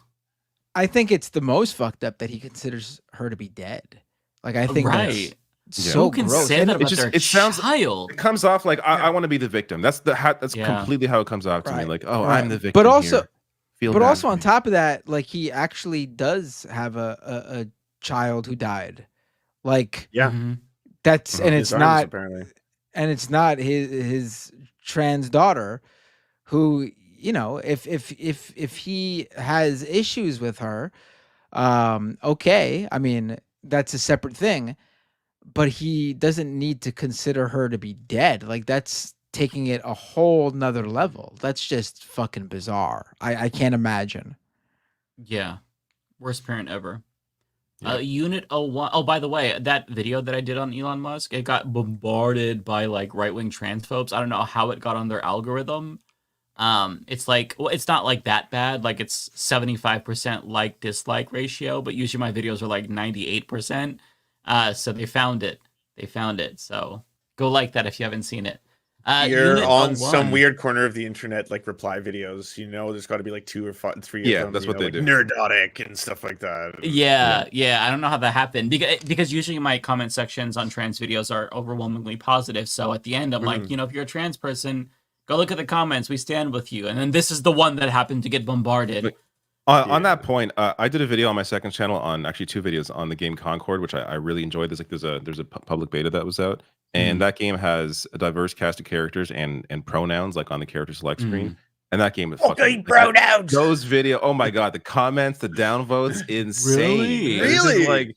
[SPEAKER 2] I think it's the most fucked up that he considers her to be dead. Like, I think
[SPEAKER 4] right.
[SPEAKER 2] So
[SPEAKER 4] who can
[SPEAKER 2] gross.
[SPEAKER 4] say that about
[SPEAKER 3] it sounds,
[SPEAKER 4] child?
[SPEAKER 3] It comes off like I want to be the victim. That's completely how it comes off to me. Like, I'm the victim.
[SPEAKER 2] But also.
[SPEAKER 3] Here.
[SPEAKER 2] But also on top of that, like, he actually does have a child who died. Like, that's and it's not
[SPEAKER 5] apparently,
[SPEAKER 2] and it's not his trans daughter, who if he has issues with her, okay, I mean that's a separate thing, but he doesn't need to consider her to be dead. Like, that's taking it a whole nother level. That's just fucking bizarre. I can't imagine.
[SPEAKER 4] Yeah. Worst parent ever. Unit 01. Oh, by the way, that video that I did on Elon Musk, it got bombarded by like right-wing transphobes. I don't know how it got on their algorithm. It's like, well, it's not like that bad. Like, it's 75% like dislike ratio, but usually my videos are like 98%. So they found it. So go like that if you haven't seen it.
[SPEAKER 5] You're
[SPEAKER 4] Unit
[SPEAKER 5] on
[SPEAKER 4] 01.
[SPEAKER 5] some weird corner of the internet, like reply videos. There's got to be like 2 or 3 of them.
[SPEAKER 3] That's what they do.
[SPEAKER 5] Nerdotic and stuff like that.
[SPEAKER 4] Yeah. I don't know how that happened because usually my comment sections on trans videos are overwhelmingly positive. So at the end, I'm like, if you're a trans person, go look at the comments. We stand with you. And then this is the one that happened to get bombarded.
[SPEAKER 3] On that point, I did a video on my second channel on actually 2 videos on the game Concord, which I really enjoyed. There's a public beta that was out. And that game has a diverse cast of characters and pronouns like on the character select screen. And that game is fucking
[SPEAKER 5] pronouns.
[SPEAKER 3] Those video, oh my god, the comments, the downvotes, insane.
[SPEAKER 5] Really?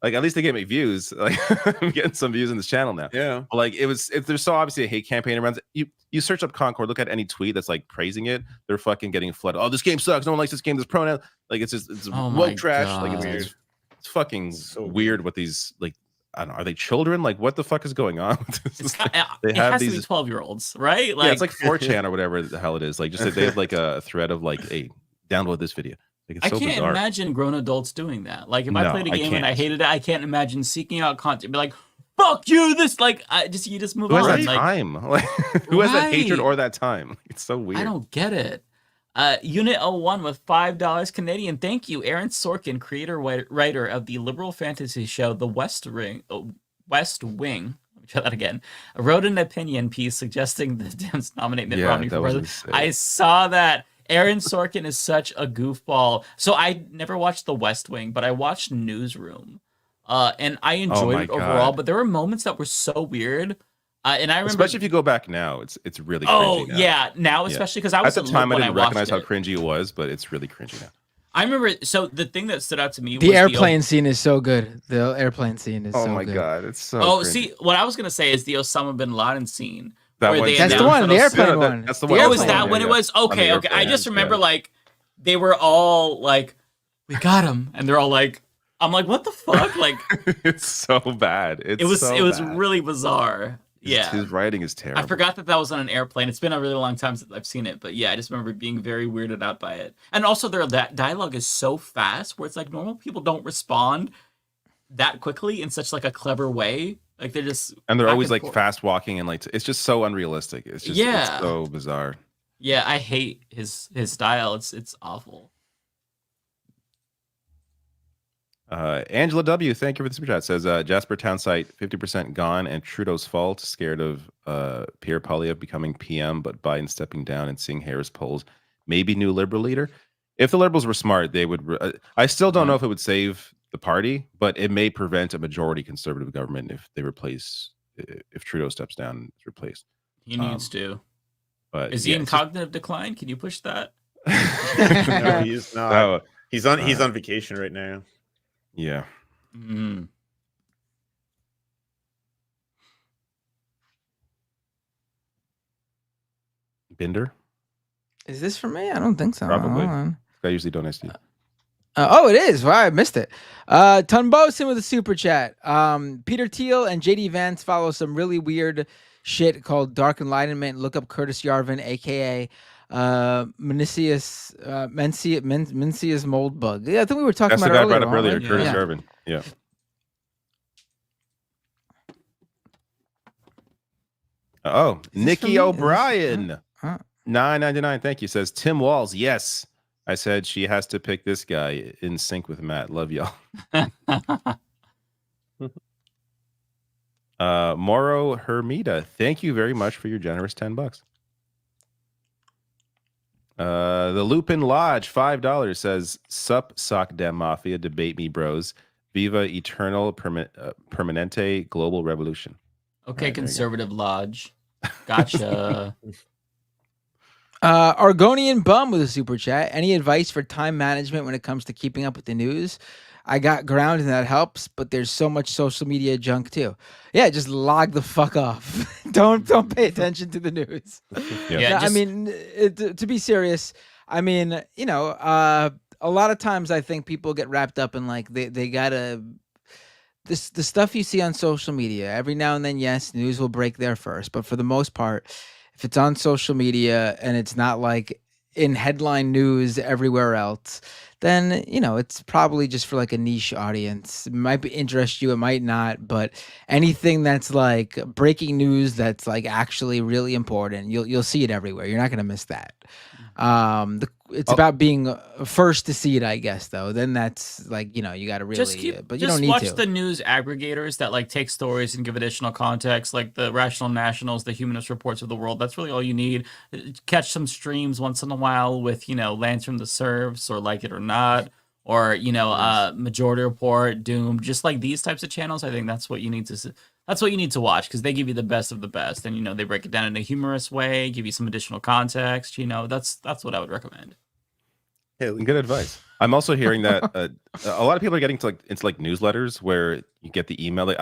[SPEAKER 3] Like at least they get me views. Like, I'm getting some views on this channel now.
[SPEAKER 5] Yeah.
[SPEAKER 3] But like there's so obviously a hate campaign around it. You search up Concord, look at any tweet that's like praising it, they're fucking getting flooded. Oh, this game sucks. No one likes this game. This pronoun, like it's woke trash.
[SPEAKER 4] God.
[SPEAKER 3] Like it's fucking so weird what these like. I don't know, are they children? Like, what the fuck is going on?
[SPEAKER 4] It has to be 12-year-olds, right? Like,
[SPEAKER 3] yeah, it's like 4chan or whatever the hell it is. Like, just they have like a thread of like, hey, download this video. Like, it's
[SPEAKER 4] I
[SPEAKER 3] so
[SPEAKER 4] can't
[SPEAKER 3] bizarre.
[SPEAKER 4] imagine grown adults doing that. Like, if I played a game and I hated it, I can't imagine seeking out content. Be like, fuck you. This like, you just move on.
[SPEAKER 3] Who has that
[SPEAKER 4] like,
[SPEAKER 3] time? Like, who has that hatred or that time? It's so weird.
[SPEAKER 4] I don't get it. Unit 01 with $5 Canadian. Thank you, Aaron Sorkin, creator writer of the liberal fantasy show The West Wing. Let me try that again. Wrote an opinion piece suggesting the Dems nominate Mitt Romney for president. I saw that. Aaron Sorkin is such a goofball. So I never watched The West Wing, but I watched Newsroom. And I enjoyed it overall, but there were moments that were so weird. And I remember,
[SPEAKER 3] especially if you go back now, it's really cringy now.
[SPEAKER 4] Now especially because I was
[SPEAKER 3] at the time I didn't recognize how cringy it was, but it's really cringy now.
[SPEAKER 4] I remember. So the thing that stood out to me,
[SPEAKER 2] the airplane scene is so good. The airplane scene is.
[SPEAKER 3] Oh
[SPEAKER 2] so
[SPEAKER 3] my
[SPEAKER 2] good.
[SPEAKER 3] God, it's so.
[SPEAKER 4] Oh,
[SPEAKER 3] cringy.
[SPEAKER 4] see, what I was gonna say is the Osama bin Laden scene.
[SPEAKER 2] That's the one, the airplane one.
[SPEAKER 3] That's the one.
[SPEAKER 4] Oh, is that when it was? Okay, okay. I just remember like they were all like, "We got him," and they're all like, "I'm like, what the fuck?" Like,
[SPEAKER 3] it's so bad. It
[SPEAKER 4] was really bizarre. Yeah,
[SPEAKER 3] his writing is terrible.
[SPEAKER 4] I forgot that was on an airplane. It's been a really long time since I've seen it, but yeah, I just remember being very weirded out by it. And also, that dialogue is so fast, where it's like normal people don't respond that quickly in such like a clever way. Like
[SPEAKER 3] they're always like fast walking and like it's just so unrealistic. It's just it's so bizarre.
[SPEAKER 4] Yeah, I hate his style. It's awful.
[SPEAKER 3] Angela W, thank you for the super chat. Says Jasper Townsite 50% gone and Trudeau's fault. Scared of Pierre Poilievre becoming PM, but Biden stepping down and seeing Harris polls. Maybe new Liberal leader. If the Liberals were smart, they would. I still don't know if it would save the party, but it may prevent a majority Conservative government if Trudeau steps down and is replaced.
[SPEAKER 4] He needs to.
[SPEAKER 3] But
[SPEAKER 4] is he in cognitive decline? Can you push that?
[SPEAKER 5] No, he's not. He's on vacation right now.
[SPEAKER 3] Yeah.
[SPEAKER 4] Mm.
[SPEAKER 3] Binder?
[SPEAKER 2] Is this for me? I don't think so.
[SPEAKER 3] Probably. I usually don't ask you.
[SPEAKER 2] It is. Wow, I missed it. Tunbosin with a super chat. Peter Thiel and JD Vance follow some really weird shit called Dark Enlightenment. Look up Curtis Yarvin, aka Mencius mold bug. Yeah, I think we were talking about
[SPEAKER 3] the guy
[SPEAKER 2] earlier.
[SPEAKER 3] Brought up earlier, Curtis Yarvin. Yeah. Oh, Nikki O'Brien. $9.99. Thank you. Says Tim Walls. Yes. I said she has to pick this guy in sync with Matt. Love y'all. Moro Hermida. Thank you very much for your generous $10. The Lupin Lodge, $5 says Sup Sock Dem Mafia, debate me bros. Viva Eternal Permanente Global Revolution.
[SPEAKER 4] Okay, right, Conservative Lodge. Gotcha.
[SPEAKER 2] Argonian Bum with a super chat. Any advice for time management when it comes to keeping up with the news? I got ground and that helps, but there's so much social media junk too. Yeah, just log the fuck off. Don't pay attention to the news. I mean, to be serious, I mean, a lot of times I think people get wrapped up in like they gotta the stuff you see on social media. Every now and then, yes, news will break there first, but for the most part, if it's on social media and it's not like in headline news everywhere else, then, it's probably just for like a niche audience. It might interest you, it might not, but anything that's like breaking news that's like actually really important, you'll see it everywhere. You're not going to miss that. It's about being first to see it, I guess, though. Then that's like, you got to really, but you don't need to.
[SPEAKER 4] Just watch the news aggregators that like take stories and give additional context, like the Rational Nationals, the Humanist Reports of the world. That's really all you need. Catch some streams once in a while with, Lance from the Serfs or Like It or Not, or, Majority Report, Doom, just like these types of channels. I think that's what you need to That's what you need to watch, because they give you the best of the best, and they break it down in a humorous way, give you some additional context. That's what I would recommend.
[SPEAKER 3] Hey, good advice. I'm also hearing that a lot of people are getting into newsletters where you get the email.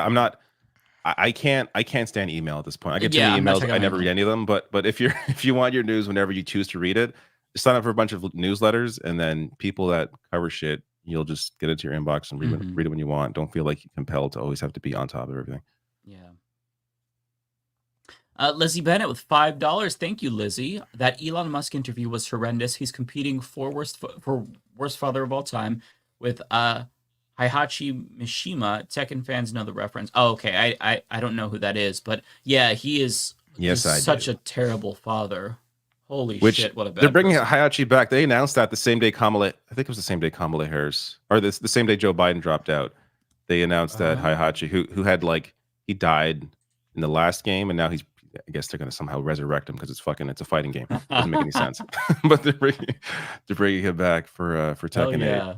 [SPEAKER 3] I can't stand email at this point. I get too many emails. I never read any of them. But if you want your news whenever you choose to read it, just sign up for a bunch of newsletters, and then people that cover shit, you'll just get it to your inbox and read it when you want. Don't feel like you're compelled to always have to be on top of everything.
[SPEAKER 4] Yeah. Lizzie Bennett with $5. Thank you, Lizzie. That Elon Musk interview was horrendous. He's competing for worst father of all time with Heihachi Mishima. Tekken fans know the reference. Oh, okay. I don't know who that is, but yeah, he is.
[SPEAKER 3] Yes,
[SPEAKER 4] he's such a terrible father. Holy shit! What a bad.
[SPEAKER 3] They're bringing
[SPEAKER 4] person.
[SPEAKER 3] Heihachi back. They announced that the same day I think it was the same day Kamala Harris, or the same day Joe Biden dropped out. They announced that Heihachi, who had he died in the last game, and now he's I guess they're gonna somehow resurrect him because it's a fighting game. Doesn't make any sense. But they're bringing him back for Tekken 8.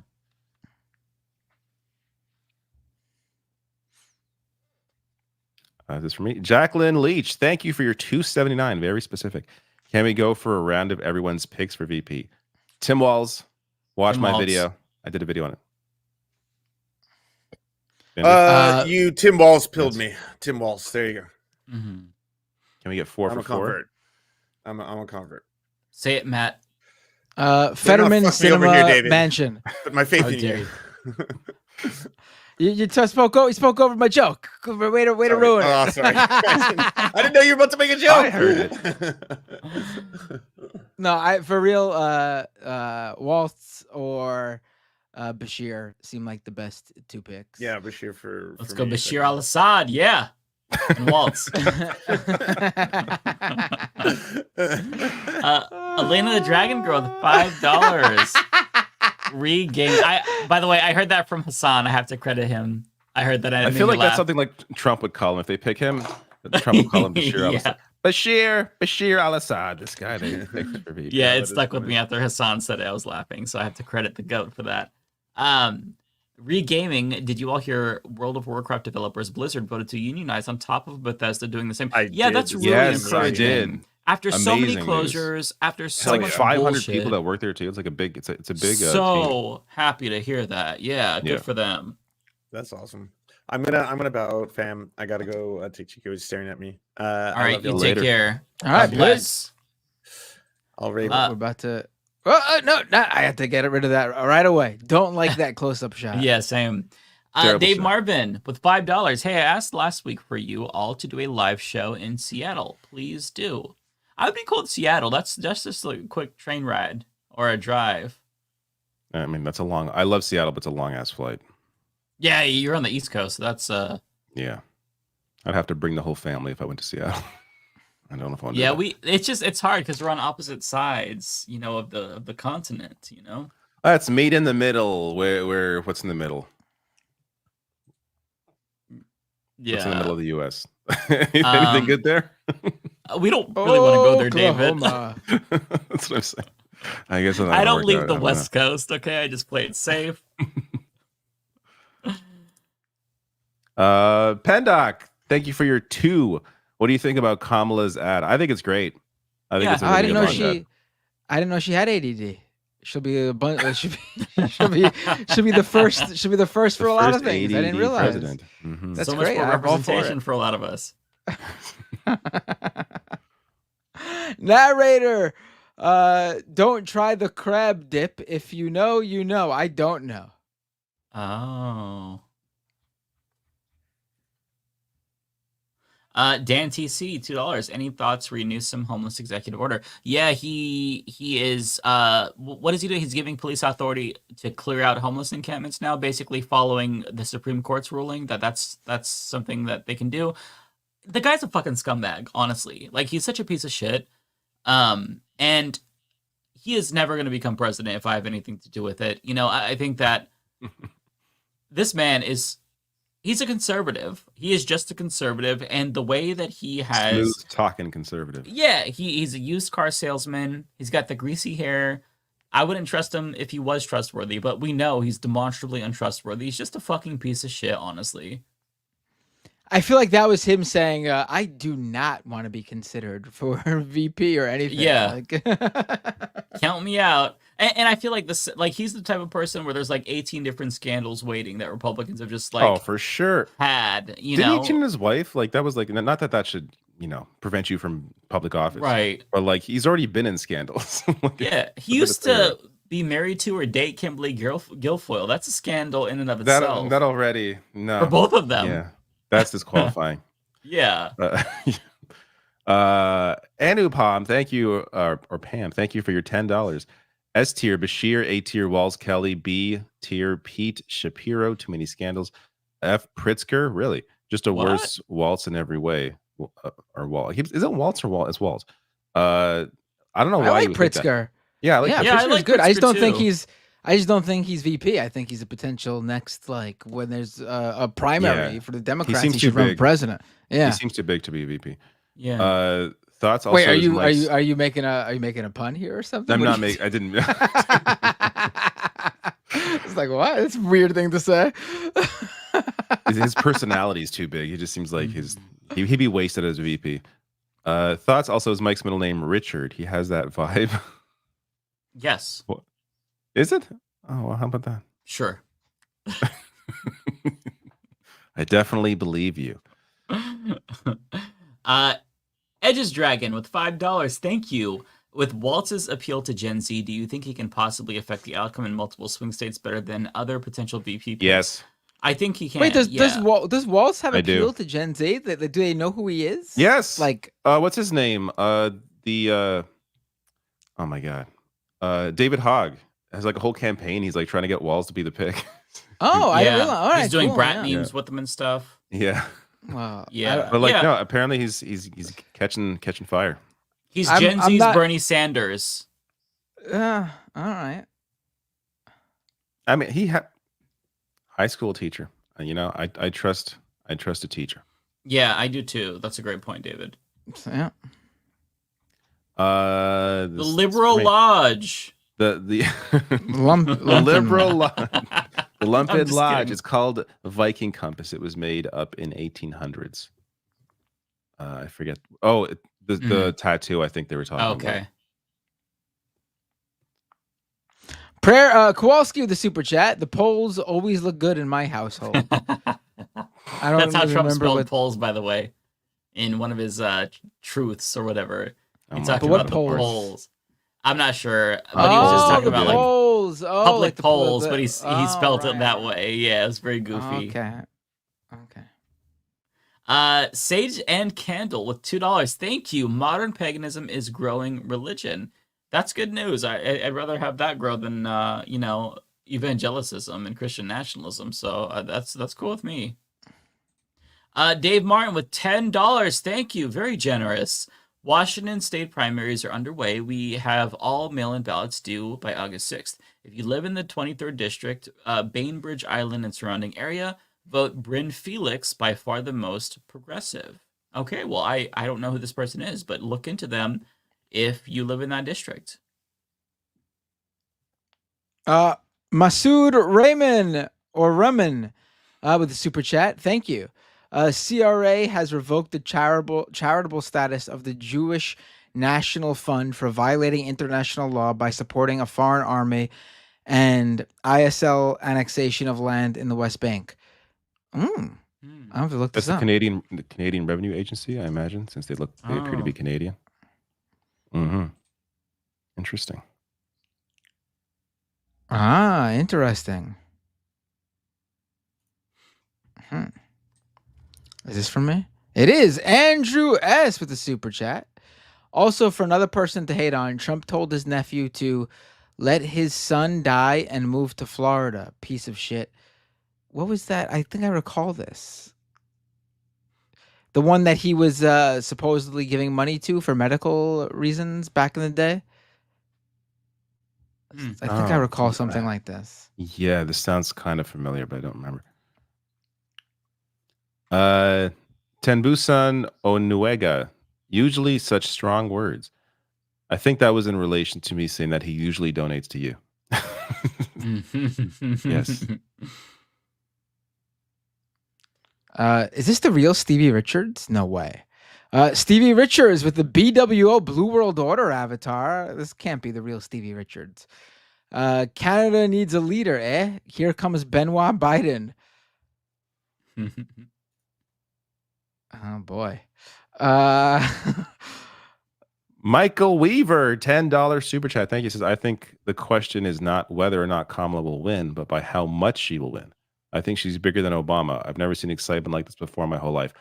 [SPEAKER 3] This is for me. Jacqueline Leach, thank you for your $2.79. Very specific. Can we go for a round of everyone's picks for VP? Tim Walz, watch my video. I did a video on it.
[SPEAKER 5] Tim Walz pilled me. Tim Walz. There you go.
[SPEAKER 3] Mm-hmm. Can we get 4 for 4?
[SPEAKER 5] Convert. I'm a convert.
[SPEAKER 4] Say it, Matt.
[SPEAKER 2] Fetterman Cinema Mansion.
[SPEAKER 5] Put my faith in you.
[SPEAKER 2] You spoke over my joke. Way to ruin it.
[SPEAKER 5] Oh, sorry. I didn't know you were about to make a joke.
[SPEAKER 3] I heard
[SPEAKER 2] it. No, for real, Waltz or Bashir seem like the best 2 picks.
[SPEAKER 5] Yeah, Bashir for
[SPEAKER 4] Let's go Bashir al-Assad. Yeah. And Waltz. Elena the Dragon Girl, $5. Regain. By the way, I heard that from Hassan. I have to credit him. I heard that.
[SPEAKER 3] I feel like that's something like Trump would call him if they pick him. Trump would call him Bashir al-Assad. Bashir al-Assad. This guy they picked for VP.
[SPEAKER 4] Yeah, it stuck with me after Hassan said it. I was laughing, so I have to credit the GOAT for that. Regaming. Did you all hear World of Warcraft developers Blizzard voted to unionize on top of Bethesda doing the same? That's really encouraging. I did. After so many closures, after so much
[SPEAKER 3] 500
[SPEAKER 4] bullshit,
[SPEAKER 3] people that work there too. It's like a big. It's a big.
[SPEAKER 4] So happy to hear that. Yeah, good for them.
[SPEAKER 5] That's awesome. I'm gonna bow out, fam. I gotta go. Take Chico is staring at me.
[SPEAKER 4] All right, you take care.
[SPEAKER 2] All right, bless.
[SPEAKER 5] I'll rave.
[SPEAKER 2] We're about to. No, I have to get rid of that right away. Don't like that close-up shot.
[SPEAKER 4] Yeah, same. Dave Marvin with $5. Hey, I asked last week for you all to do a live show in Seattle. Please do. I would be cool at Seattle. That's just like a quick train ride or a drive.
[SPEAKER 3] I mean, that's a long. I love Seattle, but it's a long ass flight.
[SPEAKER 4] Yeah, you're on the East Coast. So that's
[SPEAKER 3] Yeah, I'd have to bring the whole family if I went to Seattle. I don't know if I want to.
[SPEAKER 4] Yeah, it's hard because we're on opposite sides, of the continent.
[SPEAKER 3] Let's meet in the middle. Where what's in the middle?
[SPEAKER 4] Yeah,
[SPEAKER 3] what's in the middle of the U.S. Anything good there?
[SPEAKER 4] We don't really want to go there, David.
[SPEAKER 3] That's what I'm saying. I guess
[SPEAKER 4] I don't leave the West Coast. Okay, I just play it safe.
[SPEAKER 3] Pendoc, thank you for your 2. What do you think about Kamala's ad? I think it's great. I think it's a really
[SPEAKER 2] I didn't know she had ADD. She'll be a bunch. She'll be the first. She'll be the first for a lot of things. I didn't realize.
[SPEAKER 3] Mm-hmm.
[SPEAKER 4] That's so great. Much more representation for a lot of us.
[SPEAKER 2] Narrator, don't try the crab dip. If you know, you know. I don't know.
[SPEAKER 4] Oh. Dan TC, $2. Any thoughts for Newsom homeless executive order? Yeah, he is. What is he doing? He's giving police authority to clear out homeless encampments now, basically following the Supreme Court's ruling that's something that they can do. The guy's a fucking scumbag, honestly. Like, he's such a piece of shit. And he is never going to become president if I have anything to do with it. I think that this man he's a conservative. He is just a conservative, and the way that he has
[SPEAKER 3] smooth talking conservative.
[SPEAKER 4] Yeah, he's a used car salesman. He's got the greasy hair. I wouldn't trust him if he was trustworthy, but we know he's demonstrably untrustworthy. He's just a fucking piece of shit, honestly.
[SPEAKER 2] I feel like that was him saying, I do not want to be considered for VP or anything.
[SPEAKER 4] Yeah. Count me out. And I feel like he's the type of person where there's like 18 different scandals waiting that Republicans have just
[SPEAKER 3] for sure
[SPEAKER 4] had,
[SPEAKER 3] Didn't he cheat on his wife? Like, that was like, not that should, prevent you from public office.
[SPEAKER 4] Right.
[SPEAKER 3] But like, he's already been in scandals.
[SPEAKER 4] Yeah. He used to be married to or date Kimberly Guilfoyle. That's a scandal in and of itself.
[SPEAKER 3] That already, no.
[SPEAKER 4] For both of them.
[SPEAKER 3] Yeah. That's disqualifying.
[SPEAKER 4] Yeah.
[SPEAKER 3] Anupam, thank you, or Pam, thank you for your $10. S tier, Bashir. A tier, Walls Kelly. B tier, Pete Shapiro. Too many scandals. F, Pritzker. Really? Just a worse Waltz in every way. Or Walt. Is it Waltz or Walt? It's Waltz. I don't know why.
[SPEAKER 2] I like Pritzker.
[SPEAKER 3] Yeah, I like Pritzker.
[SPEAKER 2] I like good. Pritzker I just don't think he's VP. I think he's a potential next, when there's a primary for the Democrats, he should run for president. Yeah.
[SPEAKER 3] He seems too big to be a VP. Yeah. Thoughts. Also,
[SPEAKER 2] wait, are you making a pun here or something?
[SPEAKER 3] I'm not making. I didn't.
[SPEAKER 2] It's like, what? It's a weird thing to say.
[SPEAKER 3] His personality is too big. He just seems like he'd be wasted as a VP. Thoughts. Also, is Mike's middle name Richard? He has that vibe.
[SPEAKER 4] Yes.
[SPEAKER 3] What? Is it? Oh, well, how about that?
[SPEAKER 4] Sure.
[SPEAKER 3] I definitely believe you.
[SPEAKER 4] Edge's Dragon with $5. Thank you. With Waltz's appeal to Gen Z, do you think he can possibly affect the outcome in multiple swing states better than other potential VP picks?
[SPEAKER 3] Yes.
[SPEAKER 4] I think he can.
[SPEAKER 2] Wait, does Waltz have appeal to Gen Z? Do they know who he is?
[SPEAKER 3] Yes.
[SPEAKER 2] Like,
[SPEAKER 3] what's his name? Oh my God. David Hogg has like a whole campaign. He's like trying to get Walls to be the pick.
[SPEAKER 2] Oh, I didn't realize. All right,
[SPEAKER 4] he's doing brat memes with them and stuff.
[SPEAKER 3] Yeah.
[SPEAKER 2] Yeah.
[SPEAKER 3] But like, no, apparently he's catching fire.
[SPEAKER 4] He's Gen Z's Bernie Sanders.
[SPEAKER 2] All right.
[SPEAKER 3] I mean, he had high school teacher. I trust a teacher.
[SPEAKER 4] Yeah, I do too. That's a great point, David.
[SPEAKER 2] Yeah.
[SPEAKER 4] The Liberal Lodge.
[SPEAKER 3] The Liberal Lodge. The Lumped Lodge is called Viking Compass. It was made up in 1800s. I forget. Oh, the tattoo. I think they were talking about.
[SPEAKER 2] Prayer Kowalski with the super chat. The polls always look good in my household.
[SPEAKER 4] That's how Trump spelled polls, by the way, in one of his truths or whatever. He talked about the polls. I'm not sure, but he was just talking about
[SPEAKER 2] polls.
[SPEAKER 4] Like public polls, but he spelled it that way. Yeah, it was very goofy.
[SPEAKER 2] Okay.
[SPEAKER 4] Sage and Candle with $2. Thank you. Modern paganism is growing religion. That's good news. I'd rather have that grow than evangelicism and Christian nationalism. So that's cool with me. Dave Martin with $10. Thank you. Very generous. Washington state primaries are underway. We have all mail-in ballots due by August 6th. If you live in the 23rd district, Bainbridge Island and surrounding area, vote Bryn Felix, by far the most progressive. Okay, well, I don't know who this person is, but look into them if you live in that district.
[SPEAKER 2] Masood Raymond with the super chat. Thank you. CRA has revoked the charitable status of the Jewish National Fund for violating international law by supporting a foreign army and ISL annexation of land in the West Bank. I have to look this up.
[SPEAKER 3] That's the Canadian Revenue Agency, I imagine, since they appear to be Canadian. Interesting.
[SPEAKER 2] Interesting. Is this from me? It is. Andrew S. with the super chat. Also, for another person to hate on, Trump told his nephew to let his son die and move to Florida. Piece of shit. What was that? I think I recall this. The one that he was supposedly giving money to for medical reasons back in the day. I think I recall something like this.
[SPEAKER 3] Yeah, this sounds kind of familiar, but I don't remember. Tenbusan Onuega. Usually such strong words. I think that was in relation to me saying that he usually donates to you. Yes.
[SPEAKER 2] Is this the real Stevie Richards? No way. Stevie Richards with the BWO Blue World Order avatar. This can't be the real Stevie Richards. Canada needs a leader, eh? Here comes Benoit Biden. Oh, boy.
[SPEAKER 3] Michael Weaver, $10 super chat. Thank you. Says, I think the question is not whether or not Kamala will win, but by how much she will win. I think she's bigger than Obama. I've never seen excitement like this before in my whole life.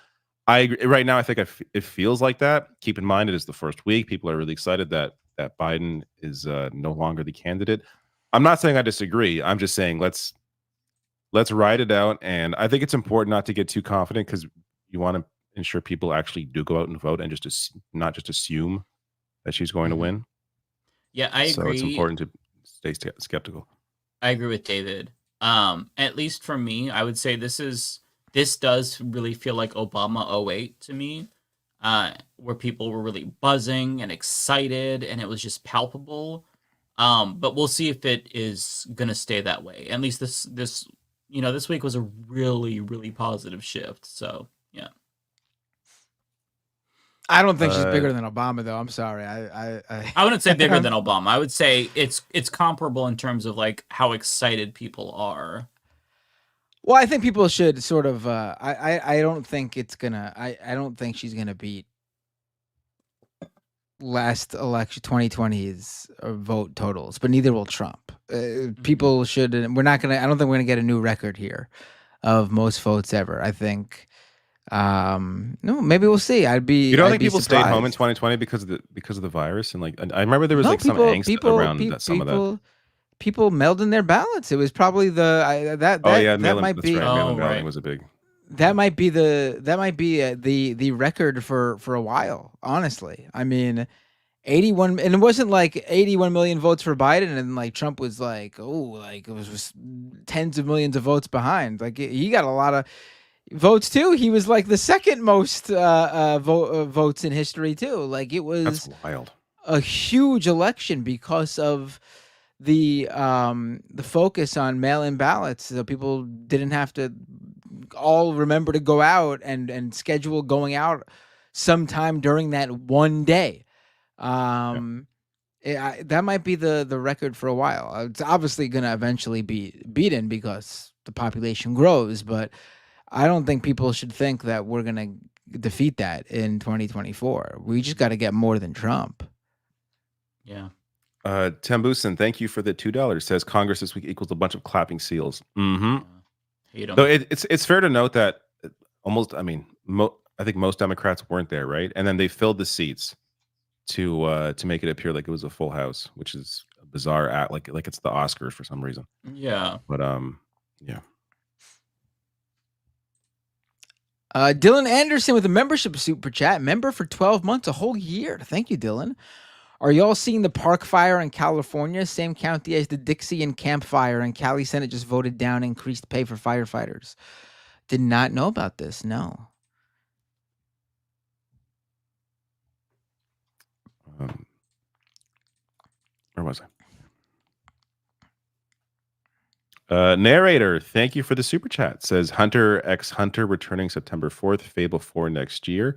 [SPEAKER 3] I agree. Right now, I think it feels like that. Keep in mind, it is the first week. People are really excited that Biden is no longer the candidate. I'm not saying I disagree. I'm just saying let's ride it out. And I think it's important not to get too confident because you want to ensure people actually do go out and vote and not just assume that she's going to win.
[SPEAKER 4] Yeah, I agree.
[SPEAKER 3] So it's important to stay skeptical.
[SPEAKER 4] I agree with David. At least for me, I would say this does really feel like Obama 08 to me. where people were really buzzing and excited, and it was just palpable. But we'll see if it is gonna stay that way. At least this week was a really, really positive shift. So yeah.
[SPEAKER 2] I don't think she's bigger than Obama, though. I'm sorry. I
[SPEAKER 4] wouldn't say bigger than Obama. I would say it's comparable in terms of like how excited people are.
[SPEAKER 2] Well, I think people should sort of. I don't think it's gonna. I don't think she's gonna beat last election 2020's vote totals, but neither will Trump. People should. We're not gonna. I don't think we're gonna get a new record here of most votes ever. I think. No, maybe we'll see. You
[SPEAKER 3] don't think people stayed home in 2020 because of the virus? And like, I remember there was some angst around some of that.
[SPEAKER 2] People mailed in their ballots. It was probably that might be.
[SPEAKER 3] Mail-in balloting was a big.
[SPEAKER 2] That might be the record for a while. Honestly, I mean, 81, and it wasn't like 81 million votes for Biden, and like Trump was like, it was tens of millions of votes behind. Like he got a lot of votes too. He was like the second most votes in history too. Like it was
[SPEAKER 3] That's wild.
[SPEAKER 2] A huge election because of the focus on mail-in ballots, so people didn't have to all remember to go out and schedule going out sometime during that one day. That might be the record for a while. It's obviously going to eventually be beaten because the population grows, but I don't think people should think that we're going to defeat that in 2024. We just got to get more than Trump.
[SPEAKER 4] Yeah.
[SPEAKER 3] Tambusan, thank you for the $2. Says Congress this week equals a bunch of clapping seals.
[SPEAKER 4] Mm-hmm.
[SPEAKER 3] So it's fair to note that almost, I think most Democrats weren't there, right? And then they filled the seats to make it appear like it was a full house, which is a bizarre act, like it's the Oscars for some reason.
[SPEAKER 4] Yeah.
[SPEAKER 3] But yeah.
[SPEAKER 2] Dylan Anderson with a membership super chat, member for 12 months, a whole year. Thank you, Dylan. Are y'all seeing the Park Fire in California? Same county as the Dixie and Camp Fire, and Cali Senate just voted down increased pay for firefighters. Did not know about this, no.
[SPEAKER 3] Where was I? Narrator, thank you for the super chat. Says Hunter x Hunter returning September 4th, Fable 4 next year.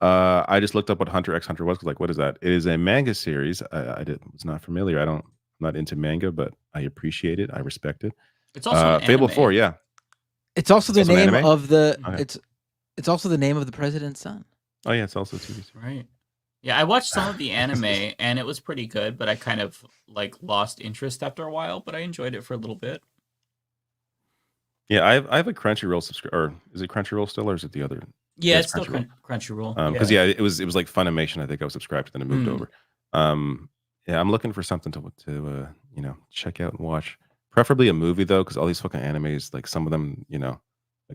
[SPEAKER 3] I just looked up what Hunter x Hunter was. Like, what is that? It is a manga series. I was not familiar. I'm not into manga, but I appreciate it. I respect it.
[SPEAKER 4] It's also
[SPEAKER 3] Fable 4, yeah.
[SPEAKER 2] It's also the name of the.
[SPEAKER 3] Okay.
[SPEAKER 2] It's also the name of the president's son.
[SPEAKER 3] Oh yeah, it's also a TV series.
[SPEAKER 4] Right. Yeah, I watched some of the anime and it was pretty good, but I kind of like lost interest after a while. But I enjoyed it for a little bit.
[SPEAKER 3] Yeah, I have a Crunchyroll subscription, or is it Crunchyroll still, or is it the other?
[SPEAKER 4] Yeah, it's still Crunchyroll.
[SPEAKER 3] Because it was like Funimation. I think I was subscribed to, then it moved over. Yeah, I'm looking for something to check out and watch. Preferably a movie though, because all these fucking animes, like some of them,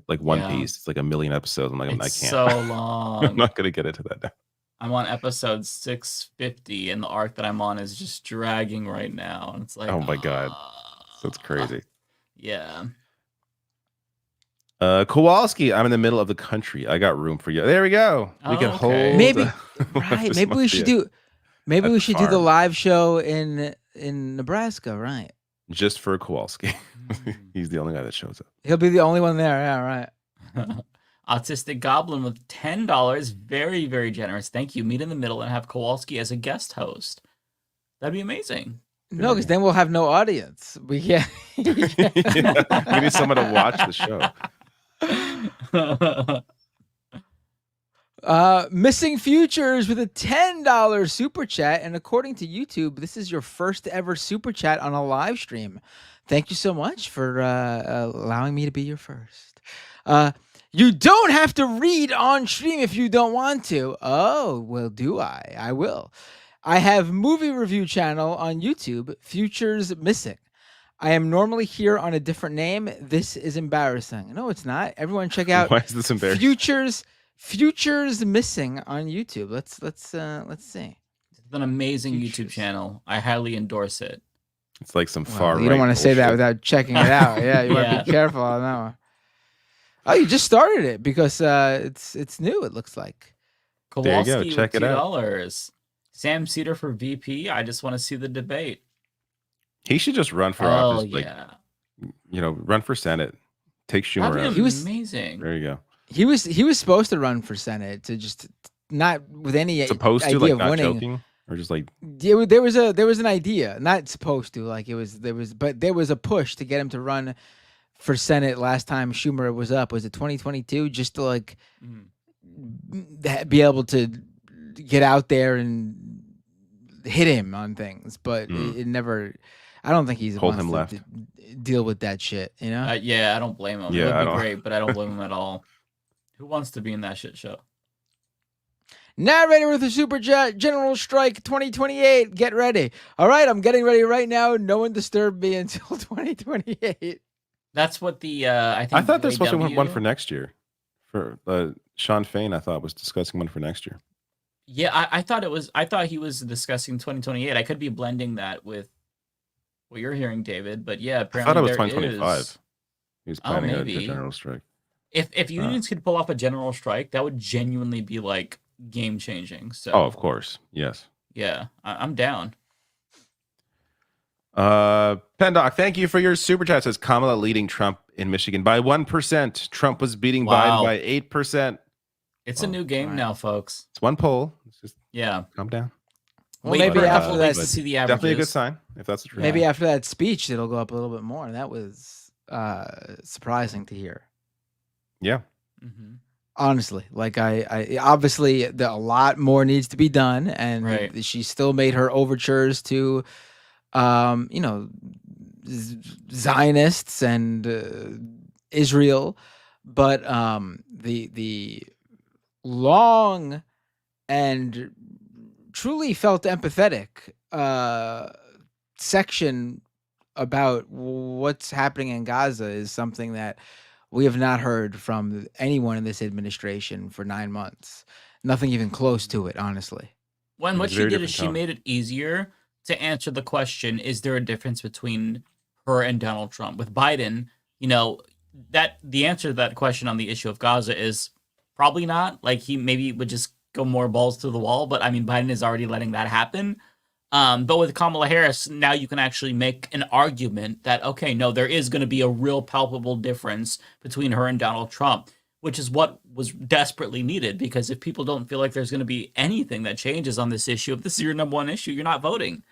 [SPEAKER 3] like One Piece, it's like 1 million episodes. I'm like, I can't.
[SPEAKER 4] So long.
[SPEAKER 3] I'm not gonna get into that now.
[SPEAKER 4] I'm on episode 650, and the arc that I'm on is just dragging right now, and it's like,
[SPEAKER 3] oh my god, that's crazy.
[SPEAKER 4] Yeah.
[SPEAKER 3] Kowalski, I'm in the middle of the country. I got room for you. There we go. We can hold.
[SPEAKER 2] Maybe we should do. Maybe we should do the live show in Nebraska, right?
[SPEAKER 3] Just for Kowalski. He's the only guy that shows up.
[SPEAKER 2] He'll be the only one there. Yeah, right.
[SPEAKER 4] Autistic Goblin with $10. Very, very generous. Thank you. Meet in the middle and have Kowalski as a guest host. That'd be amazing.
[SPEAKER 2] No, because then we'll have no audience. We can't.
[SPEAKER 3] We need someone to watch the show.
[SPEAKER 2] Missing Futures with a $10 super chat, and according to YouTube, this is your first ever super chat on a live stream. Thank you so much for allowing me to be your first. You don't have to read on stream if you don't want to. Oh, well, do I? I will. I have movie review channel on YouTube, Futures Missing. I am normally here on a different name. This is embarrassing. No, it's not. Everyone check out
[SPEAKER 3] Why is this embarrassing?
[SPEAKER 2] Futures Missing on YouTube. Let's see.
[SPEAKER 4] It's an amazing YouTube channel. I highly endorse it.
[SPEAKER 3] It's like some far.
[SPEAKER 2] You don't want to say that without checking it out. Yeah, you want to be careful on that one. Oh, you just started it because it's new. It looks like.
[SPEAKER 4] Kowalski
[SPEAKER 3] there you go. Check
[SPEAKER 4] with
[SPEAKER 3] it out.
[SPEAKER 4] $2. Sam Cedar for VP. I just want to see the debate.
[SPEAKER 3] He should just run for office. Like, run for Senate. Take Schumer out.
[SPEAKER 4] He was amazing.
[SPEAKER 3] There you go.
[SPEAKER 2] He was supposed to run for Senate to just not with any
[SPEAKER 3] supposed to,
[SPEAKER 2] idea
[SPEAKER 3] like,
[SPEAKER 2] of
[SPEAKER 3] not
[SPEAKER 2] winning.
[SPEAKER 3] joking, or just like
[SPEAKER 2] there was an idea, not supposed to, like but there was a push to get him to run for Senate last time Schumer was up. Was it 2022? Just to like be able to get out there and hit him on things, but it never. I don't think he's
[SPEAKER 3] hold him left.
[SPEAKER 2] To deal with that shit, you know?
[SPEAKER 4] Yeah, I don't blame him.
[SPEAKER 3] Yeah,
[SPEAKER 4] it would be great, but I don't blame him at all. Who wants to be in that shit show?
[SPEAKER 2] Narrator with a super chat, General Strike 2028. Get ready. All right, I'm getting ready right now. No one disturb me until 2028.
[SPEAKER 4] That's what the I
[SPEAKER 3] thought this was one for next year. For Sean Fain, I thought was discussing one for next year.
[SPEAKER 4] Yeah, I thought it was. I thought he was discussing 2028. I could be blending that with what you're hearing, David. But yeah, apparently
[SPEAKER 3] I thought it was 2025. He was planning a general strike.
[SPEAKER 4] If unions could pull off a general strike, that would genuinely be like game changing. So
[SPEAKER 3] of course, yes.
[SPEAKER 4] Yeah, I'm down.
[SPEAKER 3] Pendoc, thank you for your super chat. Says Kamala leading Trump in Michigan by 1%. Trump was beating Biden by 8%.
[SPEAKER 4] It's a new game now, folks.
[SPEAKER 3] It's one poll. It's just calm down.
[SPEAKER 2] Well, maybe after that,
[SPEAKER 4] to see the averages.
[SPEAKER 3] Definitely a good sign if that's the truth.
[SPEAKER 2] Maybe after that speech, it'll go up a little bit more. That was surprising to hear.
[SPEAKER 3] Yeah.
[SPEAKER 2] Mm-hmm. Honestly, like I obviously a lot more needs to be done, and she still made her overtures to, Zionists and Israel, but the long and truly felt empathetic section about what's happening in Gaza is something that we have not heard from anyone in this administration for 9 months. Nothing even close to it, honestly.
[SPEAKER 4] When what she did is she made it easier to answer the question, is there a difference between her and Donald Trump? With Biden, that the answer to that question on the issue of Gaza is probably not. Like, he maybe would just go more balls to the wall, but I mean, Biden is already letting that happen. But with Kamala Harris, now you can actually make an argument that, okay, no, there is going to be a real palpable difference between her and Donald Trump, which is what was desperately needed, because if people don't feel like there's going to be anything that changes on this issue, if this is your number one issue, you're not voting.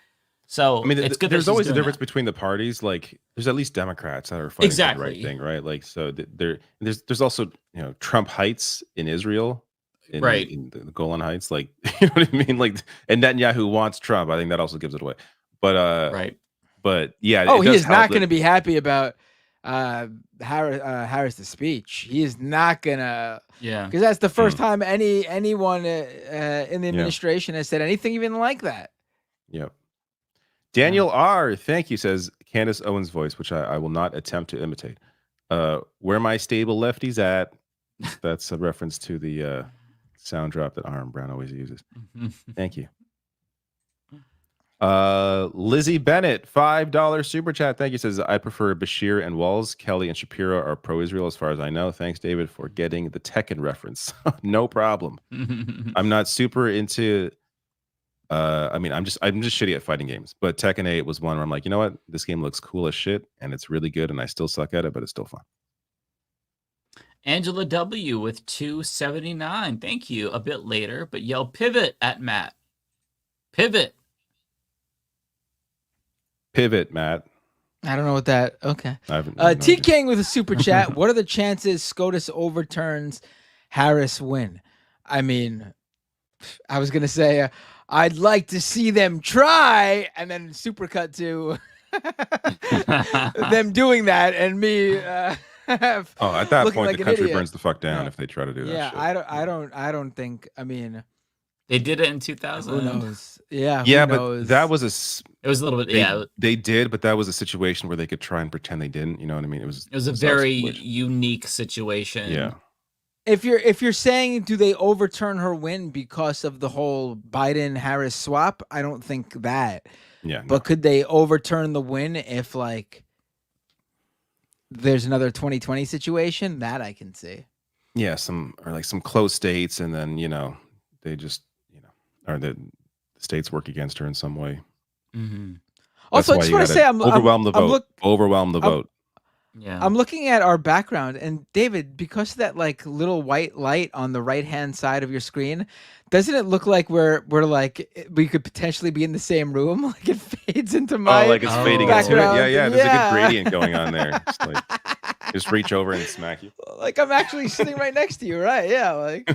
[SPEAKER 4] So I mean, it's good.
[SPEAKER 3] There's always a difference between the parties. Like, there's at least Democrats that are fighting for the right thing, right? Like, so there's also Trump Heights in Israel. In the Golan Heights, like, you know what I mean? Like, and Netanyahu wants Trump. I think that also gives it away. But but yeah.
[SPEAKER 2] Oh, he is not going to be happy about Harris's speech. He is not gonna.
[SPEAKER 4] Yeah,
[SPEAKER 2] because that's the first time anyone in the administration has said anything even like that.
[SPEAKER 3] Yep. Daniel R, thank you, says Candace Owens' voice, which I will not attempt to imitate. Where my stable lefties at? That's a reference to the sound drop that Aaron Brown always uses. Thank you. Lizzie Bennett, $5 super chat. Thank you. Says, I prefer Bashir and Walls. Kelly and Shapiro are pro-Israel as far as I know. Thanks, David, for getting the Tekken reference. No problem. I'm not super into I mean, I'm just shitty at fighting games, but Tekken 8 was one where I'm like, you know what? This game looks cool as shit and it's really good and I still suck at it, but it's still fun.
[SPEAKER 4] Angela W with $2.79. Thank you. A bit later, but yell pivot at Matt. Pivot, Matt.
[SPEAKER 2] I don't know what that. Okay. T King with a super chat. What are the chances SCOTUS overturns Harris win? I mean, I was gonna say I'd like to see them try, and then supercut to them doing that, and me.
[SPEAKER 3] At that point,
[SPEAKER 2] like
[SPEAKER 3] the country
[SPEAKER 2] idiot.
[SPEAKER 3] burns the fuck down if they try to do that.
[SPEAKER 2] Yeah,
[SPEAKER 3] shit.
[SPEAKER 2] I don't think. I mean,
[SPEAKER 4] they did it in 2000.
[SPEAKER 2] Who knows? Yeah,
[SPEAKER 3] yeah, but that was
[SPEAKER 4] it was a little bit.
[SPEAKER 3] They did, but that was a situation where they could try and pretend they didn't. You know what I mean? It was
[SPEAKER 4] a very unique situation.
[SPEAKER 3] Yeah.
[SPEAKER 2] If you're saying, do they overturn her win because of the whole Biden-Harris swap? I don't think that.
[SPEAKER 3] Yeah.
[SPEAKER 2] But could they overturn the win if like there's another 2020 situation? That I can see.
[SPEAKER 3] Yeah, some close states, and then just, or the states work against her in some way.
[SPEAKER 4] Mm-hmm.
[SPEAKER 2] Also, I just want to say,
[SPEAKER 3] overwhelm the vote.
[SPEAKER 4] Yeah,
[SPEAKER 2] I'm looking at our background, and David, because of that like little white light on the right hand side of your screen, doesn't it look like we're like we could potentially be in the same room? Like it fades into my
[SPEAKER 3] like it's fading into it. Yeah. There's a good gradient going on there. Just reach over and smack you.
[SPEAKER 2] Like I'm actually sitting right next to you, right? Yeah, like.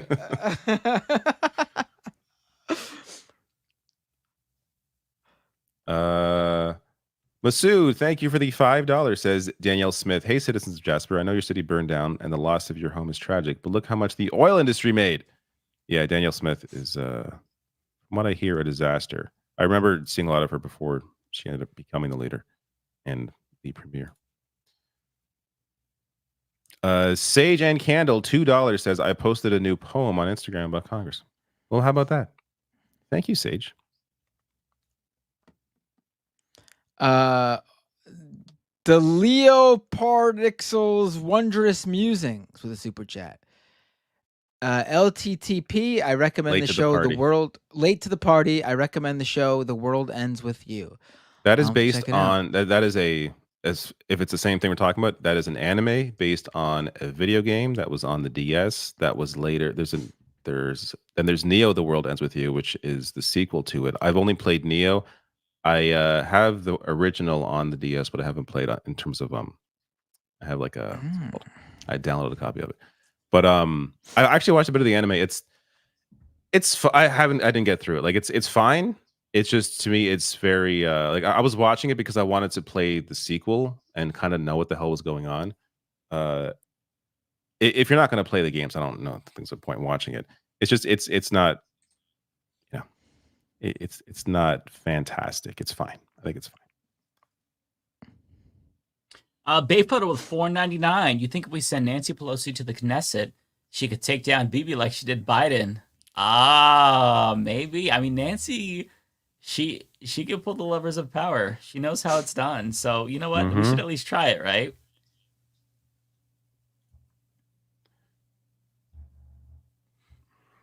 [SPEAKER 3] Masood, thank you for the $5, says Danielle Smith. Hey, citizens of Jasper, I know your city burned down and the loss of your home is tragic, but look how much the oil industry made. Yeah, Danielle Smith is, from what I hear, a disaster. I remember seeing a lot of her before she ended up becoming the leader and the premier. Sage and Candle, $2, says, I posted a new poem on Instagram about Congress. Well, how about that? Thank you, Sage.
[SPEAKER 2] The Leopardixel's Wondrous Musings with a super chat. LTTP, I recommend the show The World Late to the Party. I recommend the show The World Ends with You.
[SPEAKER 3] That is based on that is as if it's the same thing we're talking about, that is an anime based on a video game that was on the DS that was later. There's Neo The World Ends with You, which is the sequel to it. I've only played Neo. I have the original on the DS, but I haven't played in terms of I have like I downloaded a copy of it. But I actually watched a bit of the anime. I didn't get through it. Like it's fine. It's just, to me, it's very like I was watching it because I wanted to play the sequel and kind of know what the hell was going on. If you're not going to play the games, I don't know. I think there's a point in watching it. It's just it's not. It's not fantastic. It's fine. I think it's
[SPEAKER 4] fine. Babe photo with $4.99. You think if we send Nancy Pelosi to the Knesset, she could take down Bibi like she did Biden? Maybe. I mean, Nancy, she could pull the levers of power. She knows how it's done. So you know what? We should at least try it, right?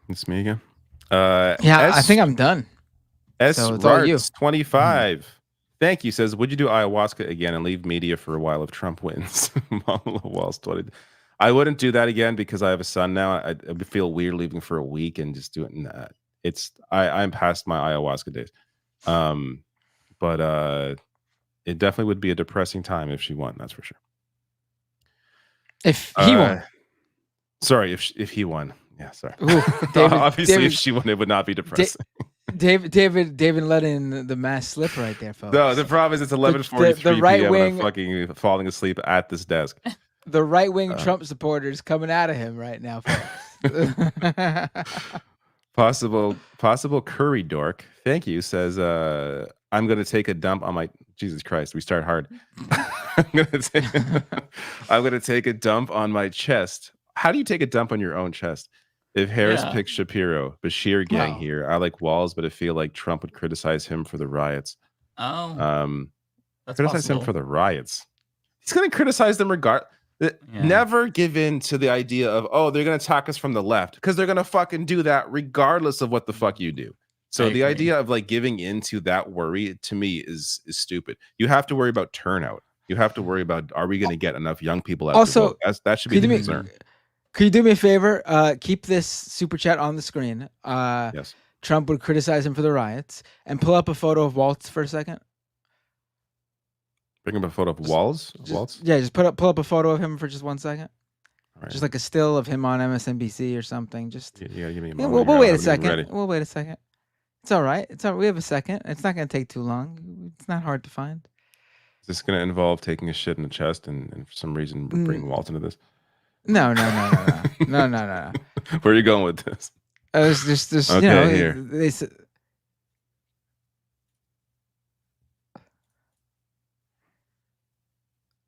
[SPEAKER 3] It's me again.
[SPEAKER 2] I think I'm done.
[SPEAKER 3] S. 25. Thank you. Says, would you do ayahuasca again and leave media for a while if Trump wins? Walls 20. I wouldn't do that again because I have a son now. I feel weird leaving for a week and just doing that. I'm past my ayahuasca days. But it definitely would be a depressing time if she won. That's for sure.
[SPEAKER 2] If he won.
[SPEAKER 3] Sorry, if he won. Yeah, sorry.
[SPEAKER 2] Ooh,
[SPEAKER 3] Obviously, if she won, it would not be depressing.
[SPEAKER 2] David let in the mass slip right there, folks.
[SPEAKER 3] No, the problem is it's 11:43
[SPEAKER 2] the right
[SPEAKER 3] p.m.
[SPEAKER 2] wing,
[SPEAKER 3] and I'm fucking falling asleep at this desk.
[SPEAKER 2] The right wing Trump supporters coming out of him right now,
[SPEAKER 3] folks. Possible curry dork. Thank you. Says I'm gonna take a dump on my Jesus Christ. We start hard. I'm gonna take a dump on my chest. How do you take a dump on your own chest? If Harris picks Shapiro, Bashir gang here. I like Walls, but I feel like Trump would criticize him for the riots.
[SPEAKER 4] That's
[SPEAKER 3] criticize him for the riots. He's going to criticize them regardless. Never give in to the idea of, they're going to attack us from the left, because they're going to fucking do that regardless of what the fuck you do. So the idea of like giving into that worry, to me, is stupid. You have to worry about turnout. You have to worry about, are we going to get enough young people out
[SPEAKER 2] also,
[SPEAKER 3] to vote? That should be the concern.
[SPEAKER 2] Could you do me a favor? Keep this super chat on the screen.
[SPEAKER 3] Yes.
[SPEAKER 2] Trump would criticize him for the riots, and pull up a photo of Waltz for a second.
[SPEAKER 3] Bring up a photo of Waltz?
[SPEAKER 2] Yeah, just pull up a photo of him for just 1 second. Right. Just like a still of him on MSNBC or something. Just
[SPEAKER 3] give me a moment.
[SPEAKER 2] We'll wait a second. We'll wait a second. It's all right. We have a second. It's not going to take too long. It's not hard to find.
[SPEAKER 3] Is this going to involve taking a shit in the chest and for some reason bring Waltz into this?
[SPEAKER 2] No. Where
[SPEAKER 3] are you going with this?
[SPEAKER 2] I was just
[SPEAKER 3] okay, here.
[SPEAKER 2] They said,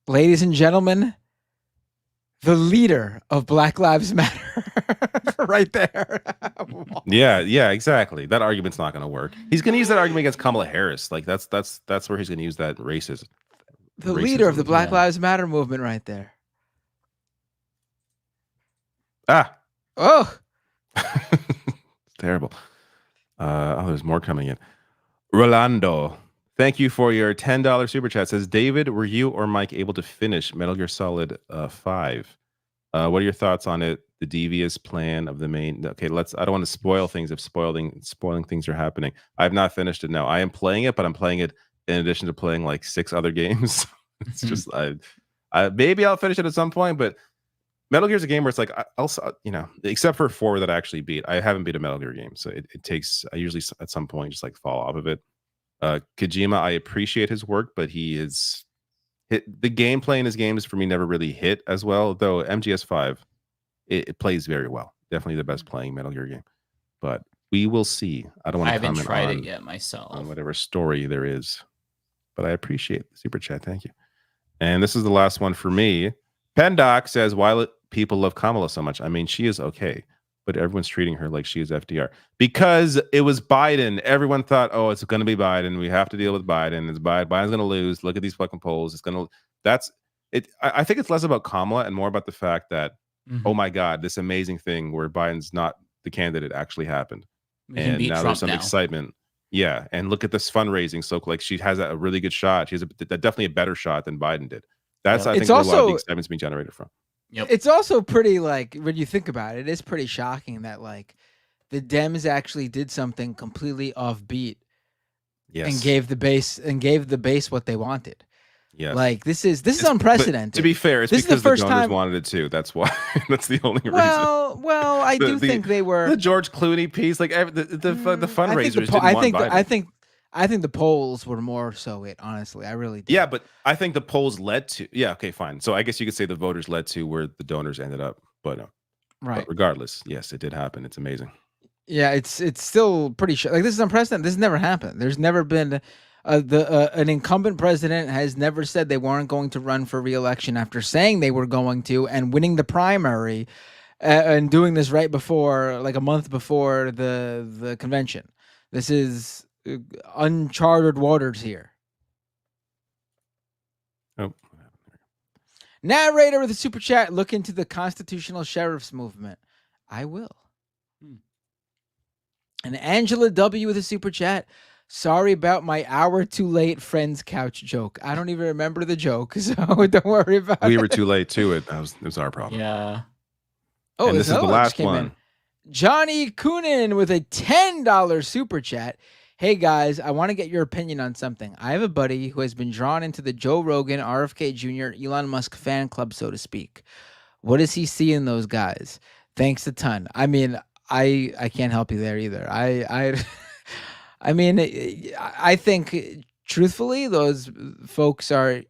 [SPEAKER 2] ladies and gentlemen, the leader of Black Lives Matter, right there.
[SPEAKER 3] Yeah, exactly. That argument's not going to work. He's going to use that argument against Kamala Harris. Like that's where he's going to use that racist.
[SPEAKER 2] The leader of the Black Lives Matter movement, right there.
[SPEAKER 3] Terrible. There's more coming in. Rolando, thank you for your $10 super chat. Says, David, were you or Mike able to finish Metal Gear Solid 5? What are your thoughts on it? The devious plan of the main. Okay, I don't want to spoil things if spoiling things are happening. I have not finished it. No, I am playing it, but I'm playing it in addition to playing like 6 other games. It's just maybe I'll finish it at some point, but Metal Gear is a game where it's like also, except for 4 that I actually beat, I haven't beat a Metal Gear game, so it takes. I usually at some point just like fall off of it. Kojima, I appreciate his work, but the gameplay in his games for me never really hit as well. Though MGS5, it plays very well. Definitely the best playing Metal Gear game. But we will see. I don't want to comment
[SPEAKER 4] haven't tried it yet myself
[SPEAKER 3] on whatever story there is. But I appreciate the super chat. Thank you. And this is the last one for me. Pendoc says, why people love Kamala so much? I mean, she is okay, but everyone's treating her like she is FDR because it was Biden. Everyone thought, oh, it's going to be Biden. We have to deal with Biden. It's Biden's going to lose. Look at these fucking polls. That's it. I think it's less about Kamala and more about the fact that, oh my God, this amazing thing where Biden's not the candidate actually happened. And now there's some excitement. Yeah. And look at this fundraising. So like she has a really good shot. She has definitely a better shot than Biden did. That's I think where a lot of the excitement's being generated from.
[SPEAKER 2] Yep. It's also pretty like when you think about it, it is pretty shocking that like the Dems actually did something completely offbeat and gave the base what they wanted.
[SPEAKER 3] Yeah,
[SPEAKER 2] like this is unprecedented.
[SPEAKER 3] To be fair, it's because the donors wanted it too. That's why. That's the only reason.
[SPEAKER 2] Well, I do think they were
[SPEAKER 3] the George Clooney piece, like the fundraisers.
[SPEAKER 2] I think the polls were more so it. Honestly, I really do.
[SPEAKER 3] Yeah, but I think the polls led to. Yeah, okay, fine. So I guess you could say the voters led to where the donors ended up. But
[SPEAKER 2] right.
[SPEAKER 3] But regardless, yes, it did happen. It's amazing.
[SPEAKER 2] Yeah, it's still pretty like this is unprecedented. This has never happened. There's never been. An incumbent president has never said they weren't going to run for re-election after saying they were going to and winning the primary and doing this right before, like a month before the convention. This is uncharted waters here.
[SPEAKER 3] Oh.
[SPEAKER 2] Narrator with a super chat, look into the constitutional sheriffs movement. I will. And Angela W with a super chat. Sorry about my hour too late friend's couch joke. I don't even remember the joke, so don't worry about it.
[SPEAKER 3] We were too late to it. It was our problem.
[SPEAKER 4] Yeah.
[SPEAKER 2] Oh,
[SPEAKER 3] and this is the last one.
[SPEAKER 2] Johnny Coonan with a $10 super chat. Hey guys, I want to get your opinion on something. I have a buddy who has been drawn into the Joe Rogan, RFK Jr., Elon Musk fan club, so to speak. What does he see in those guys? Thanks a ton. I mean, I can't help you there either. I mean, I think, truthfully, those folks are...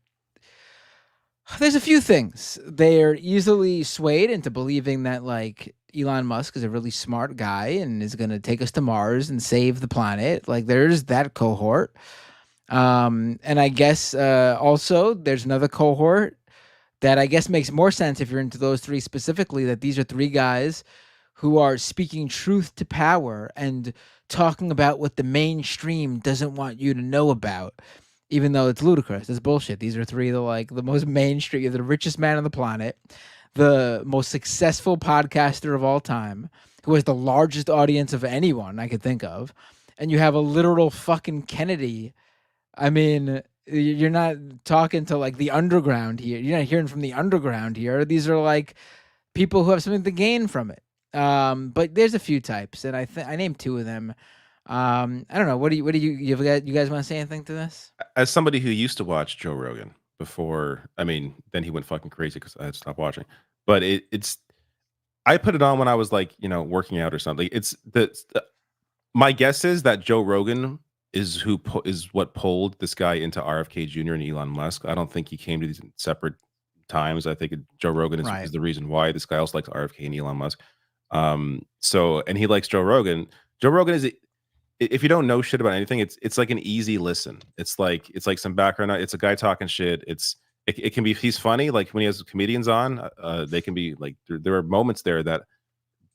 [SPEAKER 2] There's a few things. They're easily swayed into believing that, like, Elon Musk is a really smart guy and is going to take us to Mars and save the planet. Like, there's that cohort. And I guess also there's another cohort that I guess makes more sense if you're into those three specifically, that these are 3 guys who are speaking truth to power and talking about what the mainstream doesn't want you to know about, even though it's ludicrous. It's bullshit. These are 3 of the most mainstream, the richest man on the planet, the most successful podcaster of all time, who has the largest audience of anyone I could think of. And you have a literal fucking Kennedy. I mean, you're not talking to like the underground here. You're not hearing from the underground here. These are like people who have something to gain from it. But there's a few types, and I named 2 of them. I don't know. What do you guys want to say anything to this?
[SPEAKER 3] As somebody who used to watch Joe Rogan before, I mean, then he went fucking crazy because I had stopped watching. But it's I put it on when I was like, working out or something. It's my guess is that Joe Rogan is what pulled this guy into RFK Jr. and Elon Musk. I don't think he came to these separate times. I think Joe Rogan is the reason why this guy also likes RFK and Elon Musk. And he likes Joe Rogan. Joe Rogan is, if you don't know shit about anything, it's like an easy listen. It's like some background. It's a guy talking shit. It can be, he's funny. Like when he has comedians on, they can be like, there are moments there that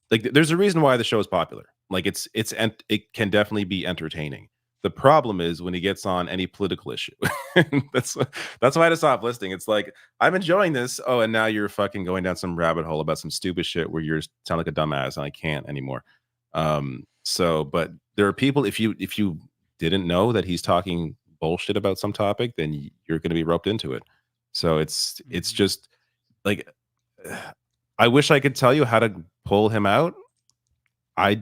[SPEAKER 3] like, there's a reason why the show is popular. Like it can definitely be entertaining. The problem is when he gets on any political issue. That's why I had to stop listening. It's like, I'm enjoying this. Oh, and now you're fucking going down some rabbit hole about some stupid shit where you sound like a dumbass and I can't anymore. So, but there are people, if you didn't know that he's talking bullshit about some topic, then you're going to be roped into it. So it's just like, I wish I could tell you how to pull him out. I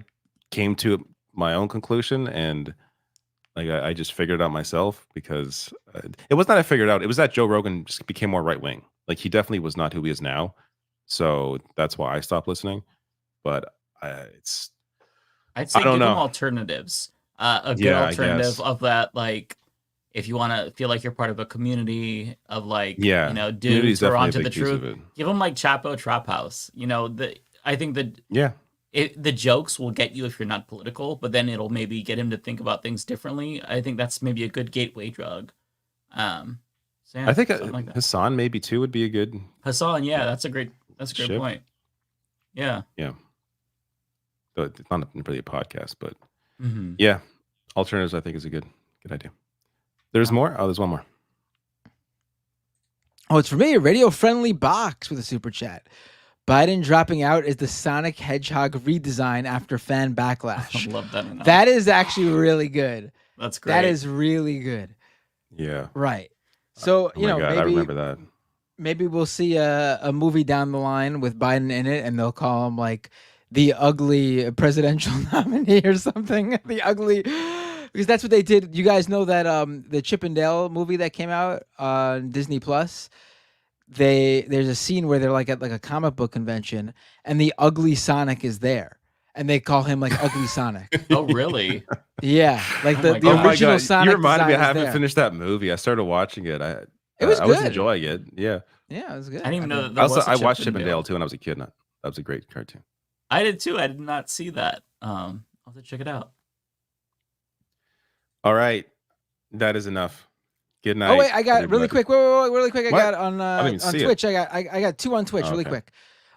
[SPEAKER 3] came to my own conclusion, and like I just figured it out myself, because it was not I figured out. It was that Joe Rogan just became more right wing. Like, he definitely was not who he is now. So that's why I stopped listening. But
[SPEAKER 4] I'd say give them alternatives. A good alternative of that, like, if you want to feel like you're part of a community of, like, dudes who are onto the truth, give them like Chapo Trap House. I think that the jokes will get you if you're not political, but then it'll maybe get him to think about things differently. I think that's maybe a good gateway drug. So yeah,
[SPEAKER 3] I think like Hassan maybe too would be a good
[SPEAKER 4] Hassan. Yeah, that's a great point. Yeah.
[SPEAKER 3] But it's not really a podcast, but yeah, alternatives I think is a good idea. There's more. Oh, there's one more.
[SPEAKER 2] Oh, it's for me. A radio-friendly box with a super chat. Biden dropping out is the Sonic Hedgehog redesign after fan backlash.
[SPEAKER 4] I love that.
[SPEAKER 2] That is actually really good.
[SPEAKER 4] That's great.
[SPEAKER 2] That is really good.
[SPEAKER 3] Yeah.
[SPEAKER 2] Right. So,
[SPEAKER 3] maybe I remember that.
[SPEAKER 2] Maybe we'll see a movie down the line with Biden in it, and they'll call him like the ugly presidential nominee or something. The ugly, because that's what they did. You guys know that the Chip and Dale movie that came out on Disney Plus. There's a scene where they're like at like a comic book convention, and the ugly Sonic is there, and they call him like Ugly Sonic.
[SPEAKER 4] Oh, really?
[SPEAKER 2] Yeah, like the original Sonic.
[SPEAKER 3] You reminded me. I haven't finished that movie. I started watching it.
[SPEAKER 2] It was good.
[SPEAKER 3] I was enjoying it. Yeah.
[SPEAKER 2] Yeah, it was good.
[SPEAKER 4] I didn't even know that.
[SPEAKER 3] I watched Chip and Dale too when I was a kid. That was a great cartoon.
[SPEAKER 4] I did too. I did not see that. I'll have to check it out.
[SPEAKER 3] All right, that is enough. Good night.
[SPEAKER 2] Oh wait, I got really quick. Wait, really quick. I got on Twitch.
[SPEAKER 3] It.
[SPEAKER 2] I got two on Twitch. Really quick.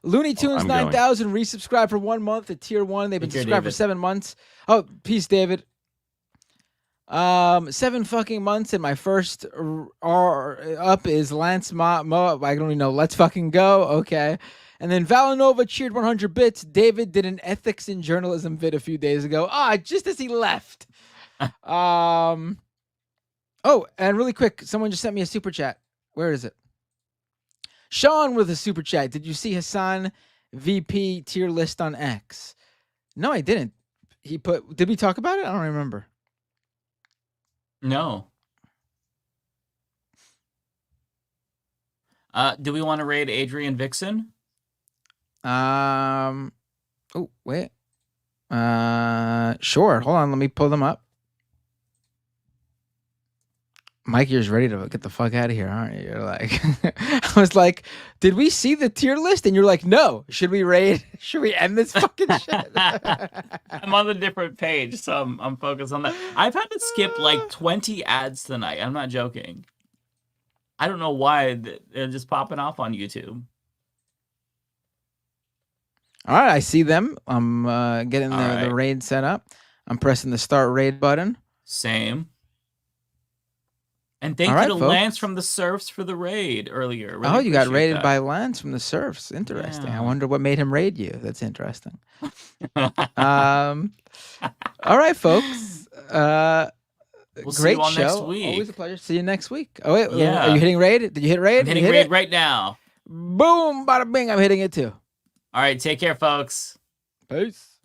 [SPEAKER 2] Looney Tunes 9000 resubscribed for 1 month at tier 1. They've been subscribed for 7 months. Oh, peace, David. 7 fucking months, and my first up is Lance Mo. I don't even know. Let's fucking go. Okay. And then Valanova cheered 100 bits. David did an ethics in journalism vid a few days ago. Just as he left. Oh, and really quick, someone just sent me a super chat. Where is it? Sean with a super chat. Did you see Hassan VP tier list on X? No, I didn't. Did we talk about it? I don't remember.
[SPEAKER 4] No. Do we want to raid Adrian Vixen?
[SPEAKER 2] Oh, wait. Sure. Hold on. Let me pull them up. Mike, you're ready to get the fuck out of here, aren't you? You're like, I was like, did we see the tier list? And you're like, no. Should we raid? Should we end this fucking shit?
[SPEAKER 4] I'm on a different page, so I'm focused on that. I've had to skip like 20 ads tonight. I'm not joking. I don't know why they're just popping off on YouTube.
[SPEAKER 2] All right, I see them. I'm getting the raid set up. I'm pressing the start raid button.
[SPEAKER 4] Same. And thank you to Lance from the Serfs for the raid earlier.
[SPEAKER 2] Really you got raided by Lance from the Serfs. Interesting. Yeah. I wonder what made him raid you. That's interesting. All right, folks.
[SPEAKER 4] We'll see you all
[SPEAKER 2] show.
[SPEAKER 4] Next week.
[SPEAKER 2] Always a pleasure. See you next week. Oh, wait. Yeah. Are you hitting raid? Did you hit raid?
[SPEAKER 4] I'm hitting raid right now.
[SPEAKER 2] Boom. Bada bing. I'm hitting it too.
[SPEAKER 4] All right. Take care, folks.
[SPEAKER 2] Peace.